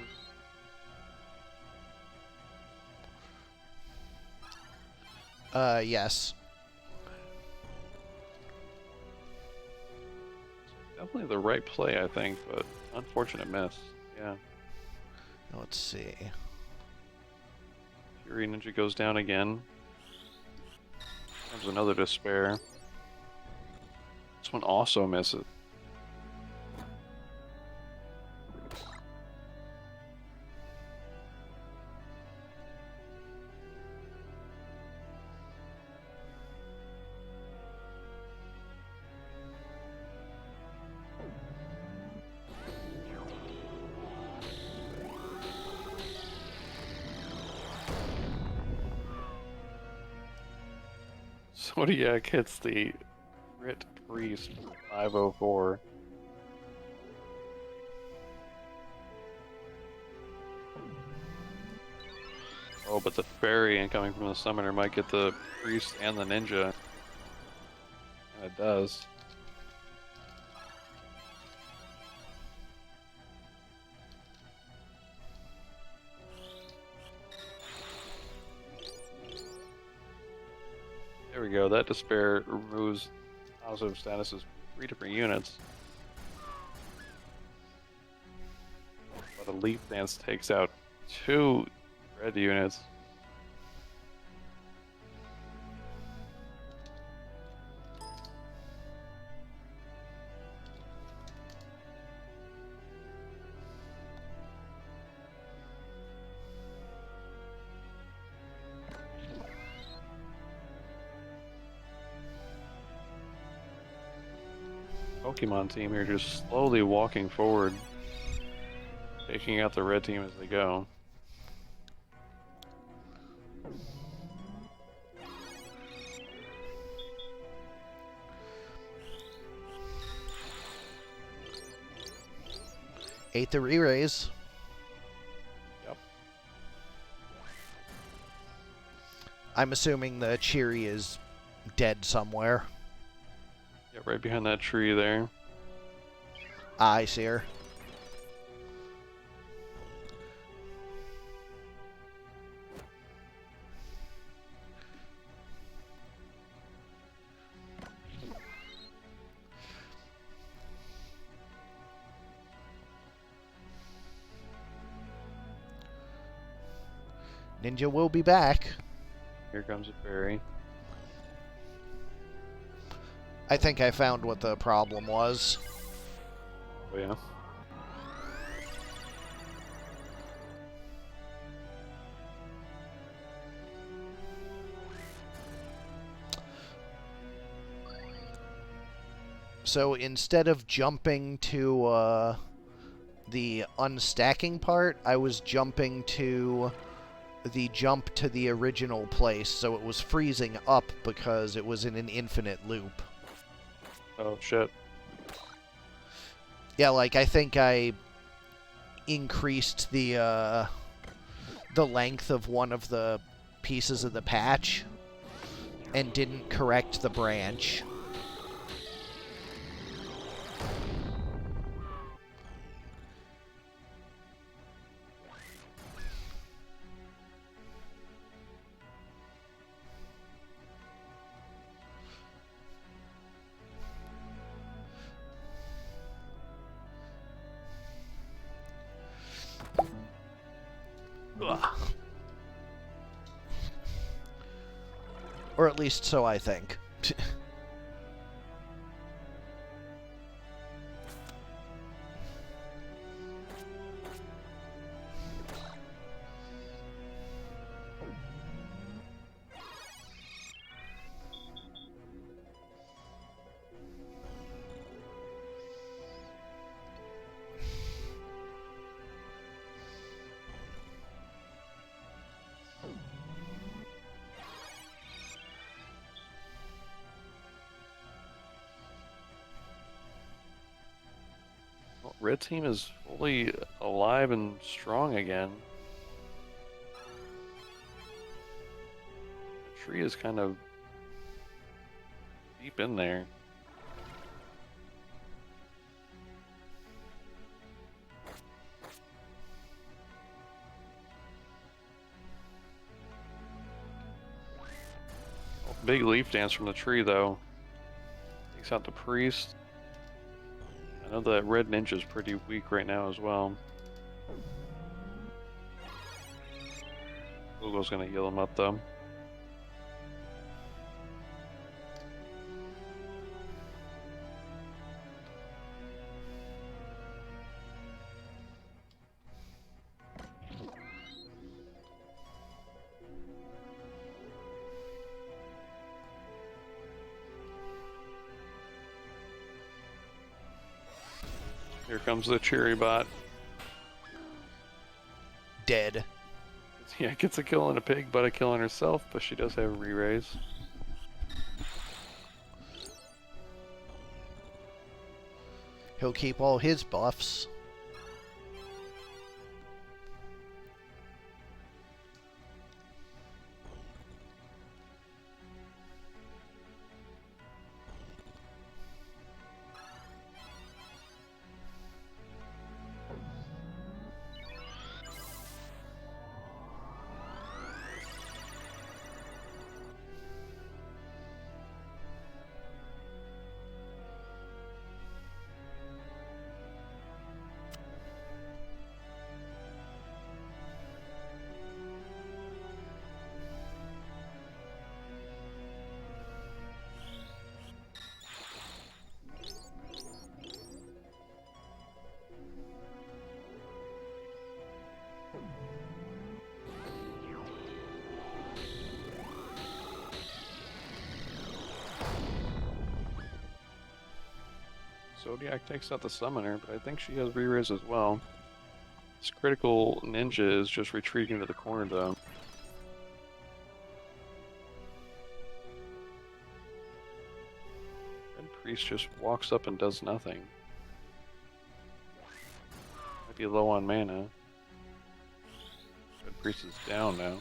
Yes. Definitely the right play, I think, but unfortunate miss. Yeah. Let's see. Fury Ninja goes down again. Comes another despair. This one also misses. Zodiac hits the Crit Priest 504. Oh, but the fairy incoming from the summoner might get the priest and the ninja. And it does. There we go, that despair removes positive statuses 3 different units. But a leap dance takes out 2 red units. Pokemon team here just slowly walking forward, taking out the red team as they go. Ate the re-raise. Yep. I'm assuming the Cheery is dead somewhere. Yeah, right behind that tree there. I see her. Ninja will be back. Here comes a fairy. I think I found what the problem was. Oh yeah. So instead of jumping to the unstacking part, I was jumping to the jump to the original place, so it was freezing up because it was in an infinite loop. Oh shit. Yeah, like I think I increased the the length of one of the pieces of the patch and didn't correct the branch. Ugh. Or at least so I think. Well, red team is fully alive and strong again. The tree is kind of deep in there. Big leaf dance from the tree, though. Takes out the priest. I know that red ninja is pretty weak right now as well. Google's gonna heal him up, though. Here comes the cherry bot. Dead. Yeah, gets a kill on a pig, but a kill on herself, but she does have a re-raise. He'll keep all his buffs. Zodiac takes out the summoner, but I think she has re-raise as well. This critical ninja is just retreating to the corner, though. Red priest just walks up and does nothing. Might be low on mana. Red priest is down now.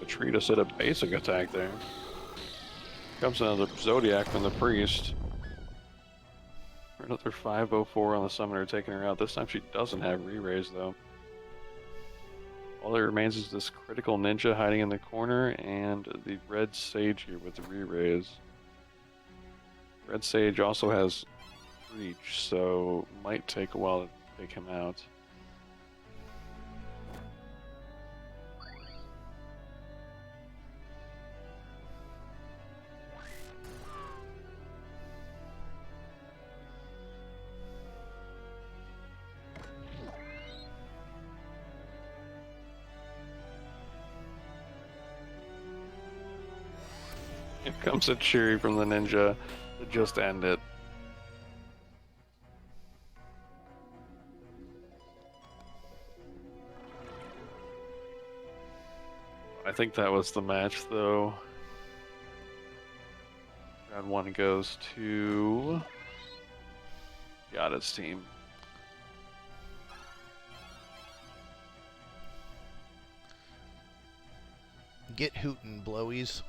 Tree to set a basic attack there. Comes another Zodiac from the priest. For another 504 on the summoner, taking her out. This time she doesn't have re-raise though. All that remains is this critical ninja hiding in the corner and the red sage here with the re-raise. Red sage also has reach, so might take a while to take him out. comes a cheery from the ninja to just end it. I think that was the match, though. Round 1 goes to Kjata's team. Get hootin', blowies.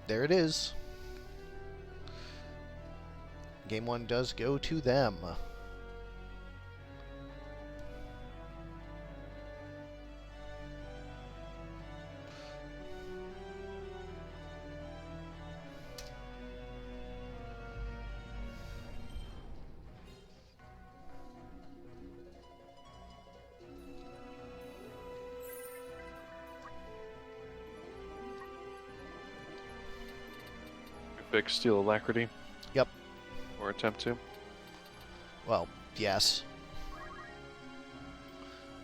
There it is. Game 1 does go to them. Fix Steel Alacrity. Yep. Or attempt to. Well, yes.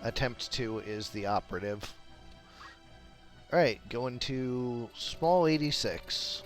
Attempt to is the operative. Alright, going to small 86.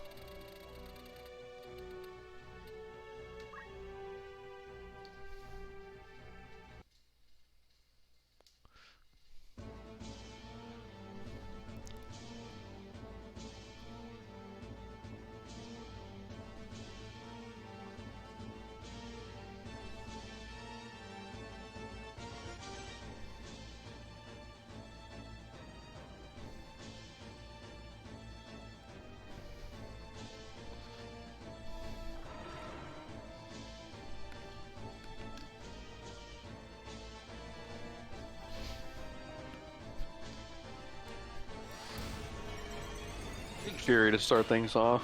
Fury to start things off.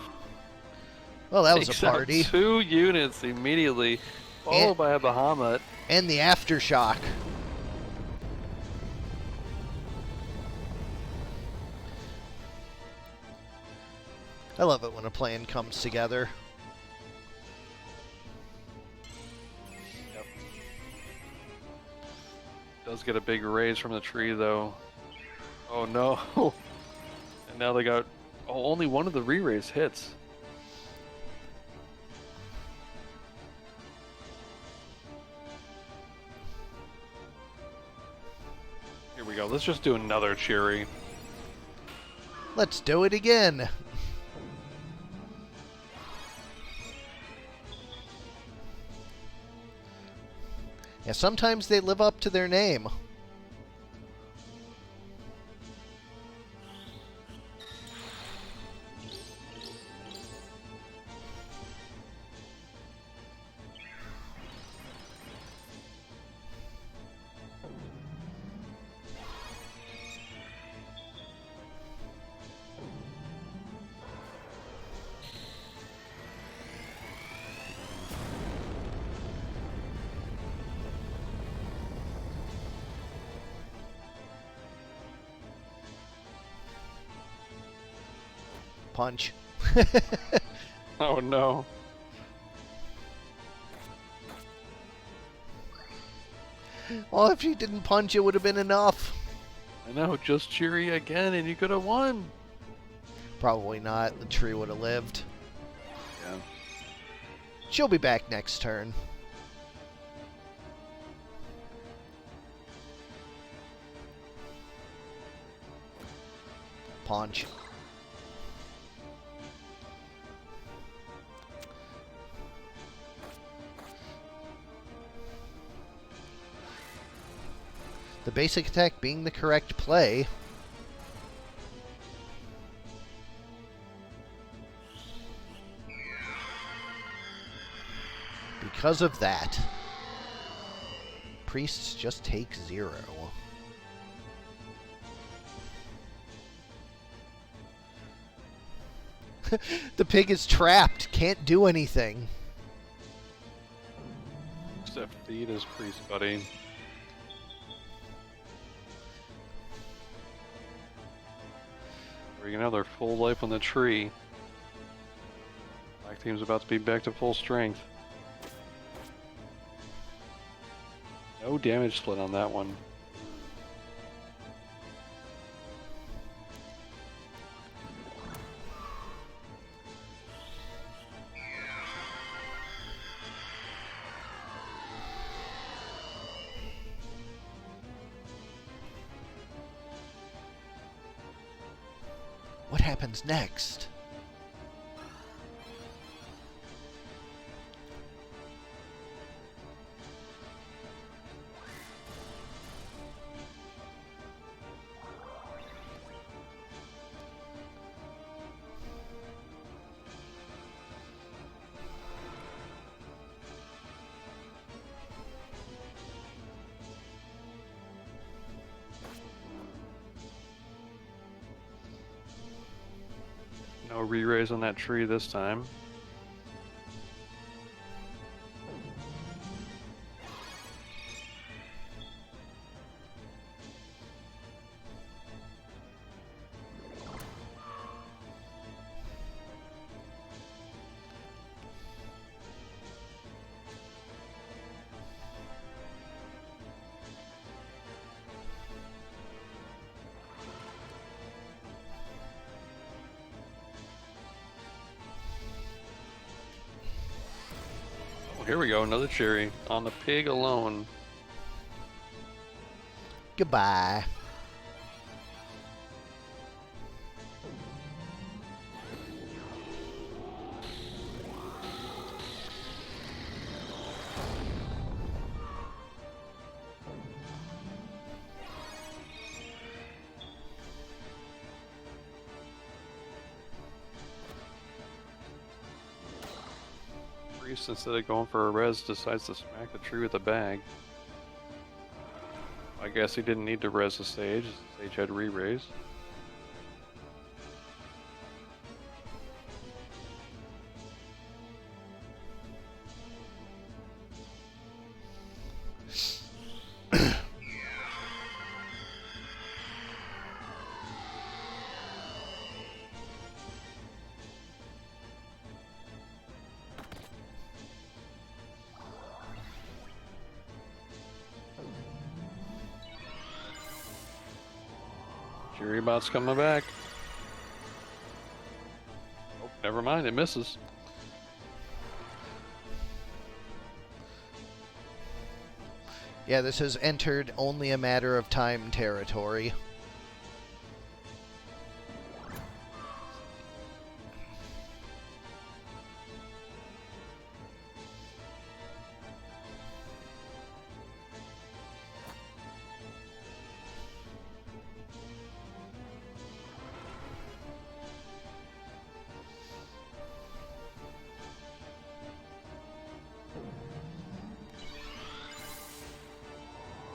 Well, that was Takes a out party. 2 units immediately, followed by a Bahamut. And the aftershock. I love it when a plan comes together. Yep. Does get a big raise from the tree, though. Oh no! And now they got only one of the re-raise hits. Here we go. Let's just do another cheery. Let's do it again. Yeah, sometimes they live up to their name. Punch. Oh no. Well, if she didn't punch, it would have been enough. I know, just cheery again and you could have won. Probably not. The tree would have lived. Yeah. She'll be back next turn. Punch. The basic attack being the correct play. Because of that, priests just take 0. The pig is trapped, can't do anything. Just a FFT his priest buddy. We're gonna have their full life on the tree. Black team's about to be back to full strength. No damage split on that one. What happens next? No re-raise on that tree this time. Here we go, another cherry on the pig alone. Goodbye. Priest, instead of going for a res, decides to smack the tree with a bag. I guess he didn't need to res the sage. The sage had re-raise. Bot's coming back. Oh, never mind, it misses. Yeah, this has entered only a matter of time territory.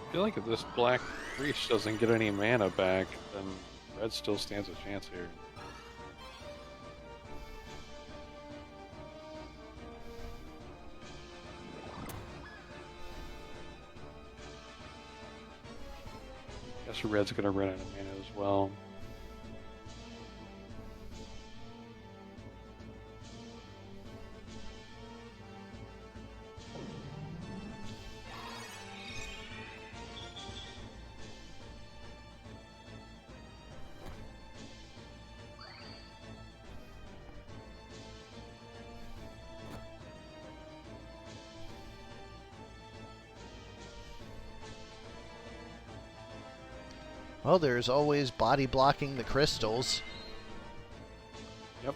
I feel like if this black priest doesn't get any mana back, then red still stands a chance here. Guess red's gonna run out of mana as well. Well, there's always body blocking the crystals. Yep.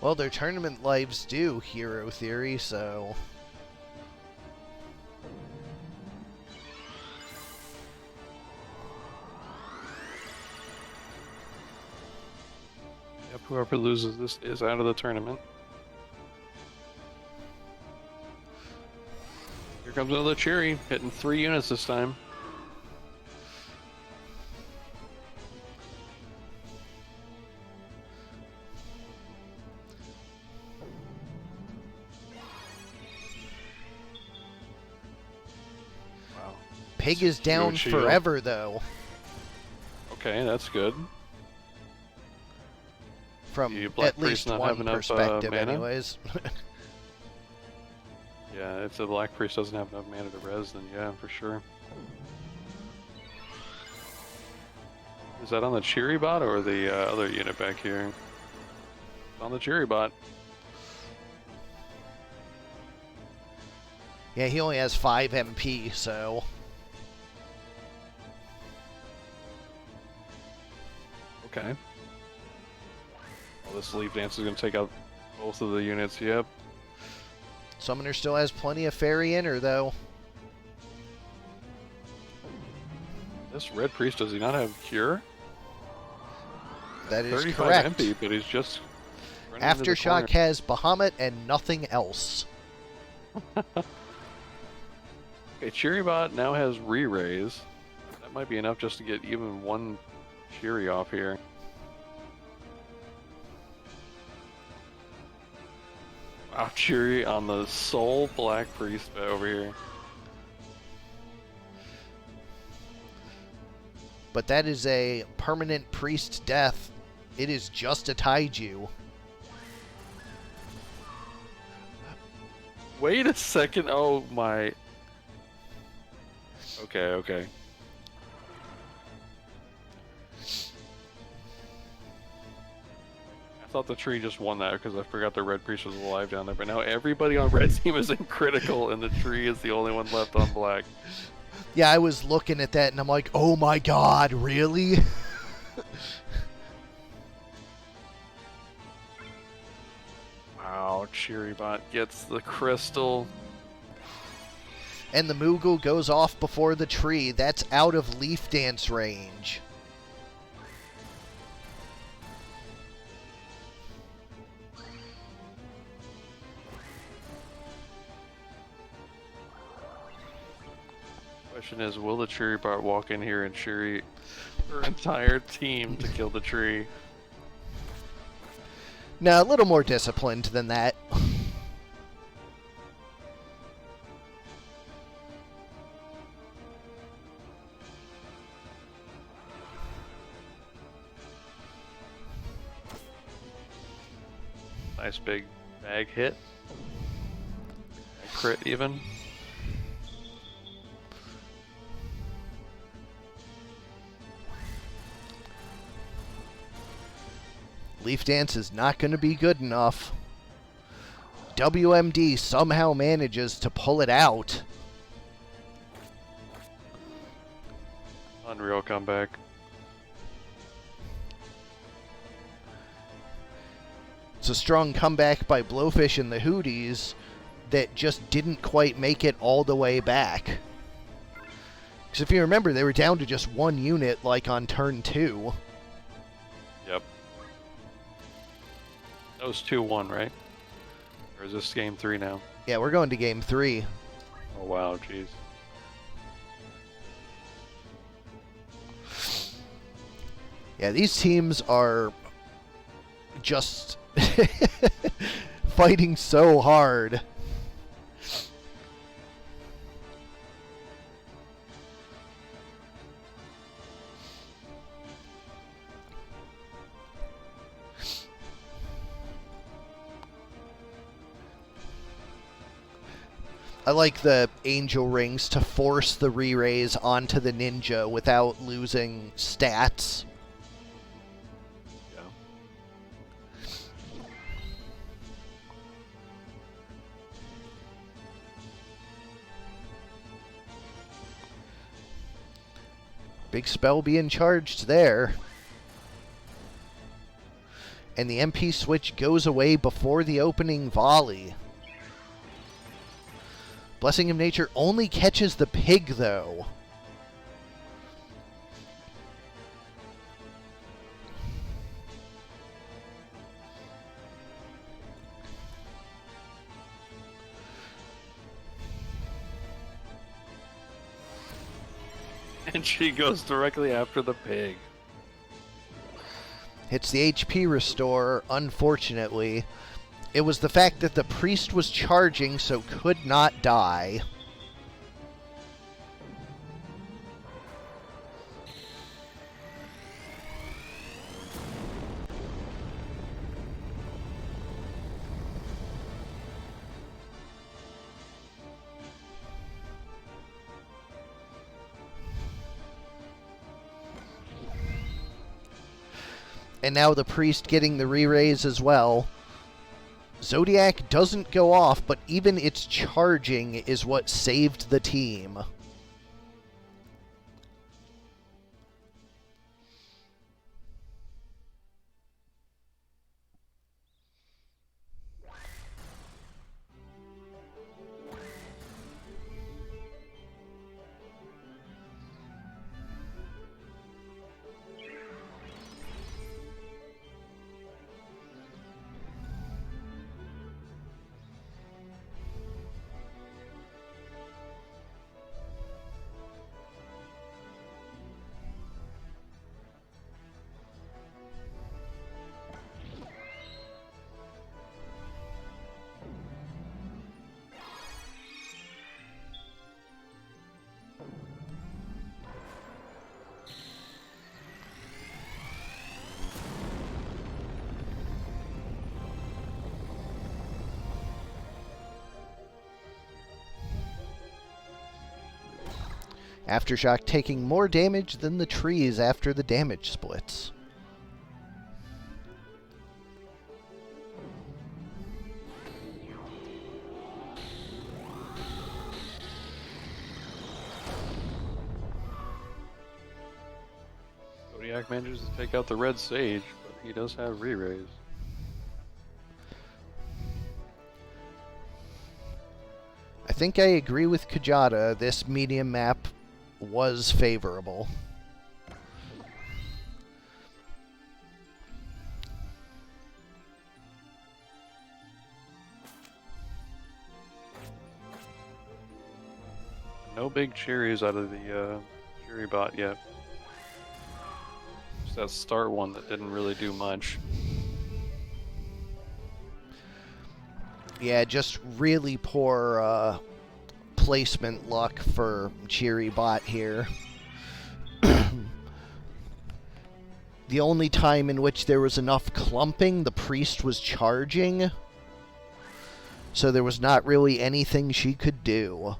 Well, their tournament lives do, Hero Theory, so... Whoever loses this is out of the tournament. Here comes another Cheery, hitting 3 units this time. Wow. Pig is down Shield. forever, though. Okay, that's good. From The Black at least Priest not one have enough, perspective, mana? anyways. Yeah, if the Black Priest doesn't have enough mana to res, then yeah, for sure. Is that on the Cheery bot or the other unit back here? It's on the Cheery bot. Yeah, he only has 5 MP, so... Okay. Well, this Leaf Dance is going to take out both of the units, yep. Summoner still has plenty of fairy in her, though. This Red Priest, does he not have Cure? That is 35 correct. MP, but he's just running into the Aftershock corner. has Bahamut and nothing else. Okay, Cheery bot now has re-raise. That might be enough just to get even one Cheery off here. Wow, Cheery on the sole Black Priest over here. But that is a permanent priest death. It is just a Taiju. Wait a second, oh my... Okay. I thought the tree just won that because I forgot the Red Priest was alive down there, but now everybody on Red team is in critical and the tree is the only one left on Black. Yeah, I was looking at that and I'm like, oh my god, really? Wow, Cheerybot gets the crystal. And the Moogle goes off before the tree. That's out of Leaf Dance range. Question is, will the Cheerybot walk in here and Cheery her entire team to kill the tree? No, a little more disciplined than that. Nice big bag hit. A crit even. Leaf Dance is not going to be good enough. WMD somehow manages to pull it out. Unreal comeback. It's a strong comeback by Blowfish and the Hooties that just didn't quite make it all the way back. Because if you remember, they were down to just one unit, like on turn 2. Yep. That was 2-1, right? Or is this game 3 now? Yeah, we're going to game 3. Oh wow, jeez. Yeah, these teams are just fighting so hard. I like the angel rings to force the re-raise onto the ninja without losing stats. Yeah. Big spell being charged there. And the MP switch goes away before the opening volley. Blessing of Nature only catches the pig, though. And she goes directly after the pig. Hits the HP restore, unfortunately. It was the fact that the priest was charging, so could not die. And now the priest getting the re-raise as well. Zodiac doesn't go off, but even its charging is what saved the team. Aftershock taking more damage than the trees after the damage splits. Zodiac manages to take out the red sage, but he does have re-raise. I think I agree with Kjata. This medium map was favorable. No big cherries out of the cherry bot yet. Just that start one that didn't really do much. Yeah, just really poor placement luck for Cheery Bot here. The only time in which there was enough clumping, the priest was charging. So there was not really anything she could do.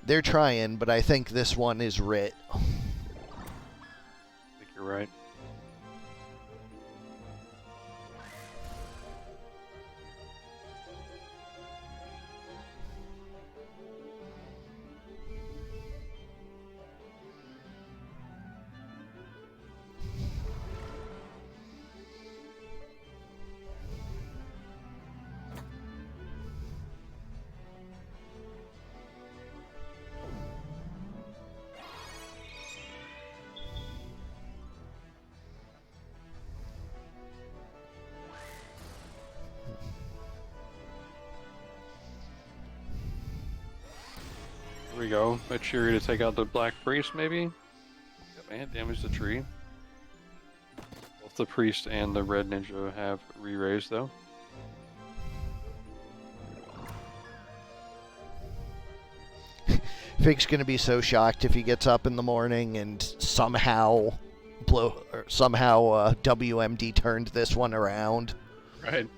They're trying, but I think this one is writ. I think you're right. Here we go. A Cheery to take out the Black Priest, maybe? Yep, and damage the tree. Both the Priest and the Red Ninja have re-raised, though. Fig's gonna be so shocked if he gets up in the morning and somehow WMD turned this one around. Right.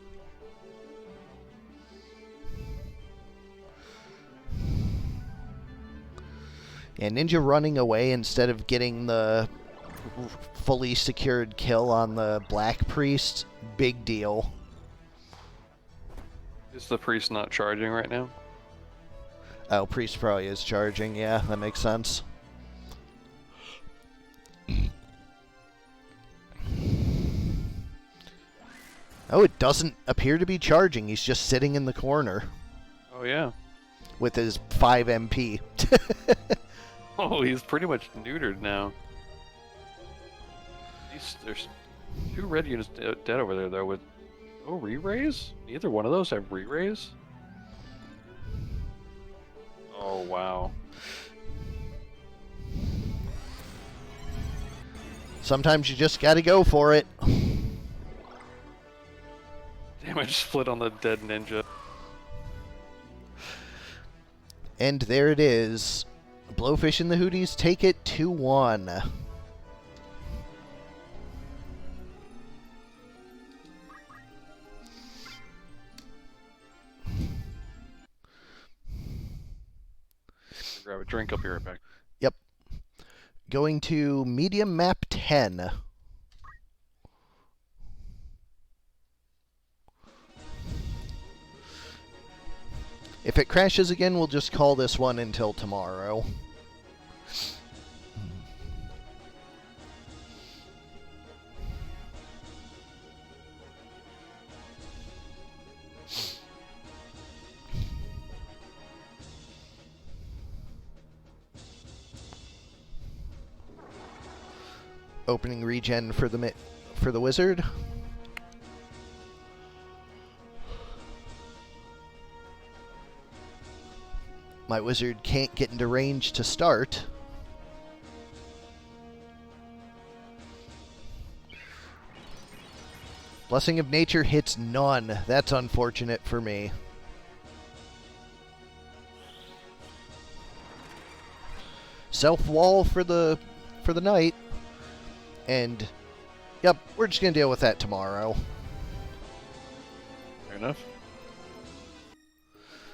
And Ninja running away instead of getting the fully secured kill on the Black Priest, big deal. Is the Priest not charging right now? Oh, Priest probably is charging, yeah, that makes sense. Oh, it doesn't appear to be charging, he's just sitting in the corner. Oh, yeah. With his 5 MP. Oh, he's pretty much neutered now. Two red units dead over there, though, with no re-raise? Neither one of those have re-raise? Oh, wow. Sometimes you just gotta go for it. Damage split on the dead ninja. And there it is. Blowfish and the Hooties take it 2-1. Grab a drink, I'll be right back. Yep. Going to medium map 10. If it crashes again, we'll just call this one until tomorrow. Opening regen for the wizard. My wizard can't get into range to start. Blessing of Nature hits none. That's unfortunate for me. Self-wall for the night. And, yep, we're just going to deal with that tomorrow. Fair enough.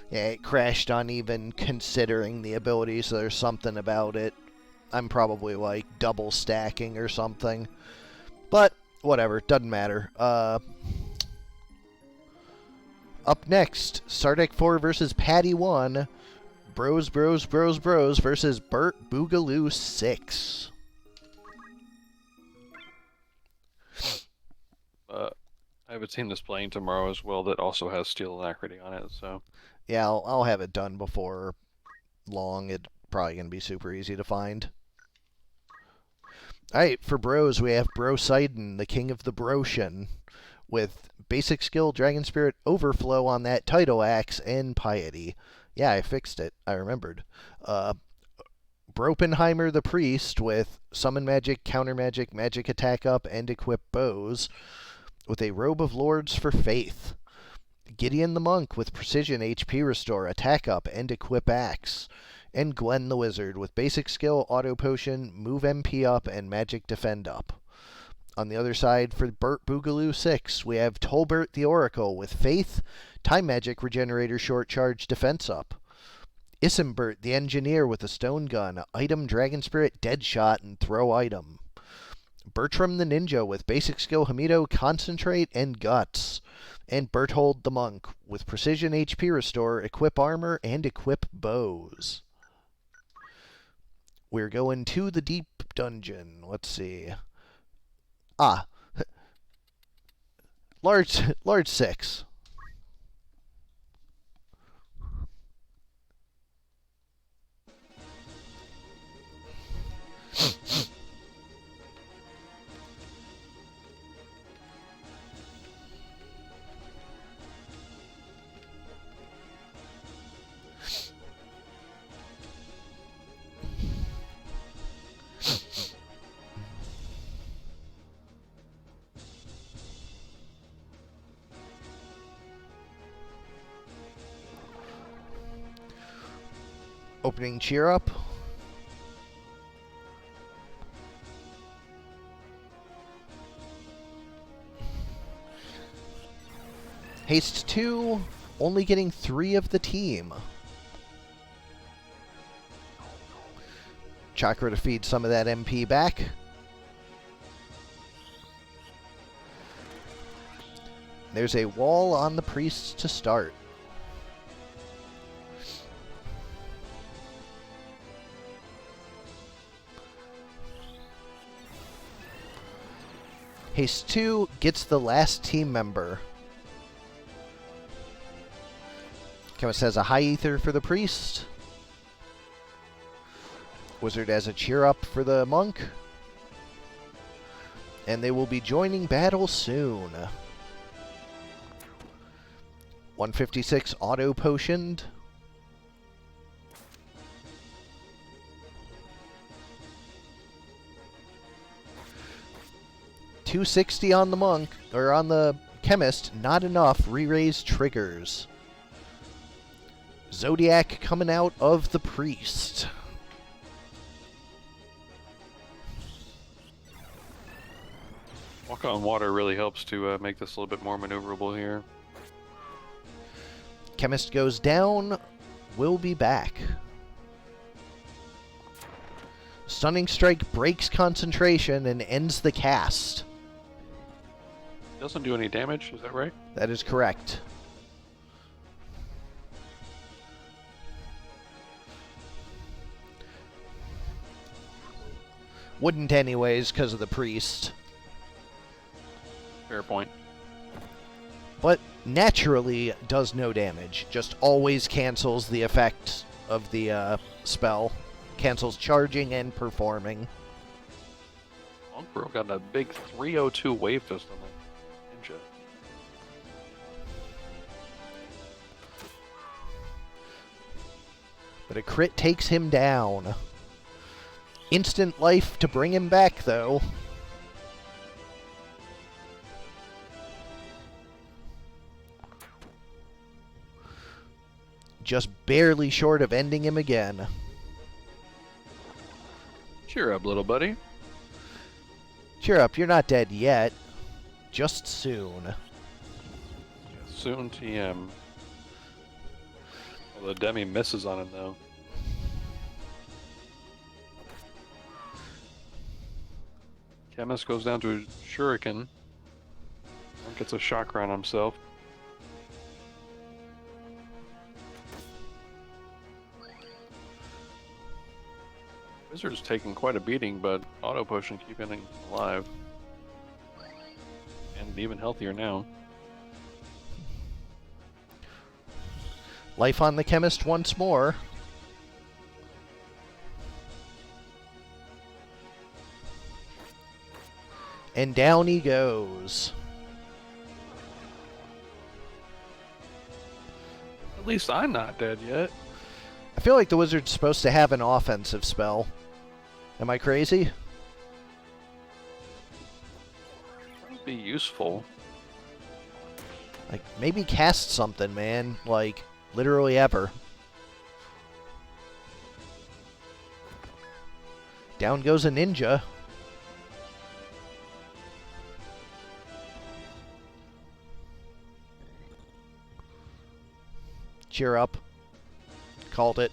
Yeah, it crashed uneven considering the ability, so there's something about it. I'm probably, like, double stacking or something. But, whatever, doesn't matter. Up next, Sardek 4 versus Paddy 1. Bros versus Burt Boogaloo 6. I have a team that's playing tomorrow as well that also has Steel Alacrity on it, so... Yeah, I'll have it done before long. It's probably going to be super easy to find. Alright, for bros, we have Bro Sidon, the king of the Broshan, with basic skill, Dragon Spirit, Overflow on that Tidal Axe, and Piety. Yeah, I fixed it. I remembered. Bropenheimer the Priest with Summon Magic, Counter Magic, Magic Attack Up, and Equip Bows, with a Robe of Lords for Faith. Gideon the Monk with Precision, HP Restore, Attack Up, and Equip Axe. And Gwen the Wizard with Basic Skill, Auto Potion, Move MP Up, and Magic Defend Up. On the other side, for Burt Boogaloo 6, we have Tolbert the Oracle with Faith, Time Magic, Regenerator, Short Charge, Defense Up. Isimbert the Engineer with a Stone Gun, Item, Dragon Spirit, Dead Shot, and Throw Item. Bertram the Ninja with Basic Skill, Hamido, Concentrate, and Guts. And Berthold the Monk with Precision, HP Restore, Equip Armor, and Equip Bows. We're going to the Deep Dungeon. Let's see. Large 6. Opening cheer up. Haste 2, only getting 3 of the team. Chakra to feed some of that MP back. There's a wall on the priests to start. Haste 2 gets the last team member. Chemist has a High Ether for the priest. Wizard has a Cheer Up for the monk. and they will be joining battle soon. 156 auto potioned. $260 on the monk, or on the chemist, not enough. Re-raise triggers. Zodiac coming out of the priest. Walk on water really helps to make this a little bit more maneuverable here. Chemist goes down. We'll be back. Stunning Strike breaks concentration and ends the cast. Doesn't do any damage, is that right? That is correct. Wouldn't anyways, because of the priest. Fair point. But naturally does no damage. Just always cancels the effect of the spell. Cancels charging and performing. Monk got a big 302 wave fist on that ninja. But a crit takes him down. Instant life to bring him back, though. Just barely short of ending him again. Cheer up, little buddy. Cheer up, you're not dead yet. Just soon. Yeah, soon TM. Well, the Demi misses on him, though. Chemist goes down to a shuriken. Gets a chakra on himself. Wizard's taking quite a beating, but auto potion keeping him alive. And even healthier now. Life on the chemist once more. And down he goes. At least I'm not dead yet. I feel like the wizard's supposed to have an offensive spell. Am I crazy? Might be useful. Like, maybe cast something, man. Like, literally ever. Down goes a ninja. Cheer up. Called it.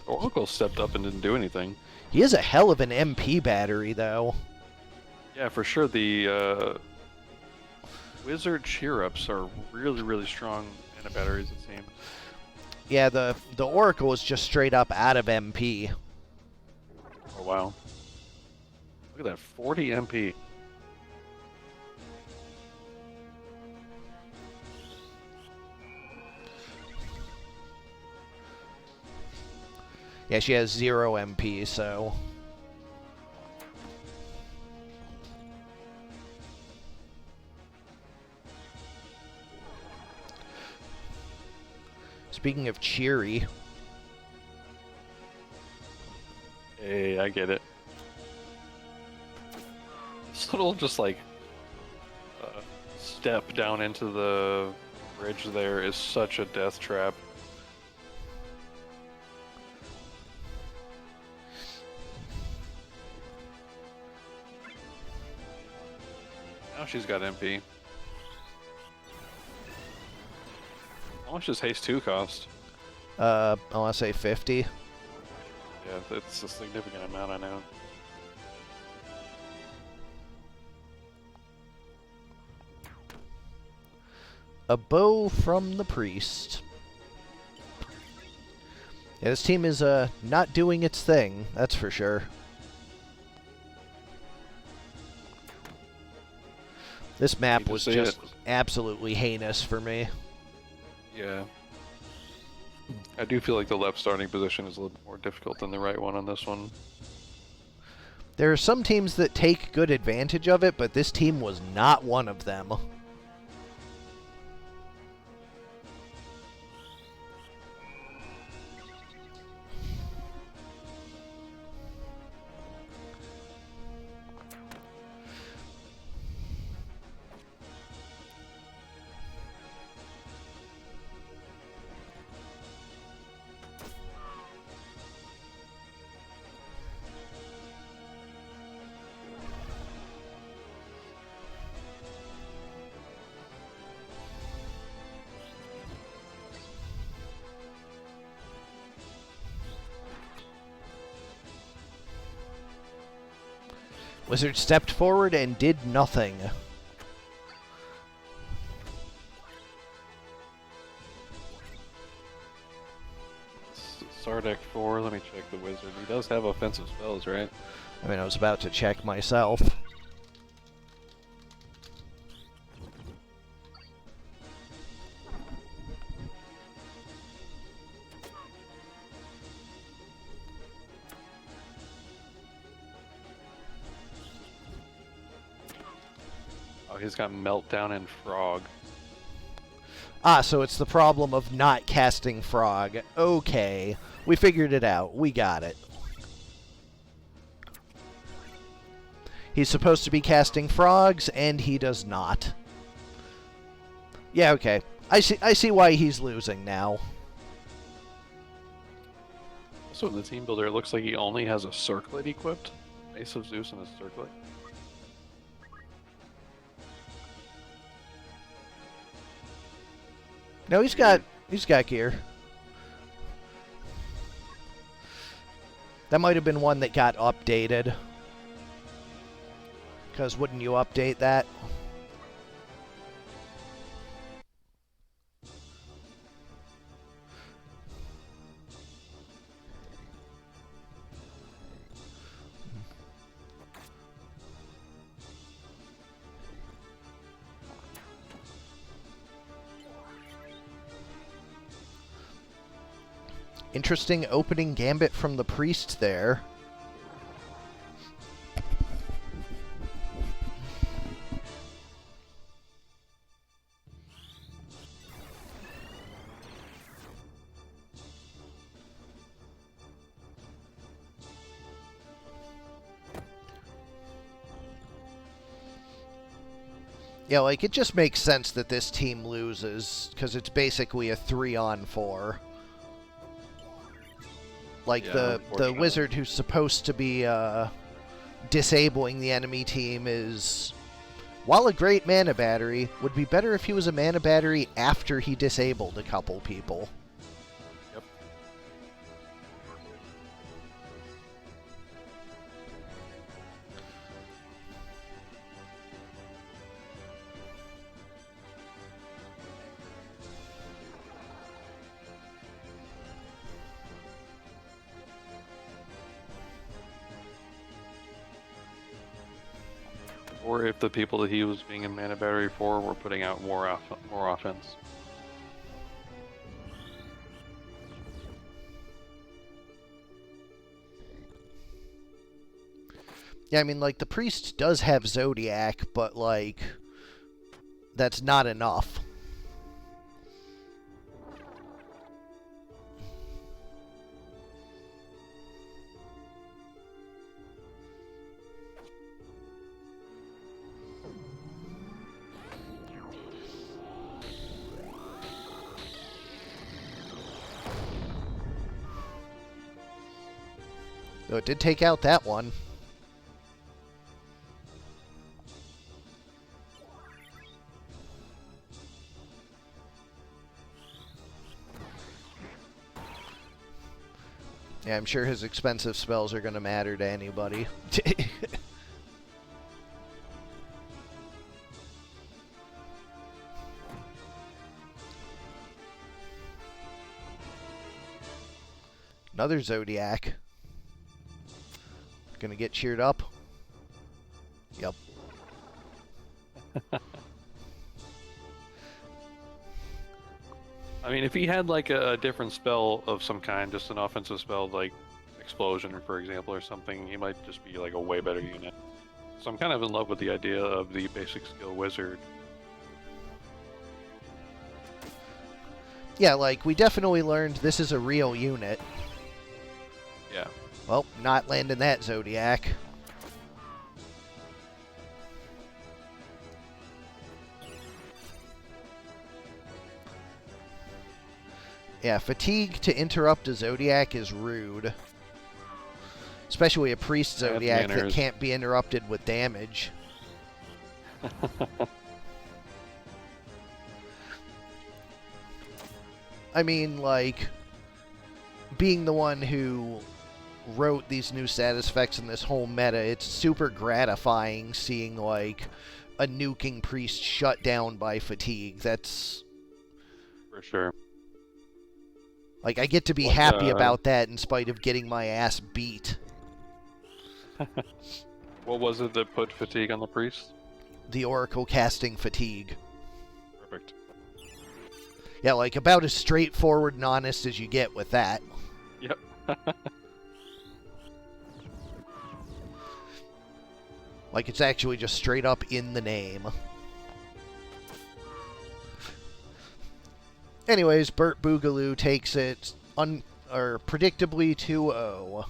Oracle stepped up and didn't do anything. He is a hell of an MP battery, though. Yeah, for sure. The Wizard cheer-ups are really, really strong mana batteries, it seems. Yeah, the Oracle is just straight up out of MP. Oh, wow. Look at that, 40 MP. Yeah, she has 0 MP, so... Speaking of cheery... Hey, I get it. This little, just like, step down into the bridge there is such a death trap. Now she's got MP. How much does Haste 2 cost? I want to say 50. Yeah, that's a significant amount, I know. A bow from the priest. Yeah, this team is not doing its thing, that's for sure. This map was just absolutely heinous for me. Yeah. I do feel like the left starting position is a little more difficult than the right one on this one. There are some teams that take good advantage of it, but this team was not one of them. Wizard stepped forward and did nothing. Sardek 4, let me check the wizard. He does have offensive spells, right? I mean, I was about to check myself. Oh, he's got Meltdown and Frog. Ah, so it's the problem of not casting Frog. Okay. We figured it out. We got it. He's supposed to be casting frogs, and he does not. Yeah, okay. I see why he's losing now. Also in the team builder, it looks like he only has a circlet equipped. Ace of Zeus and a circlet. No, he's got gear. That might have been one that got updated. Because wouldn't you update that? Interesting opening gambit from the priest there. Yeah, like, it just makes sense that this team loses, because it's basically a 3-on-4. Like, Yeah, the wizard who's supposed to be disabling the enemy team is, while a great mana battery, would be better if he was a mana battery after he disabled a couple people. Yep. Or if the people that he was being a mana battery for were putting out more offense. Yeah, I mean, like, the priest does have Zodiac, but, like, that's not enough. Though it did take out that one. Yeah, I'm sure his expensive spells are going to matter to anybody. Another Zodiac. Gonna get cheered up. Yep. I mean, if he had like a different spell of some kind, just an offensive spell like explosion, for example, or something, he might just be like a way better unit. So I'm kind of in love with the idea of the basic skill wizard. Yeah, like, we definitely learned this is a real unit. Yeah. Well, not landing that Zodiac. Yeah, fatigue to interrupt a Zodiac is rude. Especially a priest Zodiac that can't be interrupted with damage. I mean, like, being the one who wrote these new status effects in this whole meta, it's super gratifying seeing, like, a nuking priest shut down by fatigue. That's... For sure. Like, I get to be happy about that in spite of getting my ass beat. What was it that put fatigue on the priest? The Oracle casting fatigue. Perfect. Yeah, like, about as straightforward and honest as you get with that. Yep. Like, it's actually just straight up in the name. Anyways, Burt Boogaloo takes it predictably 2-0.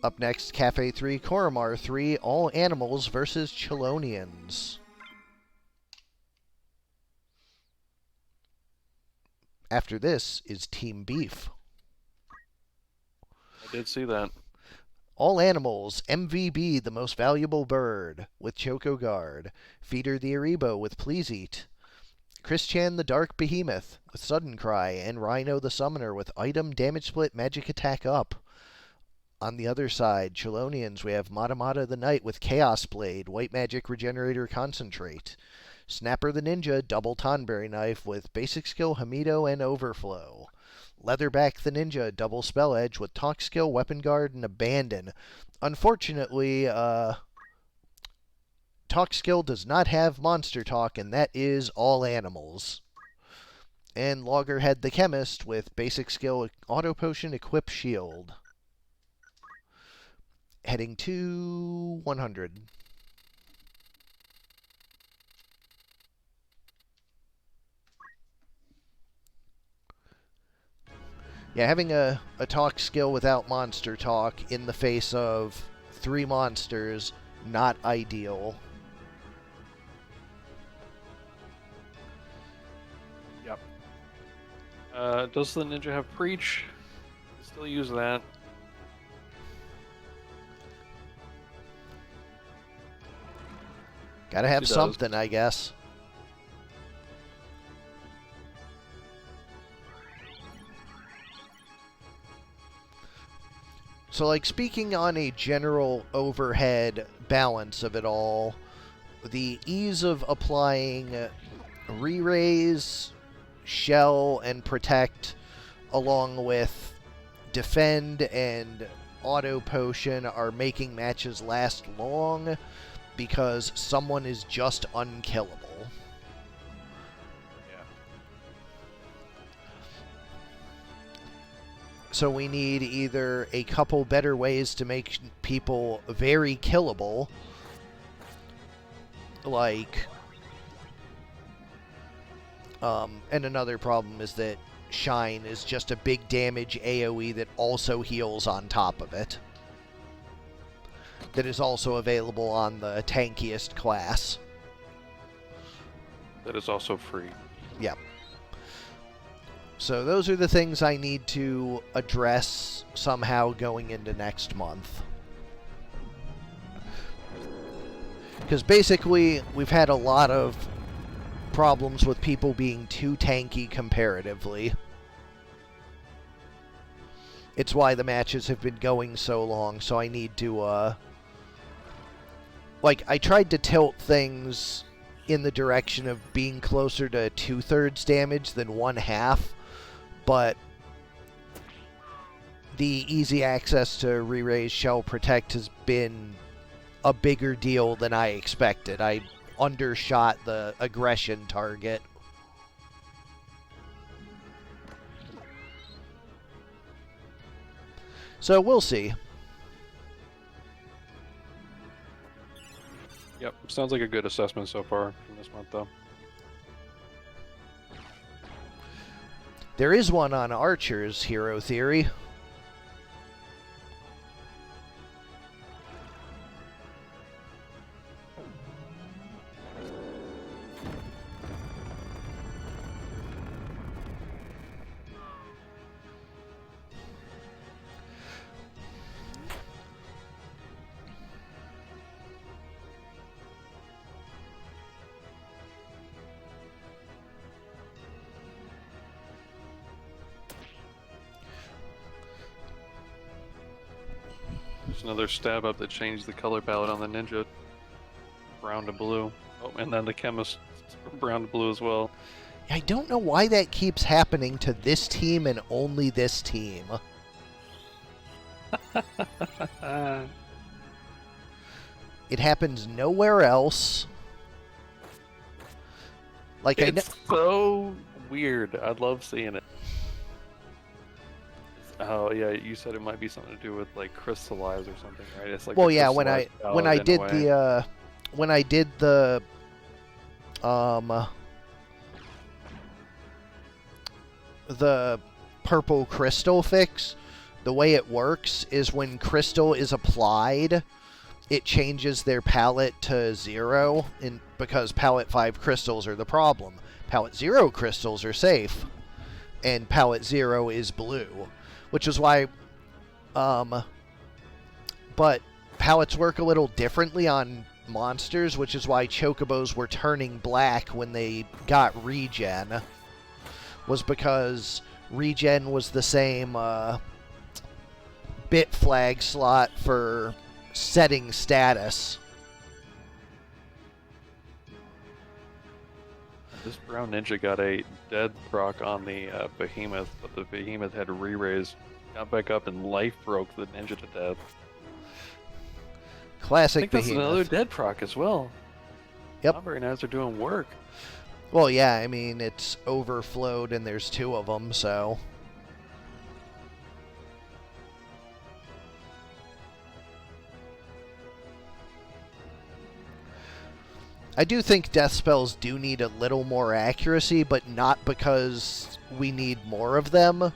Up next, Kaffe 3, Korremar 3, All Animals versus Chelonians. After this is Team Beef. I did see that. All Animals, MVB, the most valuable bird, with Choco Guard. Feeder the Aribo with Please Eat. Christian the Dark Behemoth with Sudden Cry, and Rhino the Summoner with Item, Damage Split, Magic Attack Up. On the other side, Chelonians, we have Matamata the Knight with Chaos Blade, White Magic Regenerator Concentrate. Snapper the Ninja, Double Tonberry Knife with Basic Skill, Hamido, and Overflow. Leatherback the Ninja, Double Spell Edge with Talk Skill, Weapon Guard, and Abandon. Unfortunately, Talk Skill does not have Monster Talk, and that is All Animals. And Loggerhead the Chemist with Basic Skill, Auto Potion, Equip Shield. Heading to 100. Yeah, having a talk skill without monster talk in the face of 3 monsters, not ideal. Yep. Does the ninja have Preach? Still use that. Gotta have something, I guess. So, like, speaking on a general overhead balance of it all, the ease of applying re-raise, shell, and protect, along with defend and auto potion, are making matches last long because someone is just unkillable. So we need either a couple better ways to make people very killable, like, and another problem is that Shine is just a big damage AoE that also heals on top of it. That is also available on the tankiest class. That is also free. Yep. So those are the things I need to address somehow going into next month. Because basically, we've had a lot of problems with people being too tanky comparatively. It's why the matches have been going so long, so I need to, like, I tried to tilt things in the direction of being closer to 2/3 damage than 1/2, but the easy access to re-raise shell protect has been a bigger deal than I expected. I undershot the aggression target. So we'll see. Yep, sounds like a good assessment so far from this month, though. There is one on Archer's Hero Theory. There's another stab up that changed the color palette on the ninja. Brown to blue. Oh, and then the chemist brown to blue as well. I don't know why that keeps happening to this team and only this team. It happens nowhere else. Like It's so weird. I love seeing it. Oh yeah, you said it might be something to do with like crystallize or something, right? It's like well, yeah. When I did the the purple crystal fix, the way it works is when crystal is applied, it changes their palette to 0, because palette 5 crystals are the problem. Palette 0 crystals are safe, and palette 0 is blue, which is why, but palettes work a little differently on monsters, which is why chocobos were turning black when they got regen, was because regen was the same bit flag slot for setting status. This brown ninja got a dead proc on the behemoth, but the behemoth had re-raise, got back up, and life broke the ninja to death. Classic I think that's behemoth. another dead proc as well. Yep. Not very nice. They're doing work. Well, yeah, I mean, it's overflowed and there's 2 of them, so... I do think death spells do need a little more accuracy, but not because we need more of them,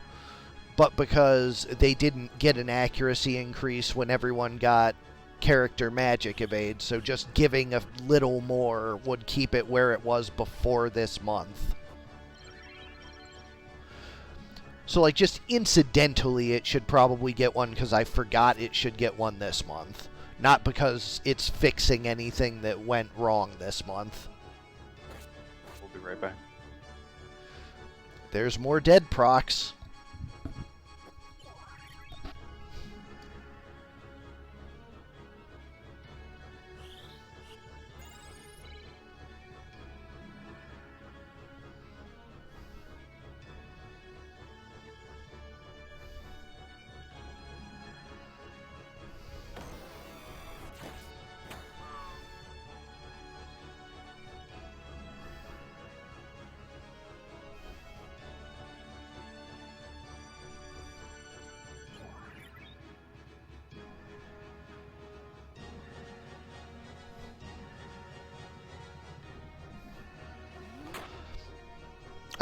but because they didn't get an accuracy increase when everyone got character magic evade, so just giving a little more would keep it where it was before this month. So, like, just incidentally, it should probably get one because I forgot it should get one this month. Not because it's fixing anything that went wrong this month. We'll be right back. There's more dead procs.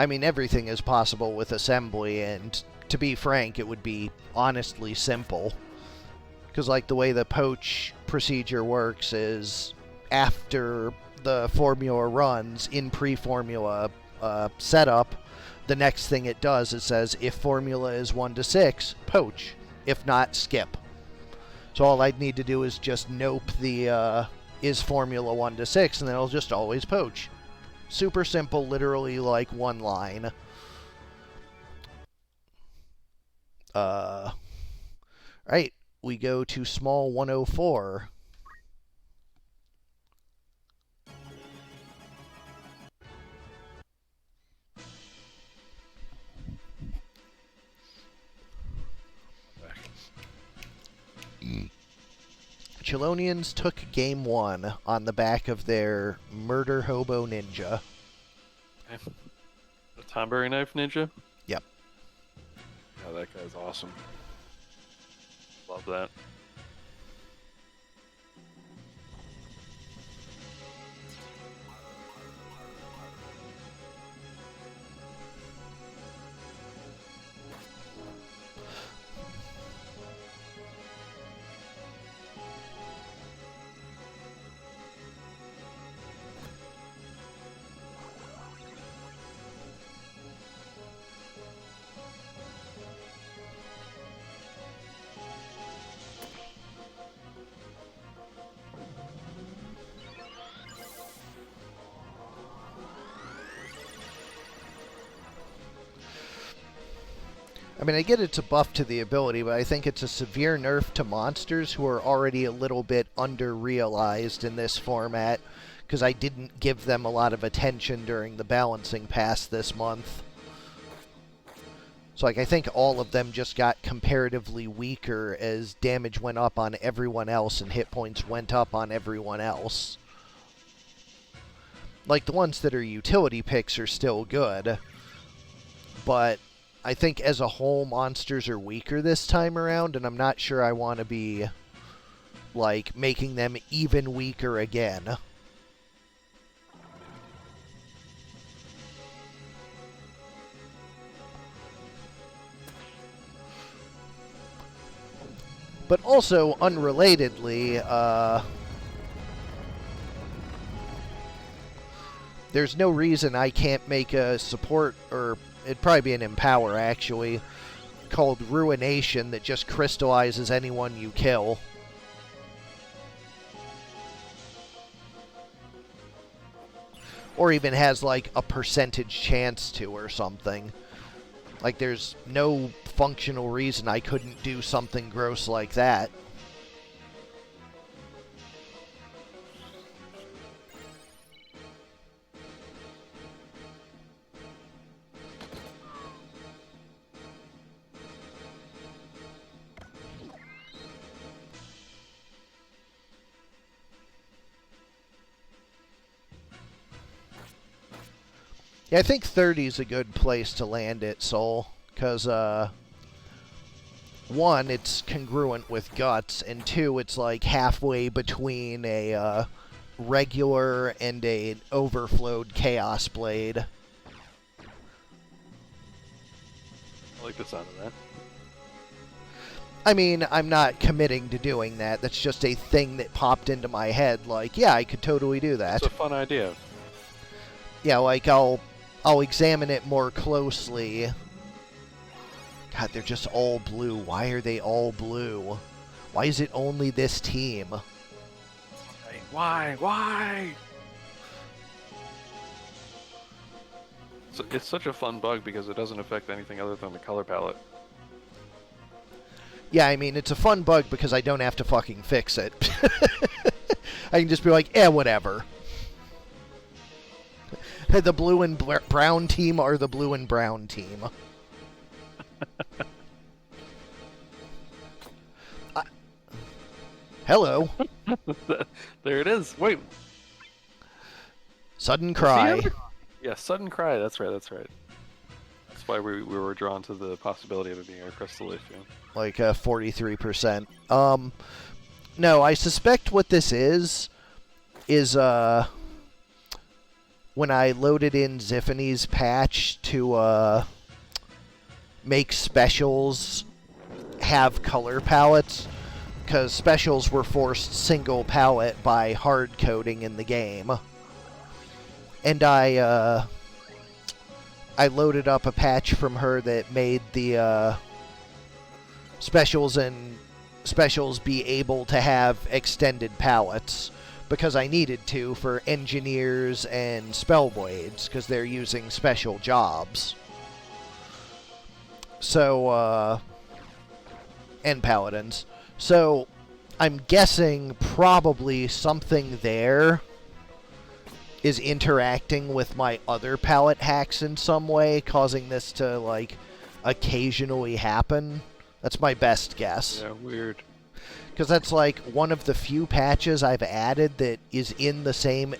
I mean, everything is possible with assembly, and to be frank, it would be honestly simple. Because, like, the way the poach procedure works is after the formula runs in pre-formula setup, the next thing it does, it says, if formula is 1 to 6, poach. If not, skip. So all I'd need to do is just nope the is formula 1 to 6, and then it'll just always poach. Super simple, literally like 1 line. Right, we go to small 104. Chelonians took game 1 on the back of their murder hobo ninja. The Tomberry knife ninja? Yep. Yeah, that guy's awesome. Love that. I mean, I get it's a buff to the ability, but I think it's a severe nerf to monsters who are already a little bit under-realized in this format, because I didn't give them a lot of attention during the balancing pass this month. So, like, I think all of them just got comparatively weaker as damage went up on everyone else and hit points went up on everyone else. Like, the ones that are utility picks are still good, but I think as a whole, monsters are weaker this time around, and I'm not sure I want to be, like, making them even weaker again. But also, unrelatedly, there's no reason I can't make a support, or it'd probably be an empower, actually, called Ruination that just crystallizes anyone you kill. Or even has, like, a percentage chance to or something. Like, there's no functional reason I couldn't do something gross like that. Yeah, I think 30 is a good place to land it, Soul. Because, one, it's congruent with Guts, and two, it's like halfway between a regular and an overflowed Chaos Blade. I like the sound of that. I mean, I'm not committing to doing that. That's just a thing that popped into my head. Like, yeah, I could totally do that. It's a fun idea. Yeah, like, I'll examine it more closely. God, they're just all blue. Why are they all blue? Why is it only this team? Why? So it's such a fun bug because it doesn't affect anything other than the color palette. Yeah, I mean, it's a fun bug because I don't have to fucking fix it. I can just be like, whatever. The blue and brown team are the blue and brown team. Hello. There it is. Wait. Sudden Cry. Yeah, Sudden Cry. That's right. That's why we were drawn to the possibility of it being a crystal issue. Like 43%. No, I suspect what this is when I loaded in Ziphany's patch to make specials have color palettes, because specials were forced single palette by hard coding in the game. And I loaded up a patch from her that made the specials and specials be able to have extended palettes, because I needed to for engineers and spellblades, because they're using special jobs. So, and paladins. So, I'm guessing probably something there is interacting with my other palette hacks in some way, causing this to, like, occasionally happen. That's my best guess. Yeah, weird. Because that's, like, one of the few patches I've added that is in the same,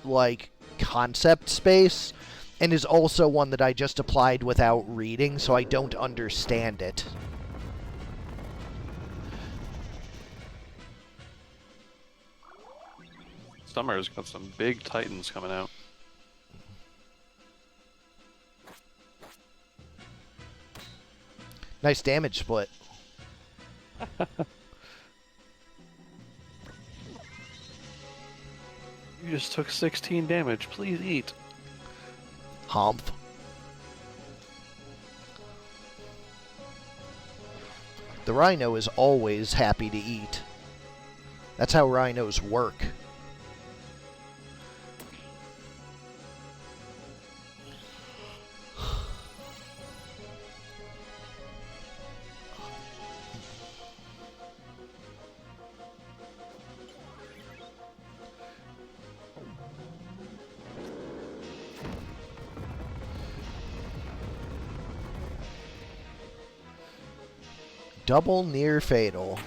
like, concept space, and is also one that I just applied without reading, so I don't understand it. Summer's got some big titans coming out. Nice damage split. You just took 16 damage. Please eat. Humph. The rhino is always happy to eat. That's how rhinos work. Double near fatal.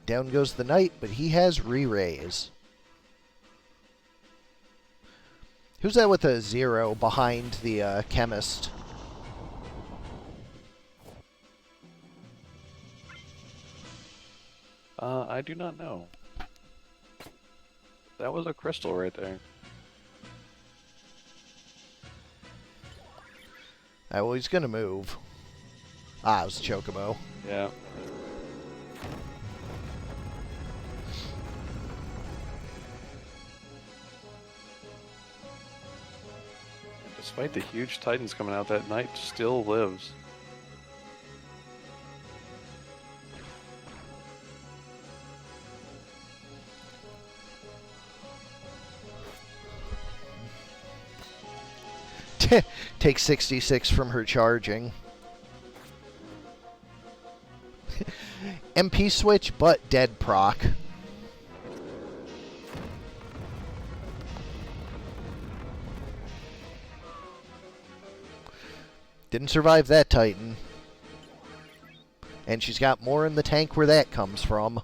Down goes the knight, but he has re-raise. Who's that with a 0 behind the chemist? I do not know. That was a crystal right there. Oh, well, he's gonna move. Ah, it was Chocobo. Yeah. Despite the huge titans coming out, that knight still lives. Take 66 from her charging. MP switch, but dead proc. Didn't survive that Titan. And she's got more in the tank where that comes from.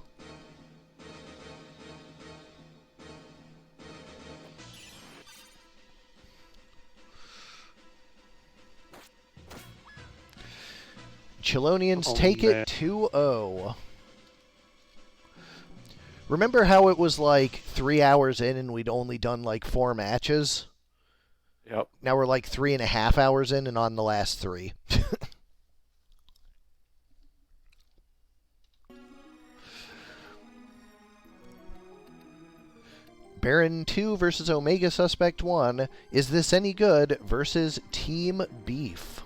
Chelonians take it 2-0. Remember how it was like 3 hours in and we'd only done like 4 matches? Yep. Now we're like 3.5 hours in and on the last 3. Barren 2 versus Omegasuspekt 1. Is this any good versus Team Beef?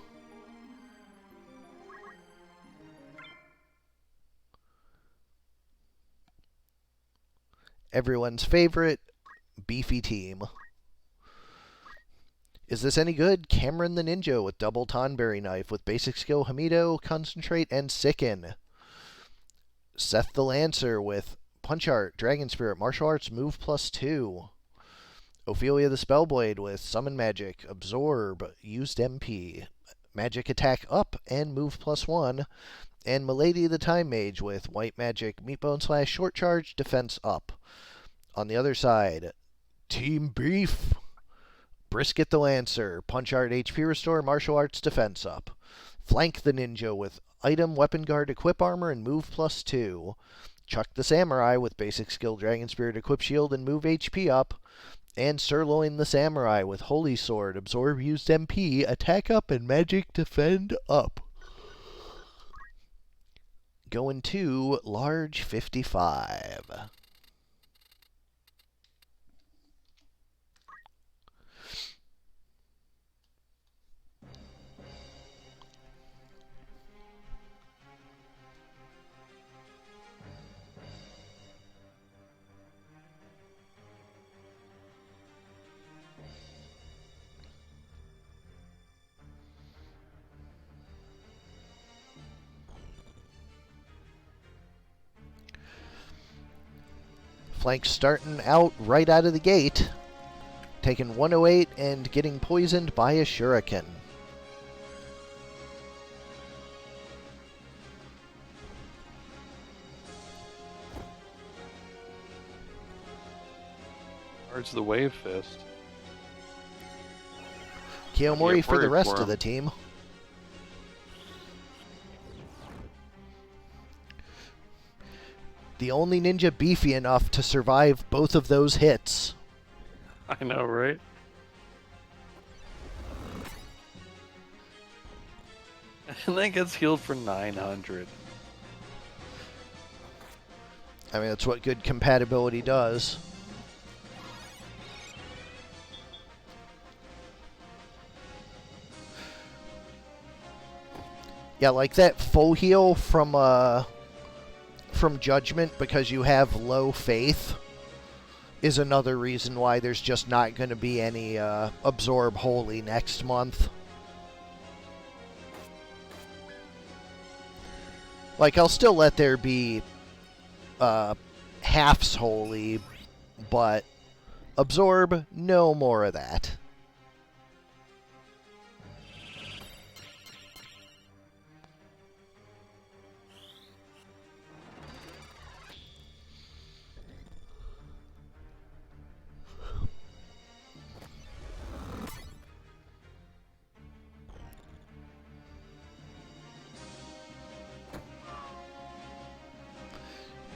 Everyone's favorite beefy team. Is this any good? Cameron the Ninja with double Tonberry Knife with basic skill Hamido, Concentrate, and Sicken. Seth the Lancer with Punch Art, Dragon Spirit, Martial Arts, Move +2. Ophelia the Spellblade with Summon Magic, Absorb, Used MP, Magic Attack Up, and Move +1. And Milady the Time Mage with White Magic, Meatbone / Short Charge, Defense Up. On the other side, Team Beef. Brisket the Lancer, Punch Art, HP Restore, Martial Arts, Defense Up. Flank the Ninja with Item, Weapon Guard, Equip Armor, and Move +2. Chuck the Samurai with basic skill Dragon Spirit, Equip Shield, and Move HP Up. And Sirloin the Samurai with Holy Sword, Absorb Used MP, Attack Up, and Magic Defend Up. Going to large 55. Flank starting out right out of the gate. Taking 108 and getting poisoned by a shuriken. Charge the Wave Fist. Kiyomori Yeah, for the rest for of him. the team. The only ninja beefy enough to survive both of those hits. I know, right? And then gets healed for 900. I mean, that's what good compatibility does. Yeah, like that full heal from Judgment because you have low faith is another reason why there's just not going to be any Absorb Holy next month. Like, I'll still let there be halves Holy, but Absorb, no more of that.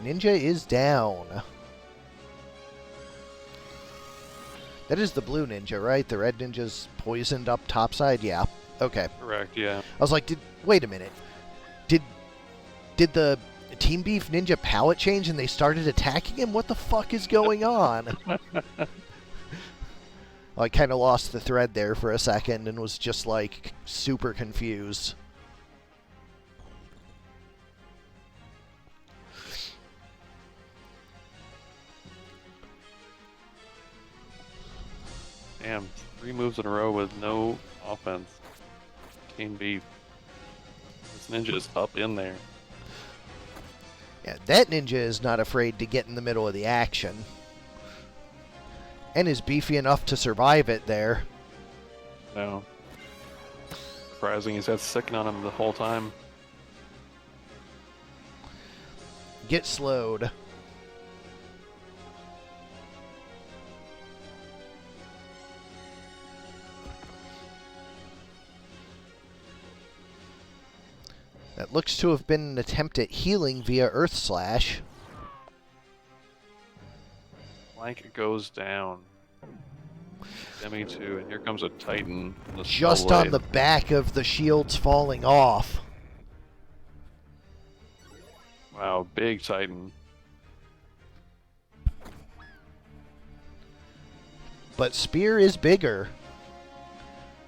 Ninja is down. That is the blue ninja, right? The red ninja's poisoned up topside? Yeah. Okay. Correct, yeah. I was like, wait a minute. Did the Team Beef ninja palette change and they started attacking him? What the fuck is going on? I kind of lost the thread there for a second and was just like super confused. Damn, 3 moves in a row with no offense. Team Beef. This ninja is up in there. Yeah, that ninja is not afraid to get in the middle of the action. And is beefy enough to survive it there. No. Surprising he's had second on him the whole time. Get slowed. That looks to have been an attempt at healing via Earth Slash. Flank goes down. Demi 2, and here comes a Titan. Just on the back of the shields falling off. Wow, big Titan. But Spear is bigger.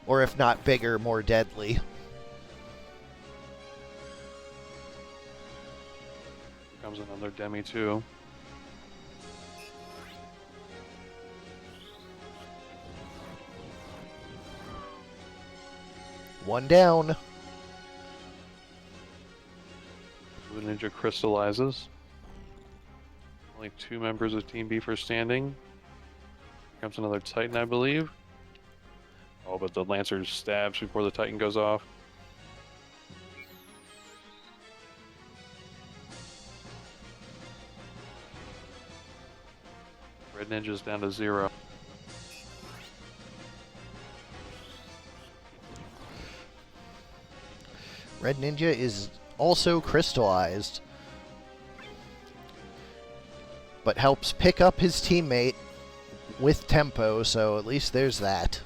Or if not bigger, more deadly. Here comes another Demi 2. One down. The ninja crystallizes. Only 2 members of Team Beef are standing. Here comes another Titan, I believe. Oh, but the Lancer stabs before the Titan goes off. Red Ninja's down to 0. Red Ninja is also crystallized. But helps pick up his teammate with tempo, so at least there's that.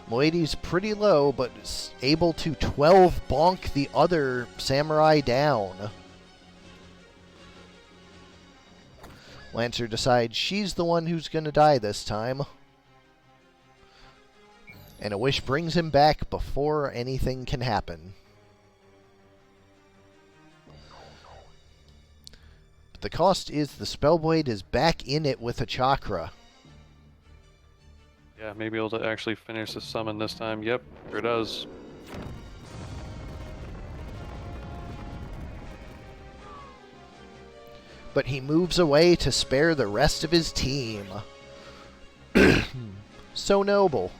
Moedy's pretty low, but is able to 12 bonk the other samurai down. Lancer decides she's the one who's going to die this time. And a wish brings him back before anything can happen. But the cost is the Spellblade is back in it with a chakra. Yeah, maybe able to actually finish the summon this time. Yep, sure does. But he moves away to spare the rest of his team. So noble.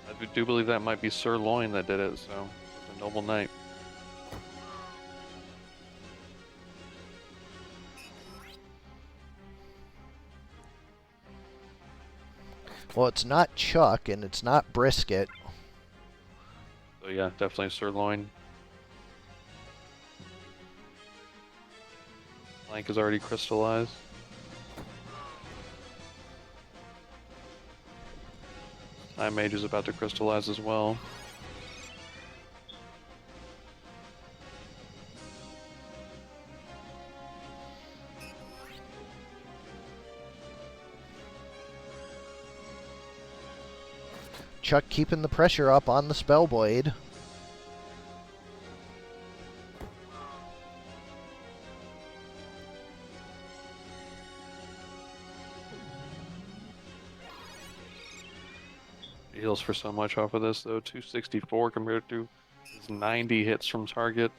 I do believe that might be Sirloin that did it, so it's a noble knight. Well, it's not Chuck, and it's not Brisket. yeah, definitely sirloin. Flank is already crystallized. Time Mage is about to crystallize as well. Chuck keeping the pressure up on the Spellblade. He heals for so much off of this, though. 264 compared to his 90 hits from target.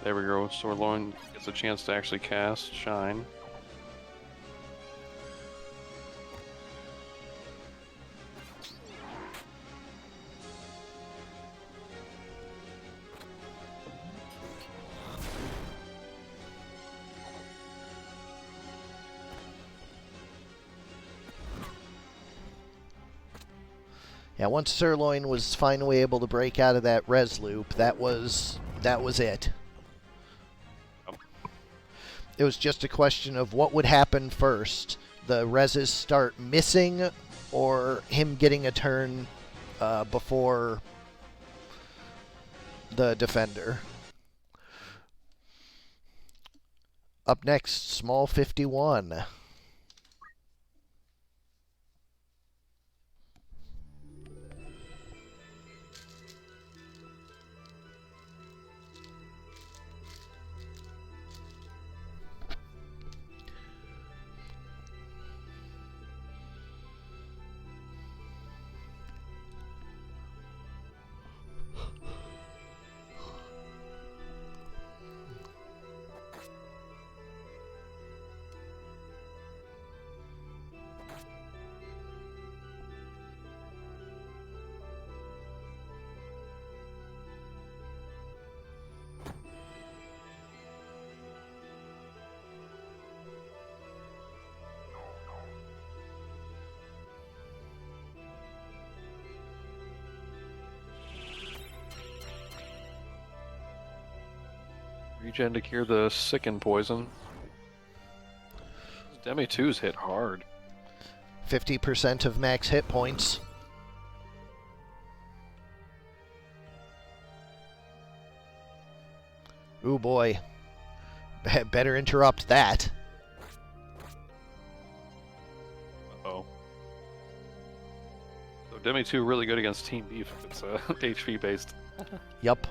There we go. Sirloin gets a chance to actually cast Shine. Yeah, once Sirloin was finally able to break out of that res loop, that was it. It was just a question of what would happen first. The reses start missing, or him getting a turn before the defender. Up next, Small 51. Regen to cure the Sicken poison. Demi 2's hit hard. 50% of max hit points. Ooh boy. Better interrupt that. Uh-oh. So Demi 2 really good against Team Beef if it's HP based. Yup.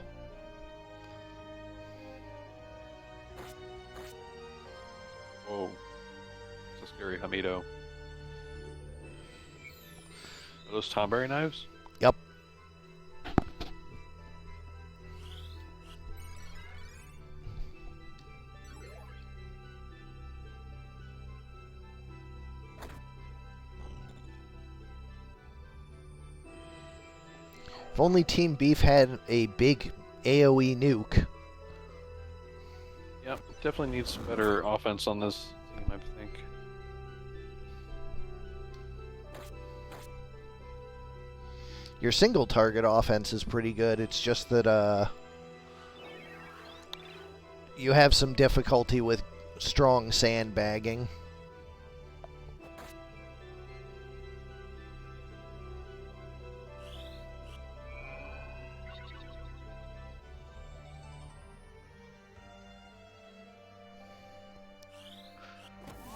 Whoa. It's a scary Hamido. Are those Tomberry knives? Yup. If only Team Beef had a big AoE nuke. Yep, definitely needs better offense on this team, I think. Your single target offense is pretty good. It's just that you have some difficulty with strong sandbagging.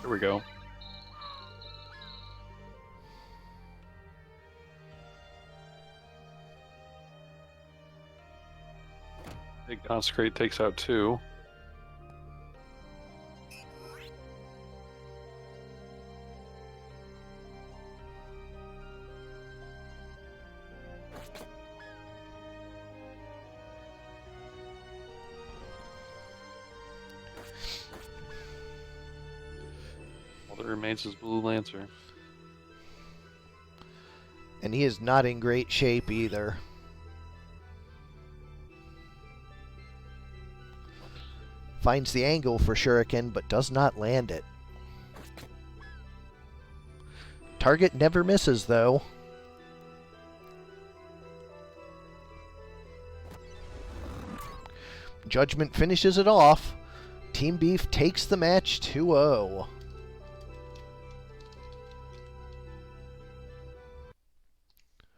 Here we go. Big Consecrate takes out 2. All that remains is Blue Lancer. And he is not in great shape either. Finds the angle for Shuriken, but does not land it. Target never misses, though. Judgment finishes it off. Team Beef takes the match 2-0.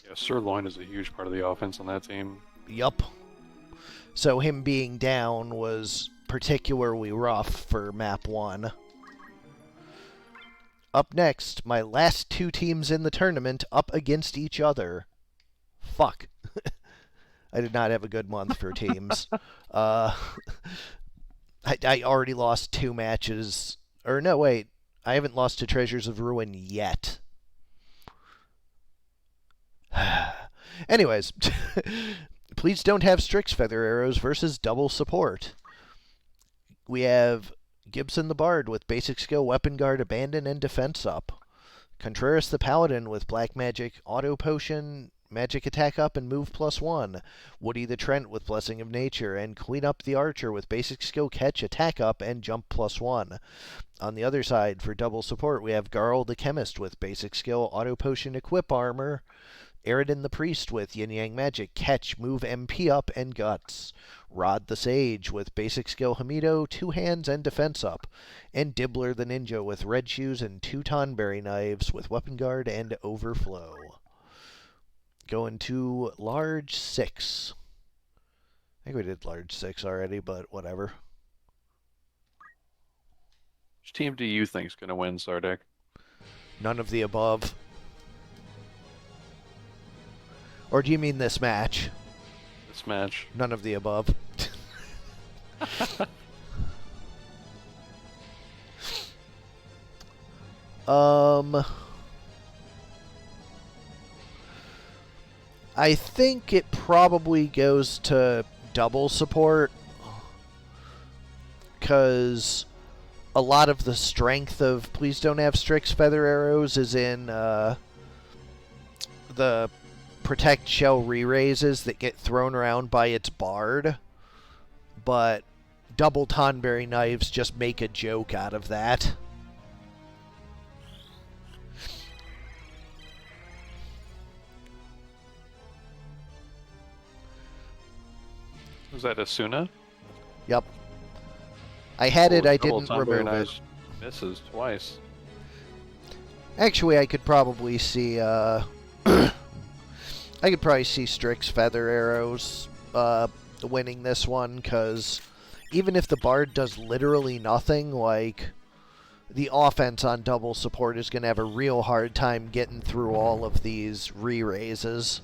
Yeah, Sirloin is a huge part of the offense on that team. Yup. So him being down was particularly rough for map 1. Up next, my last 2 teams in the tournament up against each other. Fuck. I did not have a good month for teams. I already lost 2 matches. Or no, wait. I haven't lost to Treasures of Ruin yet. Anyways, please don't have Strix Feather Arrows versus double support. We have Gibson the Bard with basic skill, Weapon Guard, Abandon, and Defense up. Contreras the Paladin with Black Magic, Auto Potion, Magic Attack up, and Move +1. Woody the Trent with Blessing of Nature, and Clean Up the Archer with basic skill, Catch, Attack up, and Jump +1. On the other side, for double support, we have Garl the Chemist with basic skill, Auto Potion, Equip Armor, Eridan the Priest with Yin Yang Magic, Catch, Move MP up, and Guts. Rod the Sage with basic skill Hamido, 2 hands, and defense up. And Dibbler the Ninja with red shoes and 2 Tonberry knives with weapon guard and overflow. Going to large 6. I think we did large 6 already, but whatever. Which team do you think is going to win, Sardek? None of the above. Or do you mean this match? This match. None of the above. I think it probably goes to double support, because a lot of the strength of Please Don't Have Strix Feather Arrows is in the Protect Shell re-raises that get thrown around by its Bard, but double Tonberry knives just make a joke out of that. Was that Asuna? Yep. I had it, I didn't remove it. Misses twice. Actually, I could probably see, I could probably see Strix Feather Arrows winning this one, because even if the Bard does literally nothing, like, the offense on double support is going to have a real hard time getting through all of these re-raises.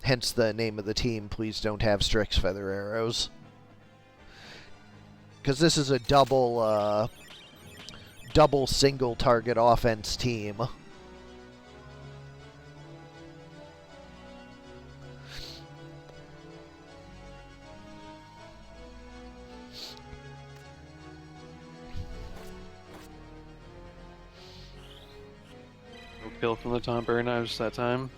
Hence the name of the team, Please Don't Have Strix Feather Arrows. Because this is a double single target offense team. No kill from the Tonberry knives that time.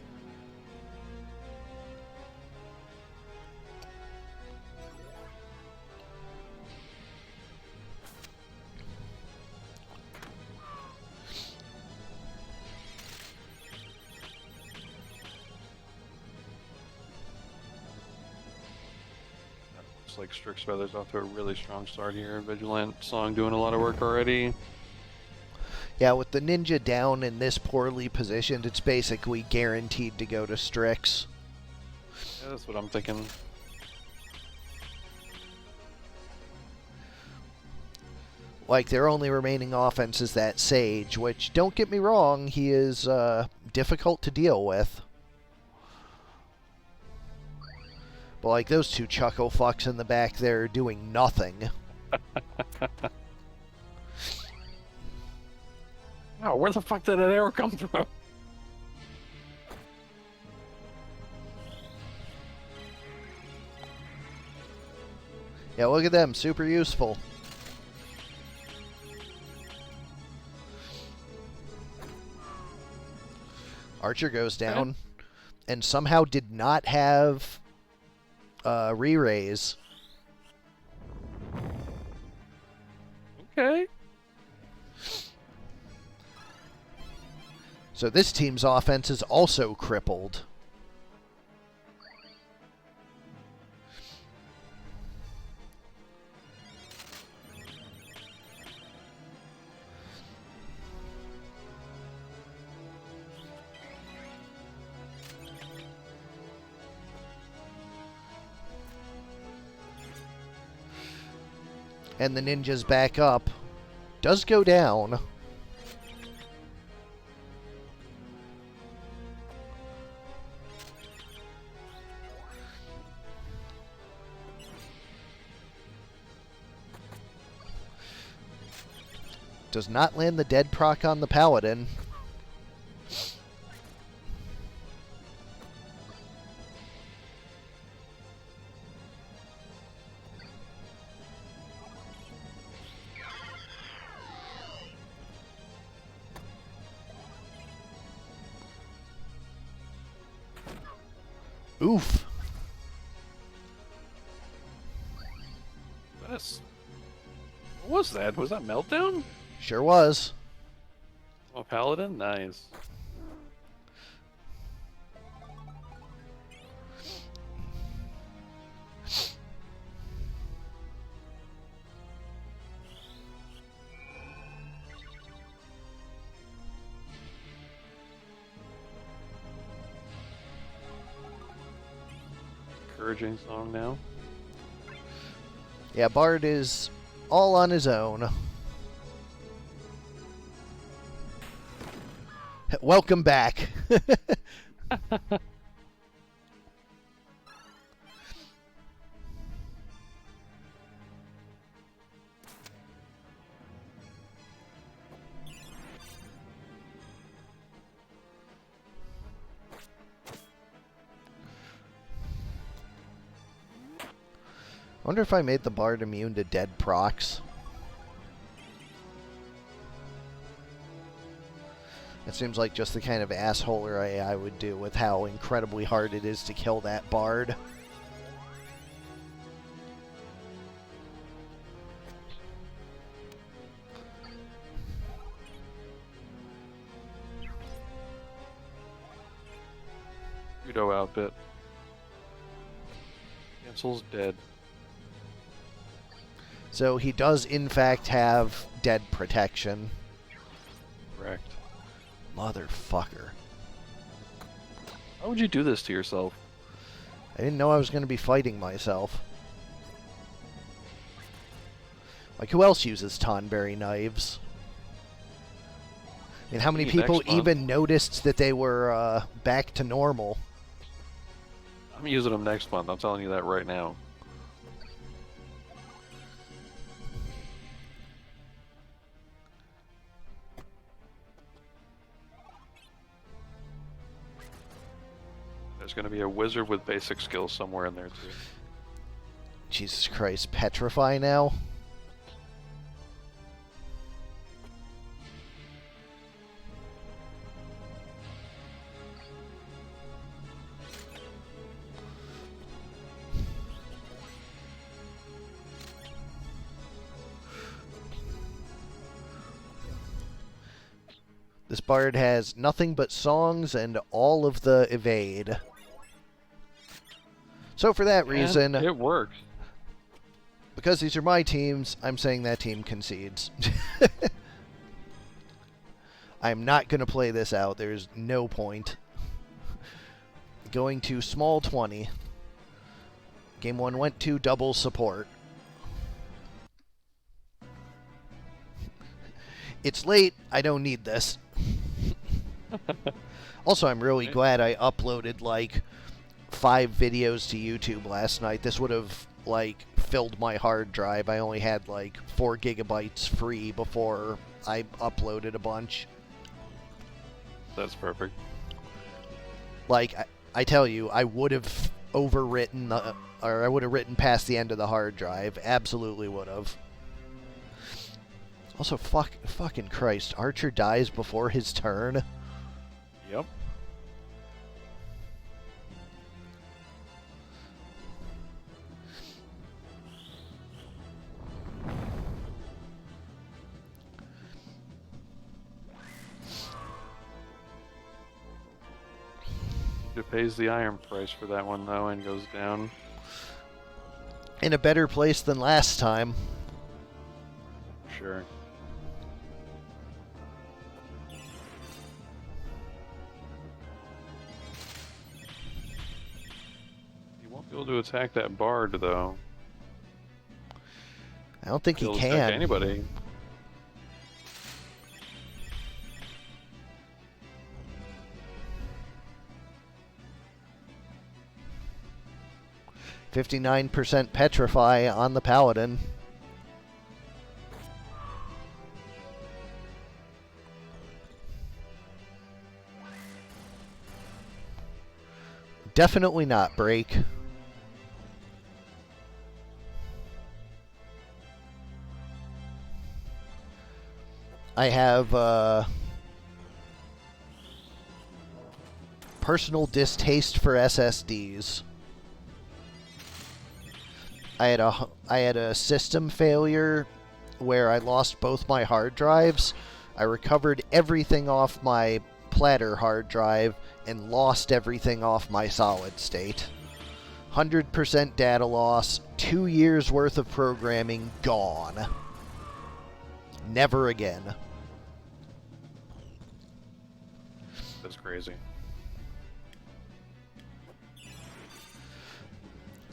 Like Strix Feathers off to a really strong start here. Vigilant Song doing a lot of work already. Yeah, with the Ninja down in this poorly positioned, it's basically guaranteed to go to Strix. Yeah, that's what I'm thinking. Like, their only remaining offense is that Sage, which, don't get me wrong, he is difficult to deal with. But, like, those 2 chuckle fucks in the back there are doing nothing. Oh, where the fuck did that arrow come from? Yeah, look at them. Super useful. Archer goes down, and somehow did not have re-raise. Okay. So this team's offense is also crippled. And the ninja's back up. Does go down. Does not land the dead proc on the paladin. Oof. What was that? Was that Meltdown? Sure was. Oh, Paladin? Nice. Encouraging song now. Yeah, Bard is all on his own. Welcome back. I wonder if I made the Bard immune to dead procs. It seems like just the kind of assholery I would do with how incredibly hard it is to kill that Bard. Judo outfit. Cancel's dead. So he does in fact have dead protection. Correct. Motherfucker. Why would you do this to yourself? I didn't know I was going to be fighting myself. Like, who else uses Tonberry knives? I mean, how many Me people next month. even noticed that they were back to normal? I'm using them next month. I'm telling you that right now. There's going to be a wizard with basic skills somewhere in there too. Jesus Christ, petrify now? This bard has nothing but songs and all of the evade. So for that reason, And it works. because these are my teams, I'm saying that team concedes. I'm not going to play this out. There's no point. Going to small 20. Game 1 went to double support. It's late. I don't need this. Also, I'm really glad I uploaded like 5 videos to YouTube last night. This would have like filled my hard drive. I only had like 4 gigabytes free before I uploaded a bunch. That's perfect. Like, I tell you, I would have overwritten the, or I would have written past the end of the hard drive. Absolutely would have. Also, fucking Christ, Archer dies before his turn. Yep. It pays the iron price for that one though, and goes down. In a better place than last time. Sure. He won't be able to attack that bard though. I don't think he He'll can. attack anybody. %59% petrify on the paladin. Definitely not break. I have personal distaste for SSDs. I had a system failure where I lost both my hard drives. I recovered everything off my platter hard drive and lost everything off my solid state. 100% data loss, 2 years worth of programming gone. Never again. That's crazy.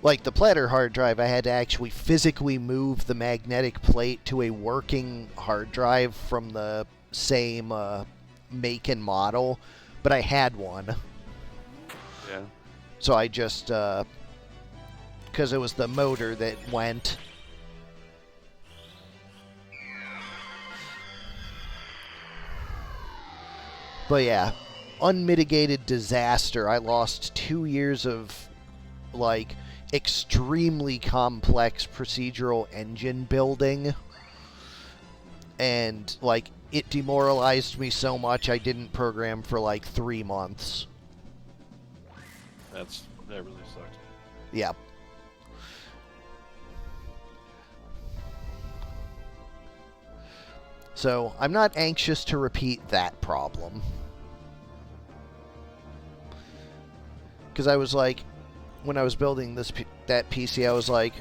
Like the platter hard drive, I had to actually physically move the magnetic plate to a working hard drive from the same make and model, but I had one. Yeah. So I just, because it was the motor that went. But yeah, unmitigated disaster. I lost 2 years of, like, extremely complex procedural engine building. And, like, it demoralized me so much I didn't program for, like, 3 months. That really sucks. Yeah. So, I'm not anxious to repeat that problem. Because I was like, when I was building that PC, I was like,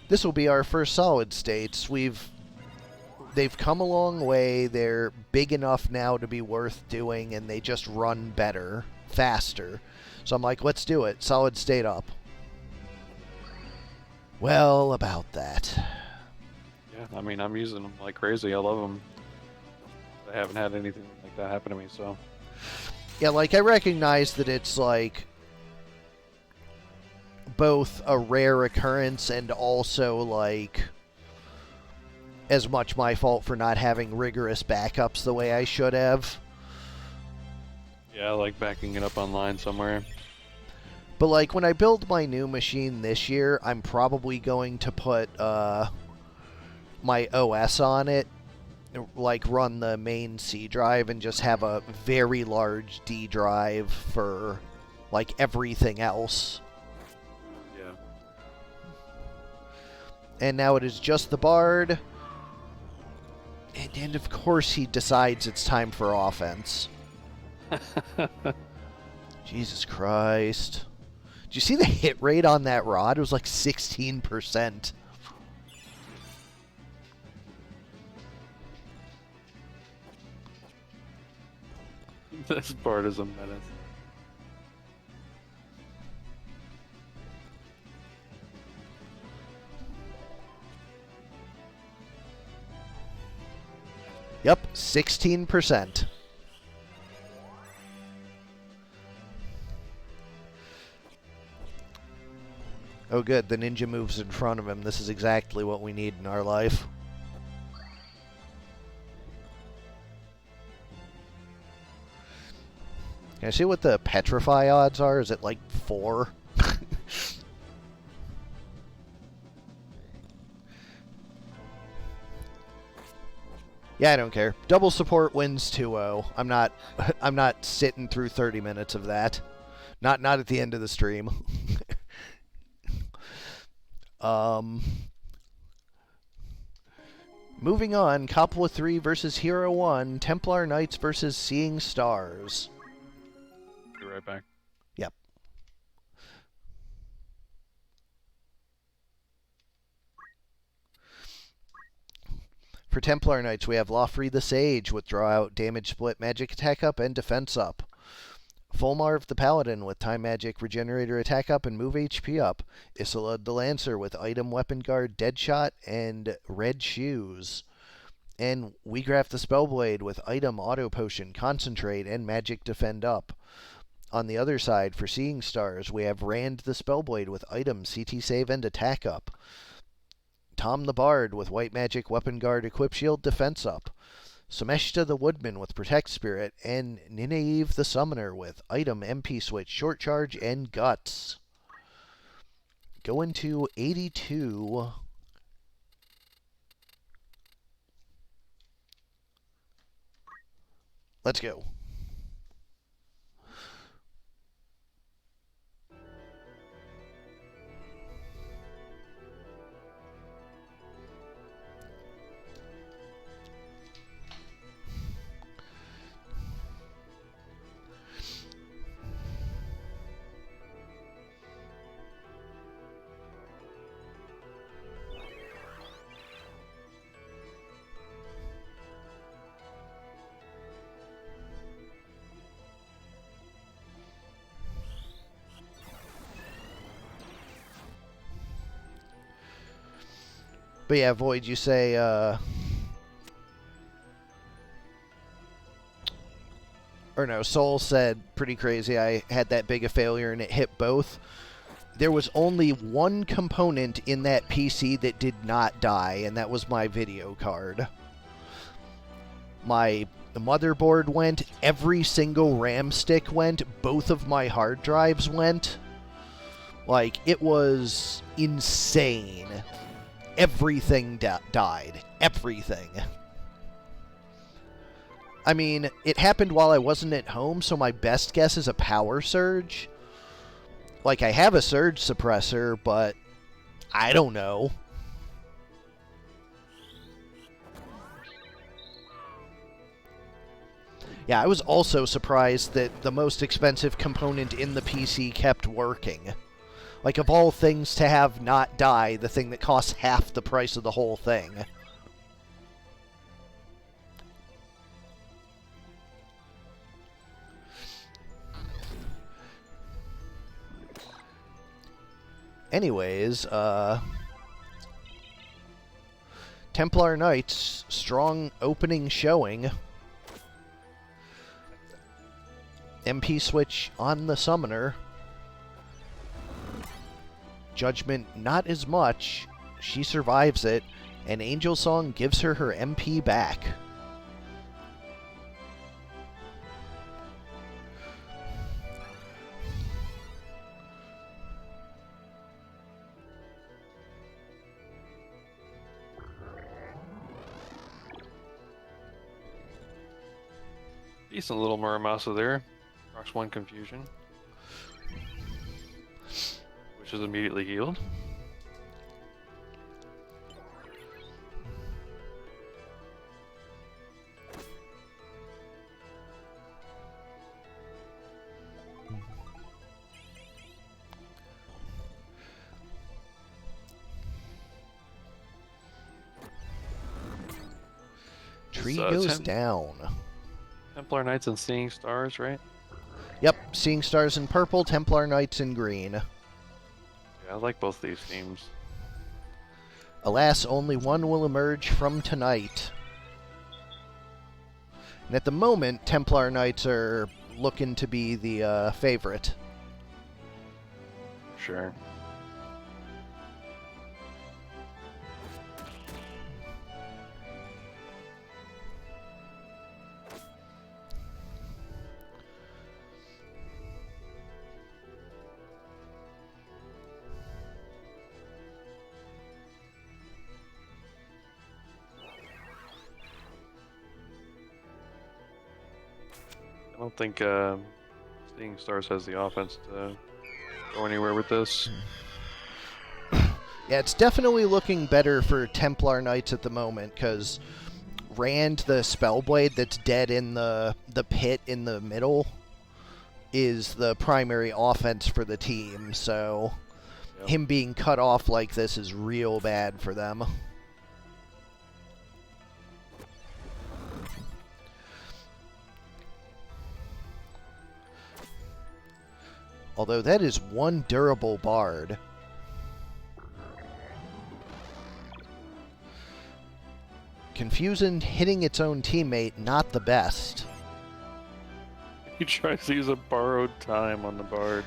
this will be our first solid states. They've come a long way. They're big enough now to be worth doing, and they just run better, faster. So I'm like, let's do it. Solid state up. Well, about that. Yeah, I mean, I'm using them like crazy. I love them. I haven't had anything like that happen to me, so. Yeah, like, I recognize that it's, like, both a rare occurrence and also, like, as much my fault for not having rigorous backups the way I should have. Yeah, like backing it up online somewhere. But, like, when I build my new machine this year, I'm probably going to put my OS on it, like, run the main C drive and just have a very large D drive for, like, everything else. Yeah. And now it is just the Bard. And of course he decides it's time for offense. Jesus Christ. Did you see the hit rate on that rod? It was like 16%. This part is a menace. Yep, 16%. Oh good, the ninja moves in front of him. This is exactly what we need in our life. Can I see what the petrify odds are? Is it like 4? Yeah, I don't care. Double support wins 2-0. I'm not sitting through 30 minutes of that. Not at the end of the stream. Moving on, Coppola 3 versus Hero 1, Templar Knights versus Seeing Stars. Be right back. For Templar Knights, we have Lawfree the Sage with draw out, damage split, magic attack up, and defense up. Fulmarv the Paladin with time magic, regenerator attack up, and move HP up. Isolde the Lancer with item weapon guard, deadshot, and red shoes. And Weegraf the Spellblade with item auto potion, concentrate, and magic defend up. On the other side, for Seeing Stars, we have Rand the Spellblade with item CT save and attack up. Tom the Bard with white magic, weapon guard, equip shield, defense up. Someshta the Woodman with protect spirit, and Ninaive the Summoner with item MP switch, short charge, and guts. Going to 82. Let's go. But yeah, Void, you say, or no, Soul said, pretty crazy, I had that big a failure and it hit both. There was only one component in that PC that did not die, and that was my video card. My motherboard went, every single RAM stick went, both of my hard drives went. Like, it was insane. Everything died. Everything. I mean, it happened while I wasn't at home, so my best guess is a power surge. Like, I have a surge suppressor, but I don't know. Yeah, I was also surprised that the most expensive component in the PC kept working. Like, of all things to have not die, the thing that costs half the price of the whole thing. Anyways, Templar Knights, strong opening showing. MP switch on the Summoner. Judgment, not as much. She survives it, and Angel Song gives her her MP back. Decent little Muramasa there. Rocks one confusion, which is immediately healed. Tree goes down. Templar Knights and Seeing Stars, right? Yep, Seeing Stars in purple, Templar Knights in green. Yeah, I like both these themes. Alas, only one will emerge from tonight. And at the moment, Templar Knights are looking to be the favorite. Sure. I don't think Seeing Stars has the offense to go anywhere with this. Yeah, it's definitely looking better for Templar Knights at the moment, because Rand, the Spellblade that's dead in the pit in the middle, is the primary offense for the team, so Yep. him being cut off like this is real bad for them. Although that is one durable bard. Confusion hitting its own teammate, not the best. He tries to use a borrowed time on the bard.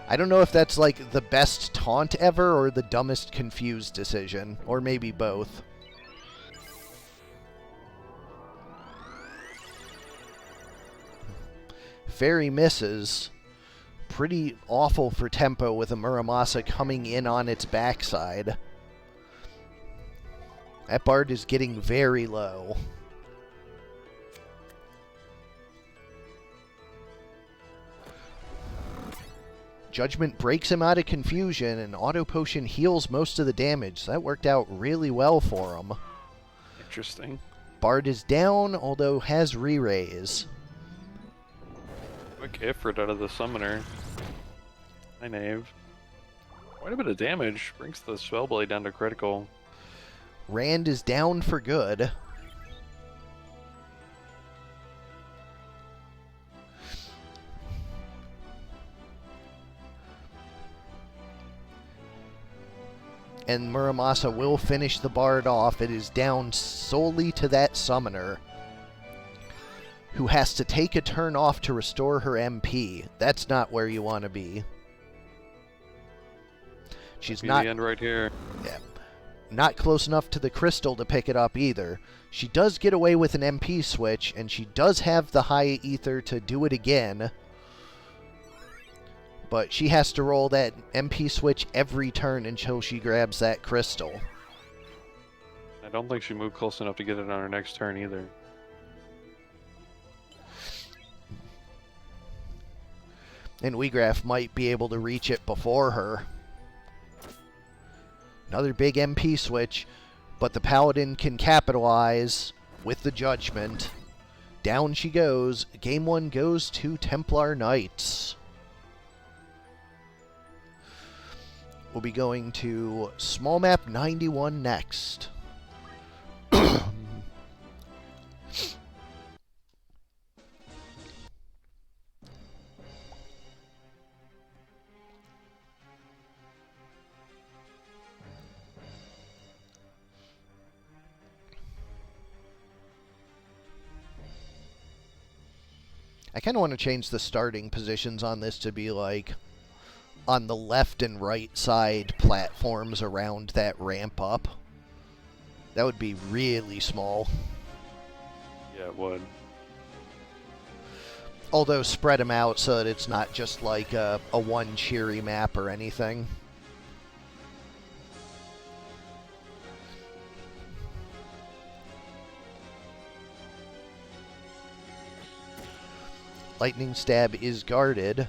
I don't know if that's like the best taunt ever or the dumbest confused decision, or maybe both. Fairy misses. Pretty awful for tempo with a Muramasa coming in on its backside. That bard is getting very low. Judgment breaks him out of confusion, and Auto Potion heals most of the damage. That worked out really well for him. Interesting. Bard is down, although has re-raise. Quick effort out of the summoner. Hi, Knave. Quite a bit of damage. Brings the Spellblade down to critical. Rand is down for good. And Muramasa will finish the bard off. It is down solely to that summoner, who has to take a turn off to restore her MP. That's not where you want to be. She's not... the end right here. Yeah, not close enough to the crystal to pick it up either. She does get away with an MP switch, and she does have the high ether to do it again. But she has to roll that MP switch every turn until she grabs that crystal. I don't think she moved close enough to get it on her next turn either. And Weegraf might be able to reach it before her. Another big MP switch, but the Paladin can capitalize with the Judgment. Down she goes. Game 1 goes to Templar Knights. We'll be going to Small Map 91 next. I kind of want to change the starting positions on this to be like on the left and right side platforms around that ramp up. That would be really small. Yeah, it would. Although spread them out so that it's not just like a one cheery map or anything. Lightning Stab is guarded.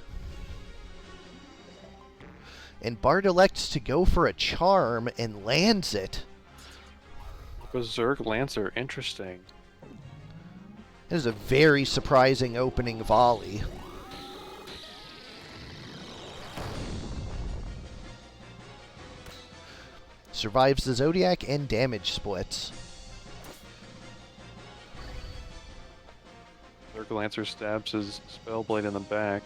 And Bard elects to go for a charm and lands it. Berserk Lancer, interesting. This is a very surprising opening volley. Survives the Zodiac and damage splits. Berserk Lancer stabs his Spellblade in the back.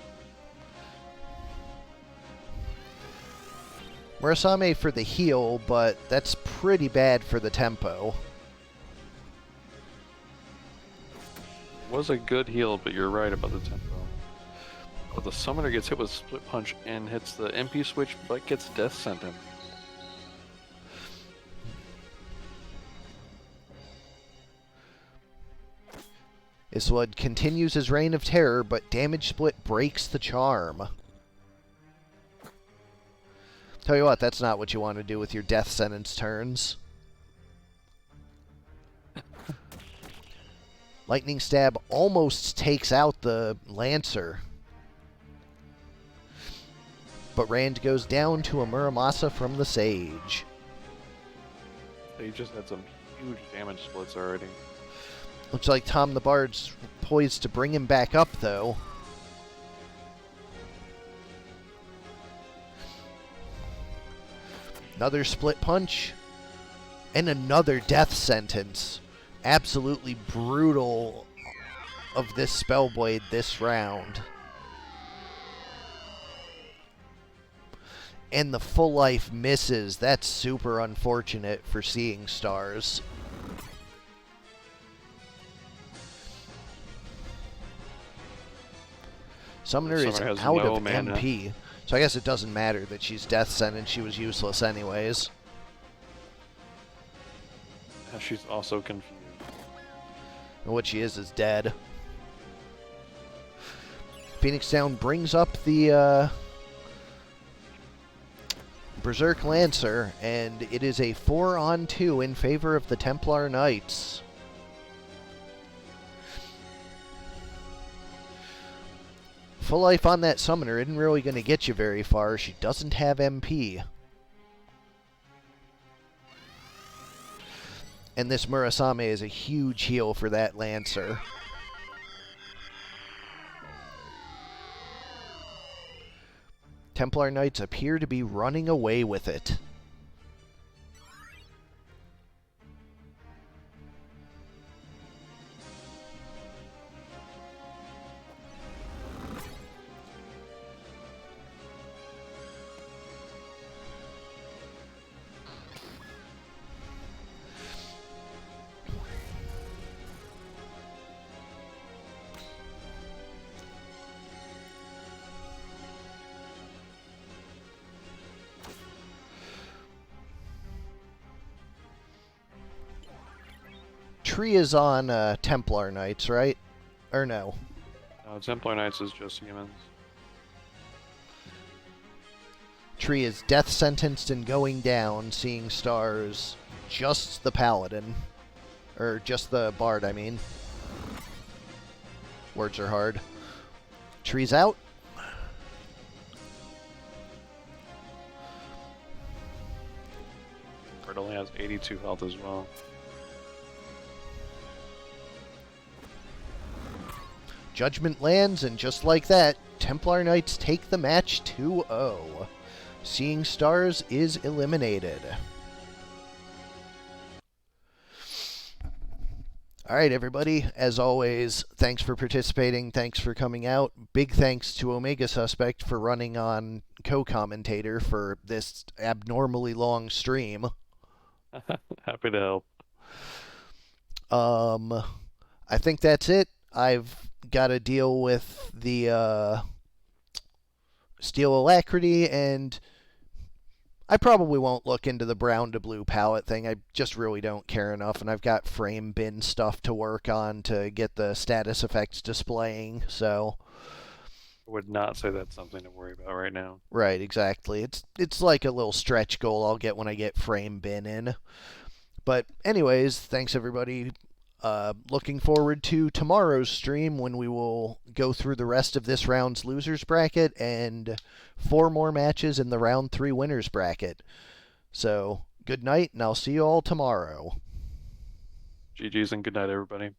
Murasame for the heal, but that's pretty bad for the tempo. Was a good heal, but you're right about the tempo. But the summoner gets hit with Split Punch and hits the MP switch, but gets Death Sentence. Iswad continues his reign of terror, but damage split breaks the charm. Tell you what, that's not what you want to do with your death sentence turns. Lightning Stab almost takes out the Lancer. But Rand goes down to a Muramasa from the Sage. They just had some huge damage splits already. Looks like Tom the Bard's poised to bring him back up, though. Another split punch. And another death sentence. Absolutely brutal of this Spellblade this round. And the full life misses. That's super unfortunate for Seeing Stars. Summoner is Summoner has out no of mana. MP. So I guess it doesn't matter that she's Death Sentence. She was useless anyways. She's also confused. And what she is dead. Phoenix Down brings up the Berserk Lancer, and it is a 4-on-2 in favor of the Templar Knights. Full life on that Summoner isn't really going to get you very far. She doesn't have MP. And this Murasame is a huge heal for that Lancer. Templar Knights appear to be running away with it. Tree is on Templar Knights, right? Or no? No, Templar Knights is just humans. Tree is death sentenced and going down, Seeing Stars, just the Paladin. Or just the Bard, I mean. Words are hard. Tree's out. It only has 82 health as well. Judgment lands, and just like that, Templar Knights take the match 2-0. Seeing Stars is eliminated. Alright, everybody. As always, thanks for participating. Thanks for coming out. Big thanks to Omegasuspekt for running on co-commentator for this abnormally long stream. Happy to help. I think that's it. I've got to deal with the Steel Alacrity, and I probably won't look into the brown to blue palette thing. I just really don't care enough, and I've got frame bin stuff to work on to get the status effects displaying, so... I would not say that's something to worry about right now. Right, exactly. It's like a little stretch goal I'll get when I get frame bin in. But anyways, thanks everybody. Looking forward to tomorrow's stream when we will go through the rest of this round's losers bracket and 4 more matches in the round 3 winners bracket. So, good night, and I'll see you all tomorrow. GG's and good night, everybody.